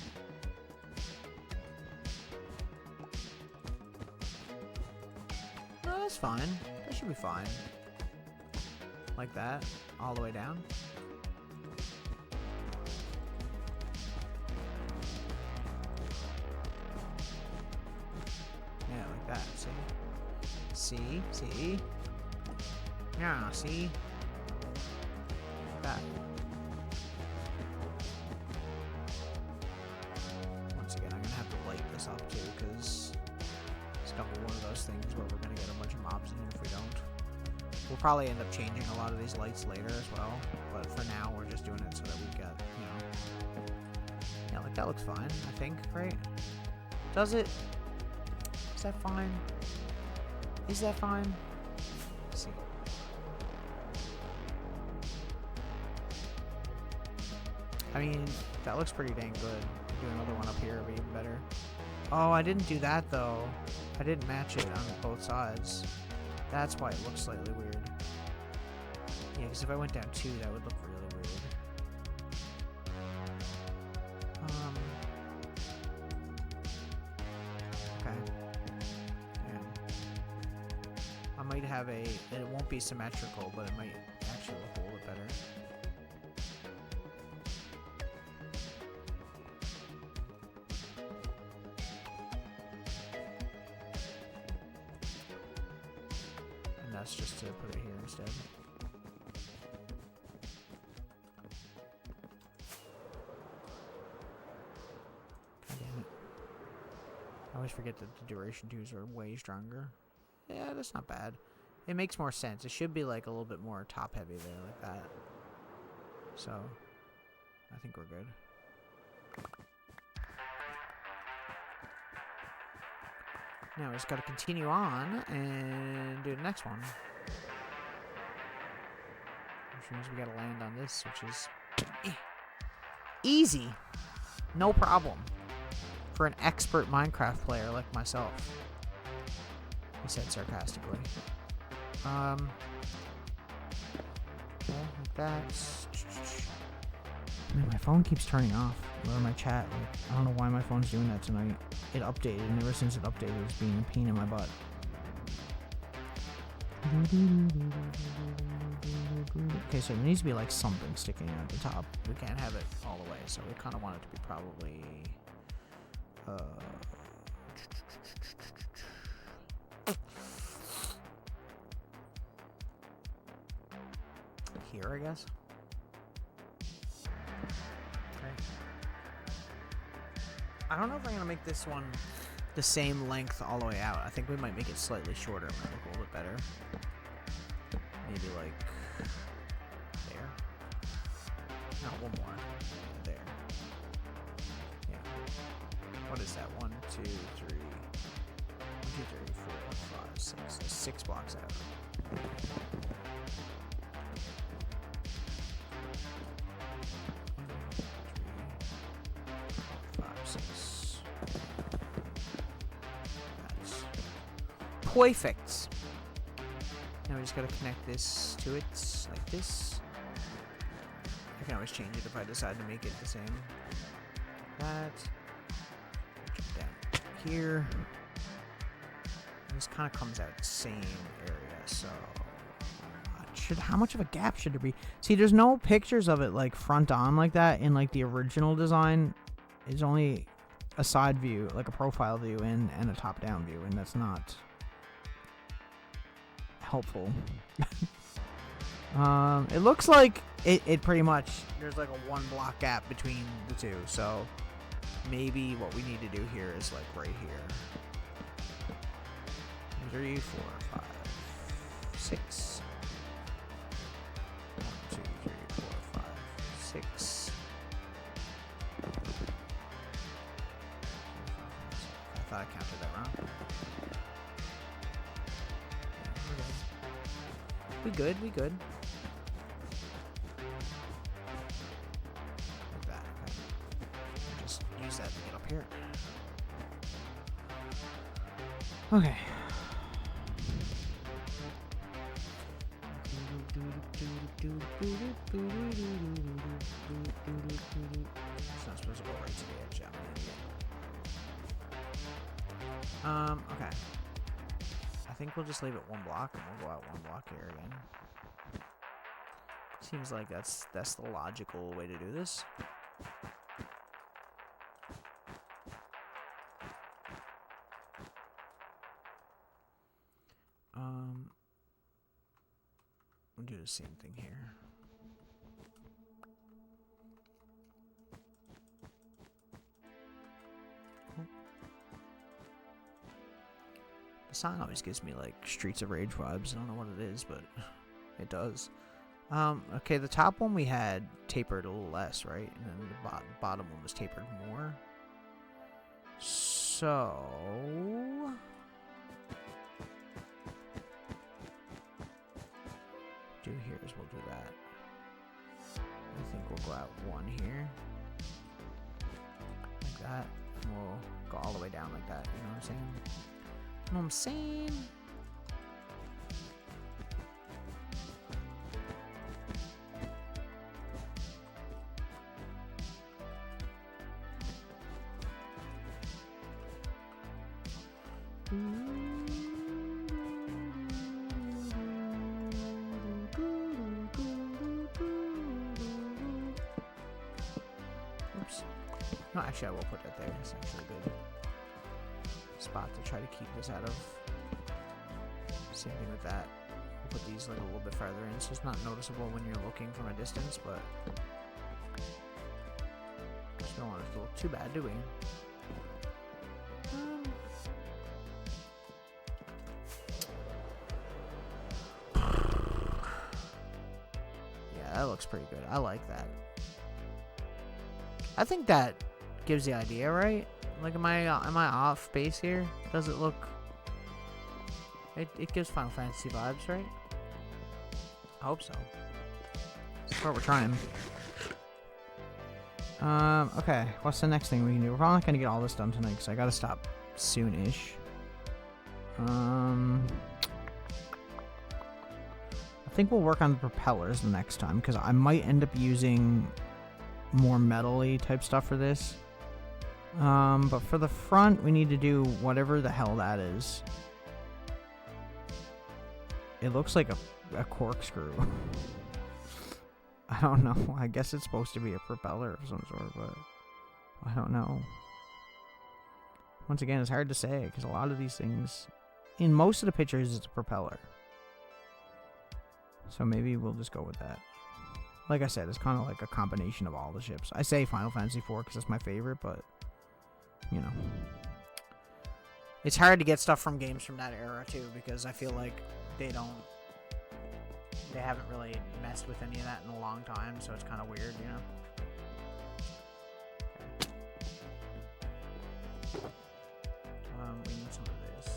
No, that's fine. That should be fine. Like that, all the way down. Yeah, like that, see? See? Yeah, see? Like that. Once again, I'm gonna have to light this up too, because it's gonna be one of those things where we're gonna get a bunch of mobs in here if we don't. We'll probably end up changing a lot of these lights later as well, but for now we're just doing it so that we got, you know. Yeah, like that looks fine, I think, right? Does it? Is that fine? Is that fine? Let's see. I mean, that looks pretty dang good. Do another one up here would be even better. Oh, I didn't do that though. I didn't match it on both sides. That's why it looks slightly weird. Yeah, because if I went down 2, that would look really weird. Okay. Damn. I might have a... It won't be symmetrical, but it might actually look a little bit better. That's just to put it here instead. God damn it. I always forget that the duration 2s are way stronger. Yeah, that's not bad. It makes more sense. It should be like a little bit more top heavy there, like that. So, I think we're good. Now we just got to continue on and do the next one. Which means we got to land on this, which is easy. No problem. For an expert Minecraft player like myself. He said sarcastically. Okay, like that. Man, my phone keeps turning off. Or my chat. Like, I don't know why my phone's doing that tonight. It updated, and ever since it updated, it's being a pain in my butt. Okay, so it needs to be like something sticking at the top. We can't have it all the way, so we kind of want it to be probably... here, I guess. Okay. I don't know if I'm gonna make this one the same length all the way out. I think we might make it slightly shorter. It might look a little bit better. Maybe like there. No, one more. There. Yeah. What is that? 1, 2, 3. 1, 2, 3, 4, 5, 6. That's 6 blocks out. 5, 6. That's perfect. Now we just gotta connect this to it like this. I can always change it if I decide to make it the same. That. Jump down here. And this kind of comes out the same area, so how much of a gap should there be? See, there's no pictures of it like front on like that in like the original design. It's only a side view, like a profile view and a top down view, and that's not helpful. It looks like it pretty much, there's like a 1 block gap between the two, so maybe what we need to do here is like right here. 3, 4, 5, 6. 1, 2, 3, 4, 5, 6. I thought I counted that wrong. We good, we good. Like that, okay. Just use that to get up here. Okay. It's not supposed to go right to the edge, okay. I think we'll just leave it 1 block and we'll go out 1 block here again. Seems like that's the logical way to do this. We'll do the same thing here. The song always gives me like Streets of Rage vibes. I don't know what it is, but it does. Okay, the top one we had tapered a little less, right? And then the bottom one was tapered more. So do here is we'll do that. I think we'll go out 1 here. Like that. And we'll go all the way down like that. You know what I'm saying? You know what I'm saying? Oops. No, actually, I will put that there. It's actually a good spot to try to keep this out of. Same thing with that. We'll put these like a little bit farther in, so it's not noticeable when you're looking from a distance, but just don't want it to look too bad, do we? Yeah, that looks pretty good. I like that. I think that gives the idea, right? Like, am I off base here? Does it look? It gives Final Fantasy vibes, right? I hope so. That's what we're trying. Okay. What's the next thing we can do? We're probably not gonna get all this done tonight because I gotta stop soon-ish. I think we'll work on the propellers the next time because I might end up using more metal-y type stuff for this. But for the front, we need to do whatever the hell that is. It looks like a corkscrew. I don't know. I guess it's supposed to be a propeller of some sort, but I don't know. Once again, it's hard to say because a lot of these things, in most of the pictures, it's a propeller. So maybe we'll just go with that. Like I said, it's kind of like a combination of all the ships. I say Final Fantasy IV because it's my favorite, but you know, it's hard to get stuff from games from that era too because I feel like they haven't really messed with any of that in a long time, so it's kind of weird, you know. We need some of this.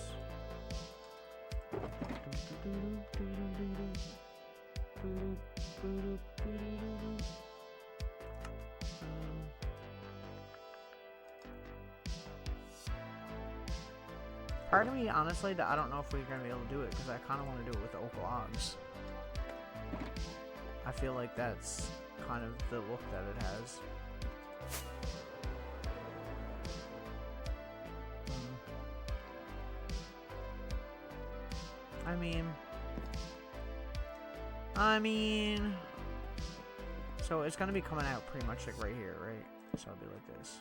Part of me, honestly, I don't know if we're going to be able to do it because I kind of want to do it with the oak logs. I feel like that's kind of the look that it has. I mean, so it's going to be coming out pretty much like right here, right? So it'll be like this.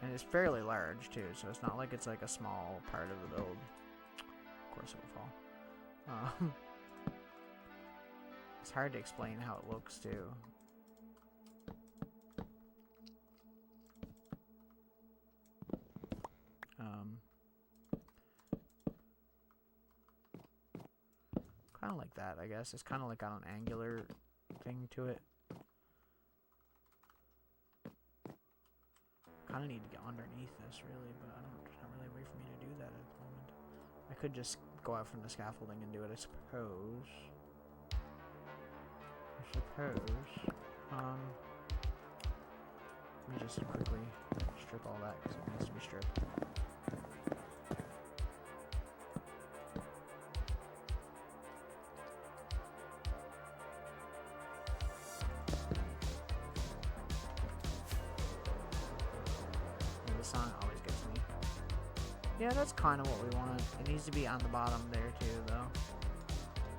And it's fairly large too, so it's not like it's like a small part of the build. Of course it will fall. It's hard to explain how it looks too. Kind of like that, I guess. It's kind of like got an angular thing to it. Kind of need to get underneath this, really, but there's not really a way for me to do that at the moment. I could just go out from the scaffolding and do it, I suppose. Let me just quickly strip all that because it needs to be stripped. Yeah, that's kind of what we want. It needs to be on the bottom there too, though.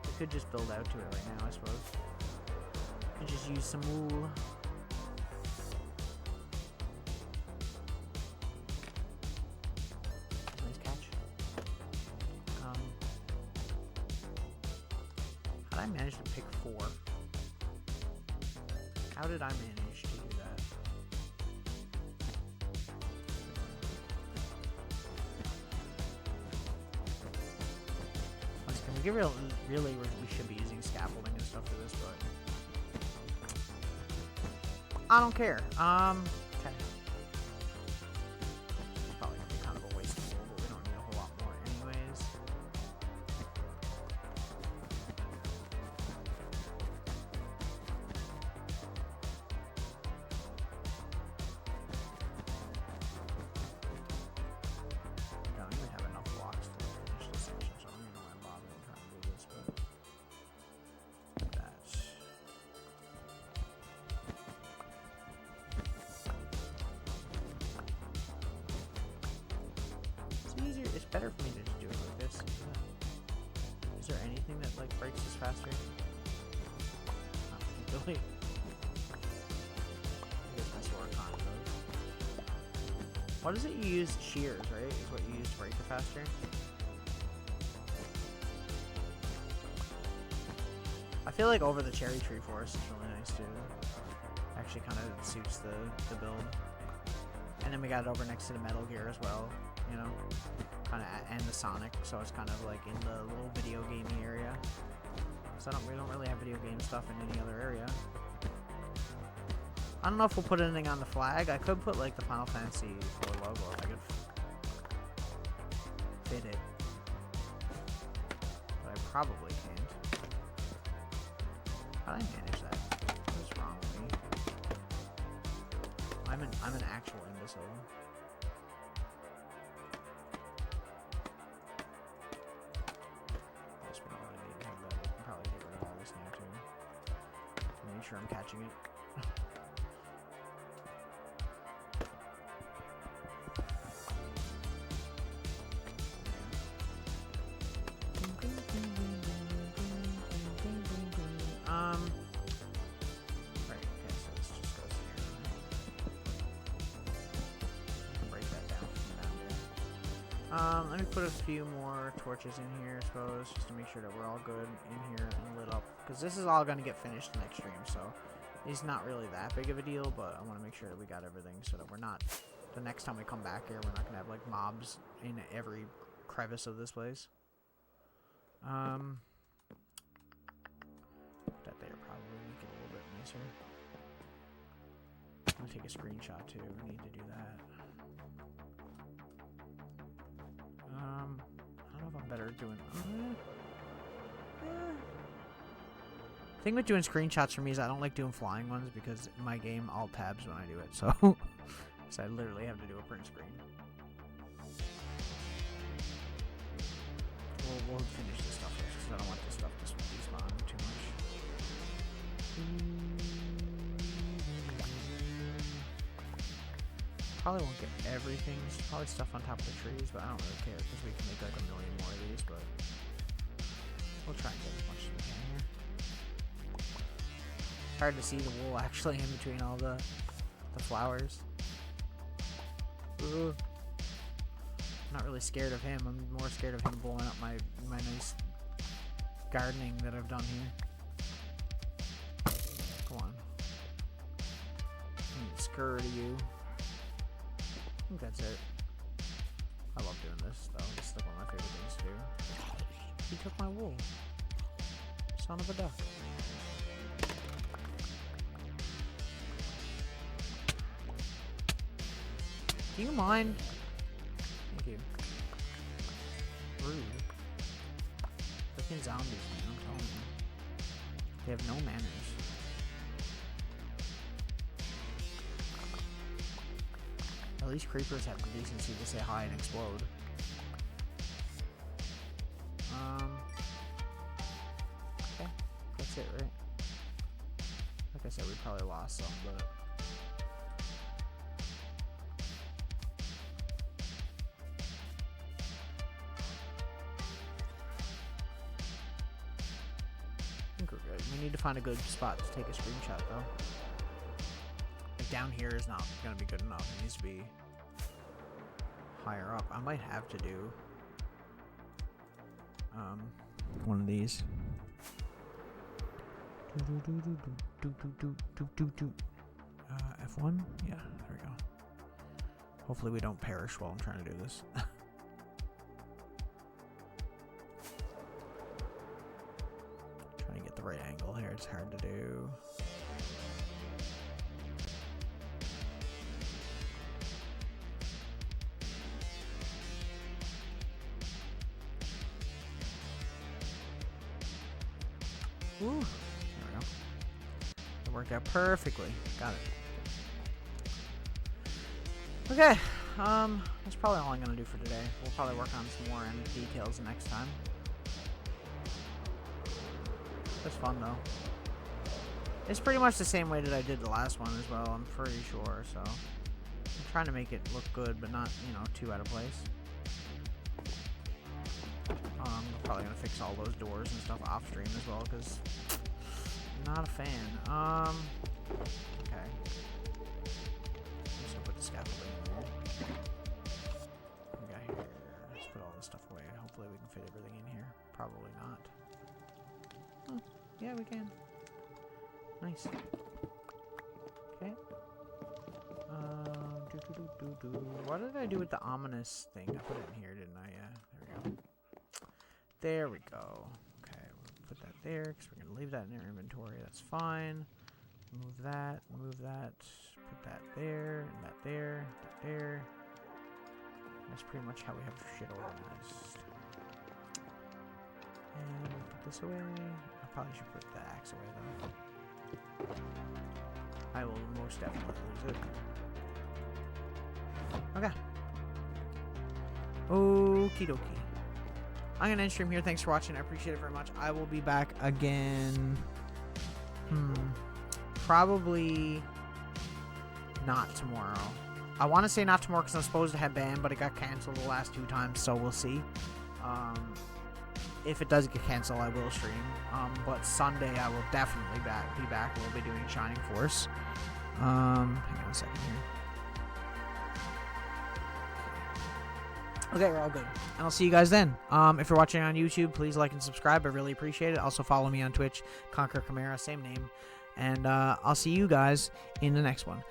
We could just build out to it right now, I suppose. Could just use some wool. Nice catch. How did I manage to pick 4? How did I manage to do that? Really, we should be using scaffolding and stuff for this, but I don't care. Okay. It's probably gonna be kind of a waste of wool, but we don't need a whole lot more anyways. I don't even have enough blocks to finish this section, so I don't even know why I'm bothering trying to do this, but that's... It's easier, it's better for me to just do it like this. Is there anything that like breaks this faster? Not really. I guess my sword on those. What is it you use? Shears, right? Is what you use to break it faster? I feel like over the cherry tree forest is really nice too. Actually kind of suits the build. And then we got it over next to the Metal Gear as well, you know? Kind of, and the Sonic, so it's kind of like in the little video gamey area. So we don't really have video game stuff in any other area. I don't know if we'll put anything on the flag. I could put like the Final Fantasy IV logo if I could fit it. But I probably can't. How did I manage that? What's wrong with me? I'm an actual imbecile. Guess we don't really need to have that. We can probably get rid of all this now too. To make sure I'm catching it. Right, okay, so this just goes here. Break that down from down there. Let me put a few more torches in here, I suppose, just to make sure that we're all good in here and lit up. Because this is all going to get finished next stream, so it's not really that big of a deal, but I want to make sure that we got everything so that we're not, the next time we come back here, we're not going to have, like, mobs in every crevice of this place. That there probably make it a little bit nicer. I'm gonna take a screenshot too. We need to do that. I don't know if I'm better at doing. The thing with doing screenshots for me is I don't like doing flying ones because my game alt tabs when I do it. So, so I literally have to do a print screen. We'll finish this stuff first because I don't want this stuff to despawn too much. Probably won't get everything. There's probably stuff on top of the trees, but I don't really care because we can make like a million more of these, but we'll try and get as much as we can here. It's hard to see the wool actually in between all the flowers. Ooh. I'm not really scared of him. I'm more scared of him blowing up my nice gardening that I've done here. skirt you. I think that's it. I love doing this, though. This is like one of my favorite things to do. He took my wool. Son of a duck. Do you mind? Thank you. Rude. Freaking zombies, man. I'm telling you. They have no manners. At least creepers have the decency to say hi and explode. Okay. That's it, right? Like I said, we probably lost some, but... I think we're good. We need to find a good spot to take a screenshot, though. Like, down here is not going to be good enough. It needs to be higher up. I might have to do one of these. F1? Yeah, there we go. Hopefully we don't perish while I'm trying to do this. Trying to get the right angle here. It's hard to do. Ooh, there we go. It worked out perfectly. Got it. Okay, that's probably all I'm gonna do for today. We'll probably work on some more end details next time. That's fun though. It's pretty much the same way that I did the last one as well, I'm pretty sure, so. I'm trying to make it look good, but not, you know, too out of place. I'm probably gonna fix all those doors and stuff off stream as well, because I'm not a fan. Okay. Just put the scaffolding in there. Okay, here. Let's put all this stuff away. Hopefully we can fit everything in here. Probably not. Oh, yeah, we can. Nice. Okay. What did I do with the ominous thing? I put it in here, didn't I? Yeah, there we go. There we go. Okay, we'll put that there because we're going to leave that in our inventory. That's fine. Move that, put that there, and that there, that there. That's pretty much how we have shit organized. And put this away. I probably should put the axe away though. I will most definitely lose it. Okay. Okie dokie. I'm going to end stream here. Thanks for watching. I appreciate it very much. I will be back again. Probably not tomorrow. I want to say not tomorrow because I'm supposed to have band, but it got canceled the last 2 times, so we'll see. If it does get canceled, I will stream. But Sunday, I will definitely be back. We'll be doing Shining Force. Hang on a second here. Okay, we're all good. And I'll see you guys then. If you're watching on YouTube, please like and subscribe. I really appreciate it. Also follow me on Twitch, ConkerChimera, same name. And I'll see you guys in the next one.